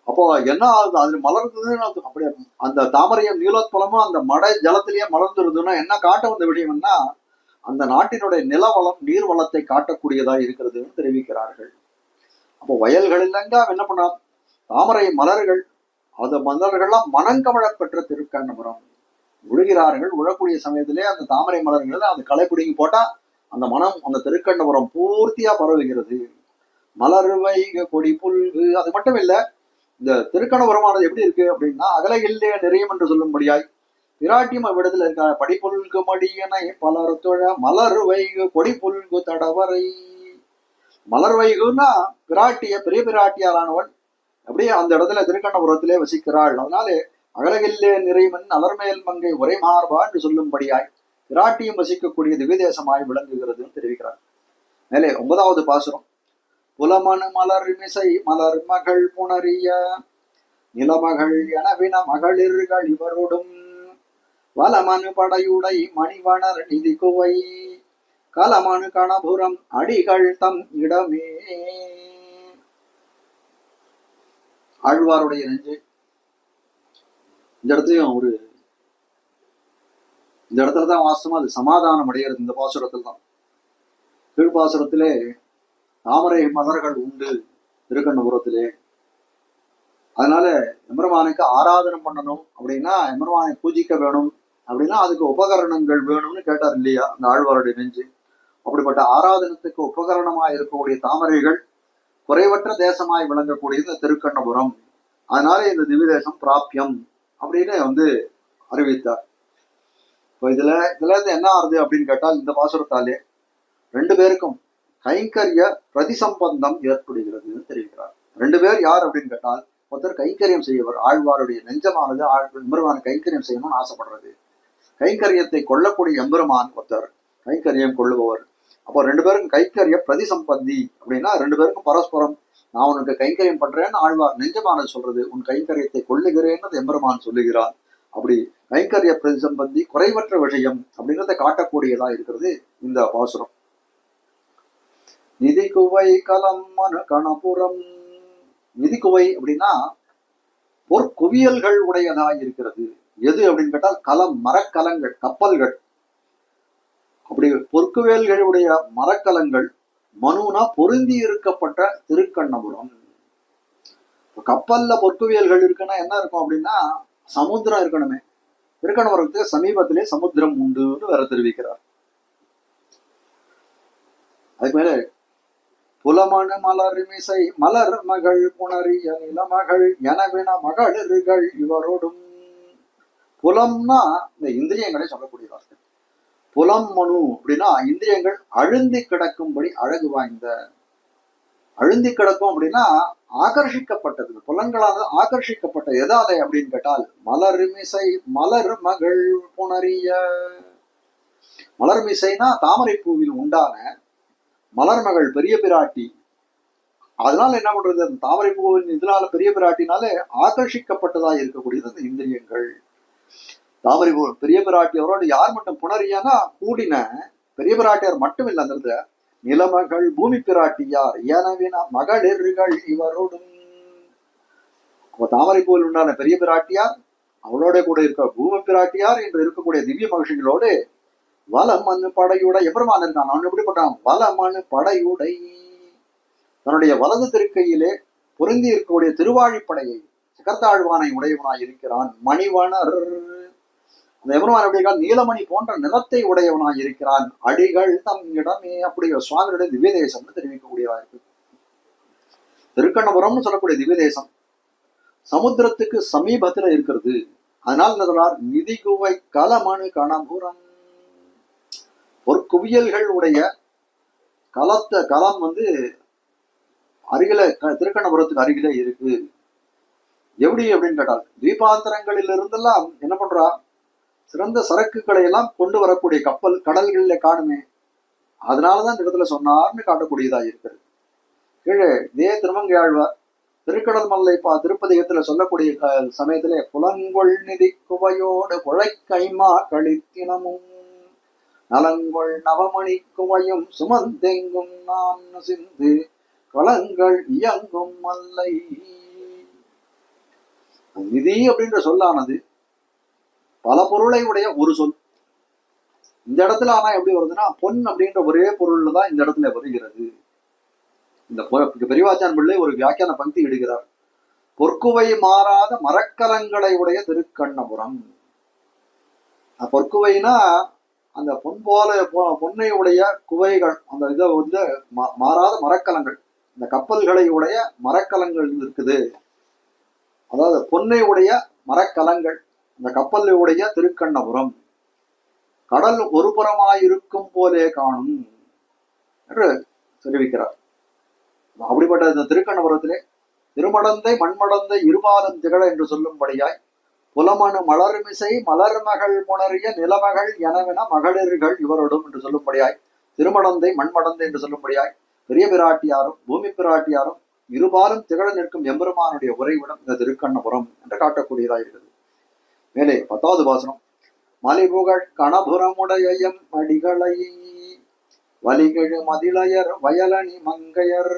அப்போ என்ன ஆகுது, அது மலர்ந்ததுன்னு அப்படியே அந்த தாமரையும் நீலோத்பலமும் அந்த மடை ஜலத்திலேயே மலர்ந்துருதுன்னா என்ன காட்ட வந்த விஷயம்னா, அந்த நாட்டினுடைய நிலவளம் நீர் வளத்தை காட்டக்கூடியதா இருக்கிறதுன்னு தெரிவிக்கிறார்கள். அப்போ வயல்களெல்லாம் என்ன பண்ணா, தாமரை மலர்கள், அந்த மலர்கள்லாம் மனங்கமழ பெற்ற திருக்கண்ணபுரம் உழுகிறார்கள். உழக்கூடிய சமயத்திலே அந்த தாமரை மலர்கள் அந்த களை பிடுங்கி போட்டா அந்த மனம் அந்த திருக்கண்ணபுரம் பூர்த்தியா பரவுகிறது. மலர்வை கொடி புல்கு. அது மட்டும் இல்ல, இந்த திருக்கண்ணபுரமானது எப்படி இருக்கு அப்படின்னா, அகலையில்லே நிறையும் என்று சொல்லும்படியாய் பிராட்டியம் அவ்விடத்துல இருக்க படிப்புல்கு மடியனை பலர் தொழ மலர்வைகு கொடி புல்கு தடவரை. மலர்வைகுன்னா பிராட்டிய பெரிய பிராட்டியாரானவள் அப்படியே அந்த இடத்துல திருக்கண்ணபுரத்திலே வசிக்கிறாள். அதனாலே அகலகில்லே நிறைமன் அலர்மேல் மங்கை ஒரே மார்பா என்று சொல்லும்படியாய் பிராட்டியும் வசிக்கக்கூடிய திவ்யதேசமாய் விளங்குகிறதுன்னு தெரிவிக்கிறார். மேலே 9வது பாசுரம். புலமனு மலர் மிசை மலர் மகள் புணரிய நிலமகள் எனவின மகளிர்கள் இவரோடும் வலமனு படையுடை மணிவணர் நிதி குவை கலமனு கணபுரம் அடிகள் தம் இடமே. ஆழ்வாருடைய நெஞ்சு. இந்த இடத்துலயும் இந்த இடத்துலதான் வாசமா அது சமாதானம் அடைகிறது. இந்த பாசுரத்தில் தான். கீழ்பாசுரத்திலே தாமரை மலர்கள் உண்டு திருக்கண்ணபுரத்திலே. அதனால எம்பெருமானுக்கு ஆராதனம் பண்ணணும் அப்படின்னா, எம்பெருமானை பூஜிக்க வேணும் அப்படின்னா அதுக்கு உபகரணங்கள் வேணும்னு கேட்டார் இல்லையா அந்த ஆழ்வாருடைய நெஞ்சு. அப்படிப்பட்ட ஆராதனத்துக்கு உபகரணமாய் இருக்கக்கூடிய தாமரைகள் குறைவற்ற தேசமாய் விளங்கக்கூடியது இந்த திருக்கண்ணபுரம். அதனால இந்த திவ்யதேசம் பிராபியம் அப்படின்னு அறிவித்தார். இப்போ இதுல இருந்து என்ன ஆறுது அப்படின்னு கேட்டால், இந்த பாசுரத்தாலே 2 பேருக்கும் கைங்கரிய பிரதிசம்பந்தம் ஏற்படுகிறதுன்னு தெரிவிக்கிறார். 2 பேர் யார் அப்படின்னு கேட்டால், ஒருத்தர் கைங்கரியம் செய்யவர். ஆழ்வாருடைய நெஞ்சமானது எம்பெருமான் கைங்கரியம் செய்யணும்னு ஆசைப்படுறது. கைங்கரியத்தை கொள்ளக்கூடிய எம்பெருமான் ஒருத்தர் கைங்கரியம் கொள்ளுபவர். அப்போ 2 பேருக்கும் கைங்கரிய பிரதிசம்பந்தி அப்படின்னா 2 பேருக்கும் பரஸ்பரம் நான் உனக்கு கைங்கரியம் பண்றேன்னு ஆழ்வார் நெஞ்சமானது சொல்றது. உன் கைங்கரியத்தை கொள்ளுகிறேன்னு எம்பெருமான் சொல்லுகிறான். அப்படி கைங்கரிய பிரதிசம்பந்தி குறைவற்ற விஷயம் அப்படிங்கிறத காட்டக்கூடியதா இருக்கிறது இந்த பாசுரம். நிதி குவை கலம் மனு கணபுரம். நிதி குவை அப்படின்னா பொற்குவியல்கள் உடையதா இருக்கிறது. எது அப்படின்னு கேட்டால் கலம், மரக்கலங்கள், கப்பல்கள். அப்படி பொற்குவியல்களுடைய மரக்கலங்கள் மனுனா பொருந்தி இருக்கப்பட்ட திருக்கண்ணபுரம். கப்பல்ல பொற்குவியல்கள் இருக்குன்னா என்ன இருக்கும் அப்படின்னா சமுத்திரம் இருக்கணுமே. திருக்கண்ணபுரத்துக்கு சமீபத்திலே சமுத்திரம் உண்டுன்னு வேற தெரிவிக்கிறார். அதுக்கு மேல புலமனு மலர் மிசை மலர் மகள் புணரிய நிலமகள் எனவின மகளிர்கள் இவரோடும். புலம்னா இந்த இந்திரியங்களை சொல்லக்கூடியவார்கள். புலம் மனு அப்படின்னா இந்திரியங்கள் அழுந்தி கிடக்கும்படி அழகு வாய்ந்த. அழுந்தி கிடக்கும் அப்படின்னா ஆகர்ஷிக்கப்பட்டது, புலன்களால் ஆகர்ஷிக்கப்பட்ட எதாலே அப்படின்னு கேட்டால் மலர்மிசை மலர் மகள் புணரிய. மலர்மிசைனா தாமரை பூவில் உண்டான மலர்மகள் பெரிய பிராட்டி. அதனால என்ன பண்றது, அந்த தாமரை பூவின் இதனால பெரிய பிராட்டினாலே ஆகர்ஷிக்கப்பட்டதா இருக்கக்கூடியது அந்த இந்திரியங்கள். தாமரை பூ பெரிய பிராட்டி அவரோட யார் மட்டும் புணரியானா கூடின பெரிய பிராட்டியார் மட்டும் இல்லை, அந்த இடத்துல நிலமகள் பூமி பிராட்டியார் எனவின மகளிர்கள் இவரோடும். தாமரை பூவில் உண்டான பெரிய பிராட்டியார் அவளோட கூட இருக்க பூமி பிராட்டியார் என்று இருக்கக்கூடிய திவ்ய மகிழ்ச்சிகளோடு வலமண் படையுடை எபெருமான் இருக்கான். அவன் எப்படிப்பட்டான், வலமண் படையுடை. தன்னுடைய வலது திருக்கையிலே பொருந்தி இருக்கக்கூடிய திருவாழிப்படையை சிகர்த்தாழ்வானை உடையவனாய் இருக்கிறான். மணிவனர் அந்த எபெருமான் எப்படியா நீலமணி போன்ற நிறத்தை உடையவனாய் இருக்கிறான். அடிகள் தம் இடமே அப்படி சுவாமியுடைய திவ்ய தேசம்னு தெரிவிக்கக்கூடியவா இருக்கு. திருக்கண்ணபுரம்னு சொல்லக்கூடிய திவ்ய தேசம் சமுத்திரத்துக்கு சமீபத்துல இருக்கிறது. அதனால என்ன சொல்றார், நிதி குவை கலமணு கணபுரம். பொற்குவியல்கள் உடைய களம் அருகில திருக்கண்ணபுரத்துக்கு அருகிலே இருக்கு. எப்படி அப்படின்னு கேட்டால் தீபாந்தரங்களில் இருந்தெல்லாம் என்ன பண்றா, சிறந்த சரக்குகளை எல்லாம் கொண்டு வரக்கூடிய கப்பல் கடல்களில காணுமே, அதனாலதான் இந்த இடத்துல சொன்னார்னு காட்டக்கூடியதா இருக்கிறது. கீழே இதே திருமங்கையாழ்வார் திருக்கடல் மல்லை திருப்பதிகத்துல சொல்லக்கூடிய சமயத்திலே புலங்கொள் நிதி குவையோடு புழைக்கைமா கழித்தினமும் நலங்கொள் நவமணி குவையும் சுமந்தெங்கும் நான் சிந்து களங்கள் இயங்கும் மல்லை. நிதி அப்படின்ற சொல்லானது பல பொருளை உடைய ஒரு சொல். இந்த இடத்துல ஆனா எப்படி வருதுன்னா பொன் அப்படின்ற ஒரே பொருள்ல தான் இந்த இடத்துல வருகிறது. இந்த பெரியவாச்சான் பிள்ளை ஒரு வியாக்கியான பங்கி இடுகிறார். பொற்குவை மாறாத மரக்கலங்களை உடைய திருக்கண்ணபுரம். பொற்குவைனா அந்த பொன் போல பொன்னை உடைய குவைகள், அந்த இதை மாறாத மரக்கலங்கள், இந்த கப்பல்களை உடைய மரக்கலங்கள் இருக்குது. அதாவது பொன்னை உடைய மரக்கலங்கள், இந்த கப்பலை உடைய திருக்கண்ணபுரம். கடல் ஒரு புறமாயிருக்கும் போலே காணும் என்று தெரிவிக்கிறார். அப்படிப்பட்ட இந்த திருக்கண்ணபுரத்திலே திருமடந்தை மண்மடந்தை இருபாலம் திகழ என்று சொல்லும்படியாய் புலமணு மலர்மிசை மலர்மகள் புணரிய நிலமகள் எனவென மகளிர்கள் இவரோடும் என்று சொல்லும்படியாய் திருமடந்தை மண்மடந்தை என்று சொல்லும்படியாய் பெரிய பிராட்டியாரும் பூமி பிராட்டியாரும் இருபாலும் திகழ நிற்கும் எம்பெருமானுடைய உறைவிடம் இந்த திருக்கண்ணபுரம் என்று காட்டக்கூடியதாக இருக்கிறது. மேலே 10வது வாசனம். மலிபுகழ் கணபுரமுடைய அடிகளை வலிகழு மதிளையர் வயலணி மங்கையர்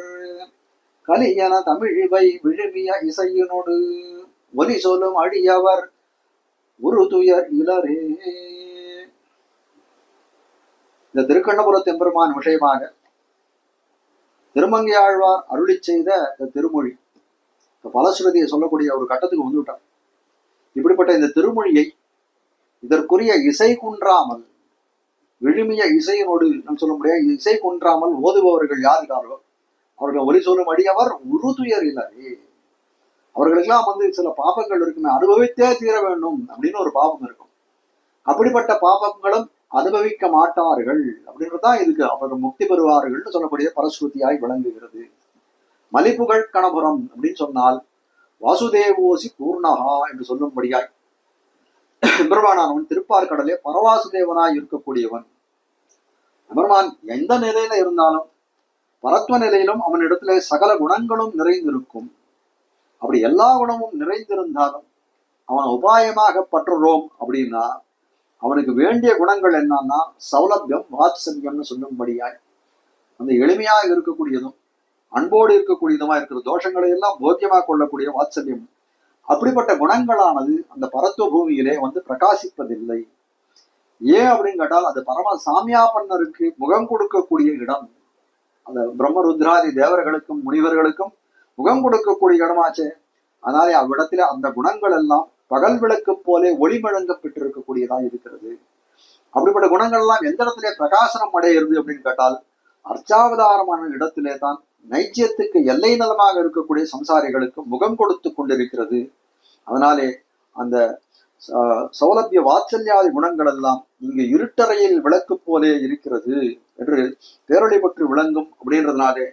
கலியன தமிழிவை விழுமிய இசையினோடு ஒலி சொல்லும் அடியவர் ஒரு துயர் இளரே. இந்த திருக்கண்ணபுரத்து எம்பெருமான் விஷயமாக திருமங்கையாழ்வார் அருளி செய்த இந்த திருமொழி பலஸ்ருதியை சொல்லக்கூடிய ஒரு கட்டத்துக்கு வந்துவிட்டார். இப்படிப்பட்ட இந்த திருமொழியை இதற்குரிய இசை குன்றாமல் விழுமிய இசையினோடு நாம் சொல்ல முடியாது, இசை குன்றாமல் ஓதுபவர்கள் யாருக்காரோ அவர்கள் ஒலி சொல்லும் அடியவர் ஒரு துயர் இல்லாதே. அவர்களுக்கெல்லாம் சில பாபங்கள் இருக்குமே, அனுபவித்தே தீர வேண்டும் அப்படின்னு ஒரு பாபம் இருக்கும். அப்படிப்பட்ட பாபங்களும் அனுபவிக்க மாட்டார்கள் அப்படின்றதுதான் இதுக்கு அவர்கள் முக்தி பெறுவார்கள் சொல்லக்கூடிய பரஸ்ருதியாய் விளங்குகிறது. மலிபுகழ் கணபுரம் அப்படின்னு சொன்னால் வாசுதேவோசி பூர்ணகா என்று சொல்லும்படியாய் எம்பெருமானவன் திருப்பார்கடலே பரவாசுதேவனாய் இருக்கக்கூடியவன். எம்பெருமான் எந்த நிலையில இருந்தாலும் பரத்வ நிலையிலும் அவனிடத்திலே சகல குணங்களும் நிறைந்திருக்கும். அப்படி எல்லா குணமும் நிறைந்திருந்தாலும் அவன் உபாயமாக பற்றுறோம் அப்படின்னா அவனுக்கு வேண்டிய குணங்கள் என்னன்னா சௌலபியம் வாத்சல்யம்னு சொல்லும்படியாய் அந்த எளிமையாக இருக்கக்கூடியதும் அன்போடு இருக்கக்கூடியதுமா இருக்கிற தோஷங்களை எல்லாம் போக்கியமாக கொள்ளக்கூடிய வாத்சல்யம். அப்படிப்பட்ட குணங்களானது அந்த பரத்துவ பூமியிலே பிரகாசிப்பதில்லை. ஏன் அப்படின்னு கேட்டால் அது பரம சாமியாபன்னருக்கு முகம் கொடுக்கக்கூடிய இடம். அந்த பிரம்மருத்ராதி தேவர்களுக்கும் முனிவர்களுக்கும் முகம் கொடுக்கக்கூடிய இடமாச்சே. அதனாலே அவ்விடத்துல அந்த குணங்கள் எல்லாம் பகல் விளக்கு போலே ஒளிமழங்க பெற்றிருக்கக்கூடியதாக இருக்கிறது. அப்படிப்பட்ட குணங்கள் எல்லாம் எந்த இடத்திலே பிரகாசனம் அடையிறது அப்படின்னு கேட்டால் அர்ச்சாவதாரமான இடத்திலே தான் நைச்சியத்துக்கு எல்லை நலமாக இருக்கக்கூடிய சம்சாரிகளுக்கு முகம் கொடுத்து கொண்டிருக்கிறது. அதனாலே அந்த சௌலபிய வாத்சல்யாதி குணங்கள் எல்லாம் இங்கு இருட்டறையில் விளக்கு போலே இருக்கிறது என்று பேரொளி பற்றி விளங்கும். அப்படின்றதுனாலே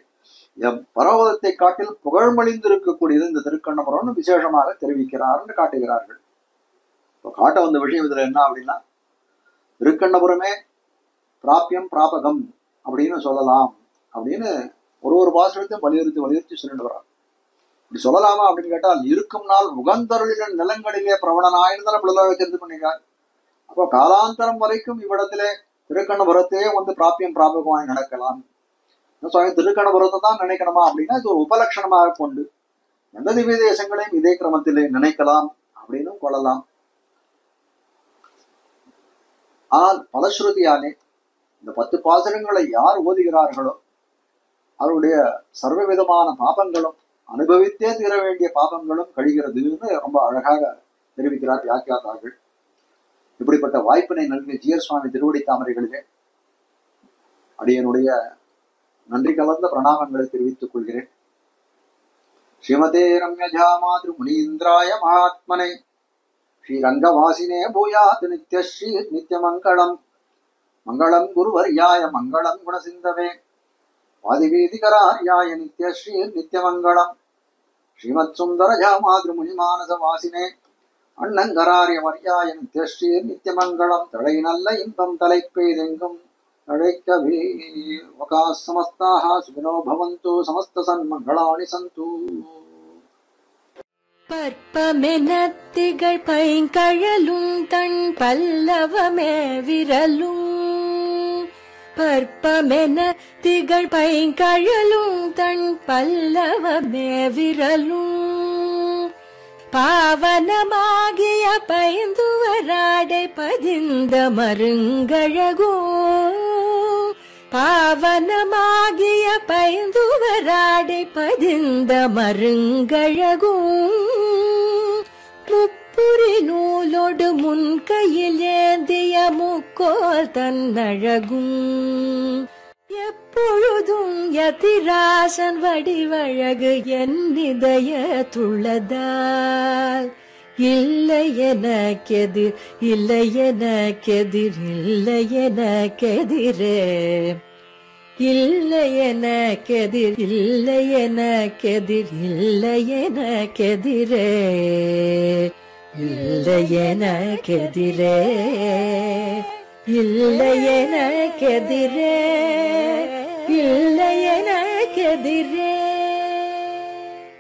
பரவதத்தை காட்டில் புகழ்மொழிந்திருக்கக்கூடியது இந்த திருக்கண்ணபுரம்னு விசேஷமாக தெரிவிக்கிறார்னு காட்டுகிறார்கள். இப்போ காட்ட வந்த விஷயம் இதுல என்ன அப்படின்னா, திருக்கண்ணபுரமே பிராபியம் பிராபகம் அப்படின்னு சொல்லலாம் அப்படின்னு ஒரு பாசுரத்தையும் வலியுறுத்தி சொல்லிட்டு வர்றார். இப்படி சொல்லலாமா அப்படின்னு கேட்டால், இருக்கும் நாள் உகந்தருளின் நிலங்களிலே பிரவணனாயிருந்தாலும் பிள்ளைகளை தெரிந்து பண்ணிக்கிறார். அப்போ காலாந்தரம் வரைக்கும் இவ்விடத்திலே திருக்கண்ணபுரத்தையே வந்து பிராபியம் பிராபகமாய் நடக்கலாம். சுவாமி திருக்கண்ணபுரத்தை தான் நினைக்கணுமா அப்படின்னா இது ஒரு உபலட்சணமாக கொண்டு எந்த திவ்ய தேசங்களையும் இதே கிரமத்திலே நினைக்கலாம் அப்படின்னு கொள்ளலாம். ஆனால் பலஸ்ருதியாலே இந்த 10 பாசுரங்களை யார் ஓதுகிறார்களோ அவருடைய சர்வ விதமான பாபங்களும் அனுபவித்தே தீர வேண்டிய பாபங்களும் கழிகிறதுன்னு ரொம்ப அழகாக தெரிவிக்கிறார் வியாக்கியாதார்கள். இப்படிப்பட்ட வாய்ப்பினை நல்கிய ஜீயர் சுவாமி திருவடி தாமரைகளிலே அடியனுடைய நன்றி கலந்த பிரணாமங்களை தெரிவித்துக் கொள்கிறேன். ஸ்ரீமதே ரம்யஜா மாத்ரு முனீந்திராய மகாத்மனை ஸ்ரீரங்கவாசினே பூயாத் நித்யஸ்ரீ நித்யமங்களம் மங்களம் குருவர்யாய மங்களம் குணசிந்தவே வாதிவீதிகரார்யாய நித்யஸ்ரீ நித்யமங்களம் ஸ்ரீமத் சுந்தரஜா மாத்ரு முனிமானசவாசினே அண்ணங்கராரிய வர்யாய நித்யஸ்ரீ நித்யமங்களம் தடை நல்ல இன்பம் தலைப்பெய்தெங்கும் அழைக்கவே வகா சமஸ்தாக சுகினோ பவந்து சமஸ்த சன்மங்களாணி சந்து. பற்பமெனத்திகள் பைங்கழலும் தன் பல்லவமே விரலும் பற்பமெனத்திகள் பைங்கழலும் தன் பல்லவமே விரலும் பாவனமாகிய பைந்துவராடை பதிந்த மருங்கழகோ பாவனமாகிய பைந்துவராடை பதிந்த மருங்கழகோ முப்புரி நூலோடு முன்கையில் ஏந்திய முக்கோல் தன்னழகும் எப்பொழுதும் யதிராசன் வடிவழகு என் இதயத்துள்ளதால் இல்லை எனக்கெதிர் இல்லை எனக்கெதிர் இல்லை எனக்கெதிரே இல்லை எனக்கெதிர் இல்லை எனக்கெதிர் இல்லை எனக்கெதிரே இல்லை எனக்கெதிரே இல்லை எனக்கெதிரே இல்லை எனக்கெதிரே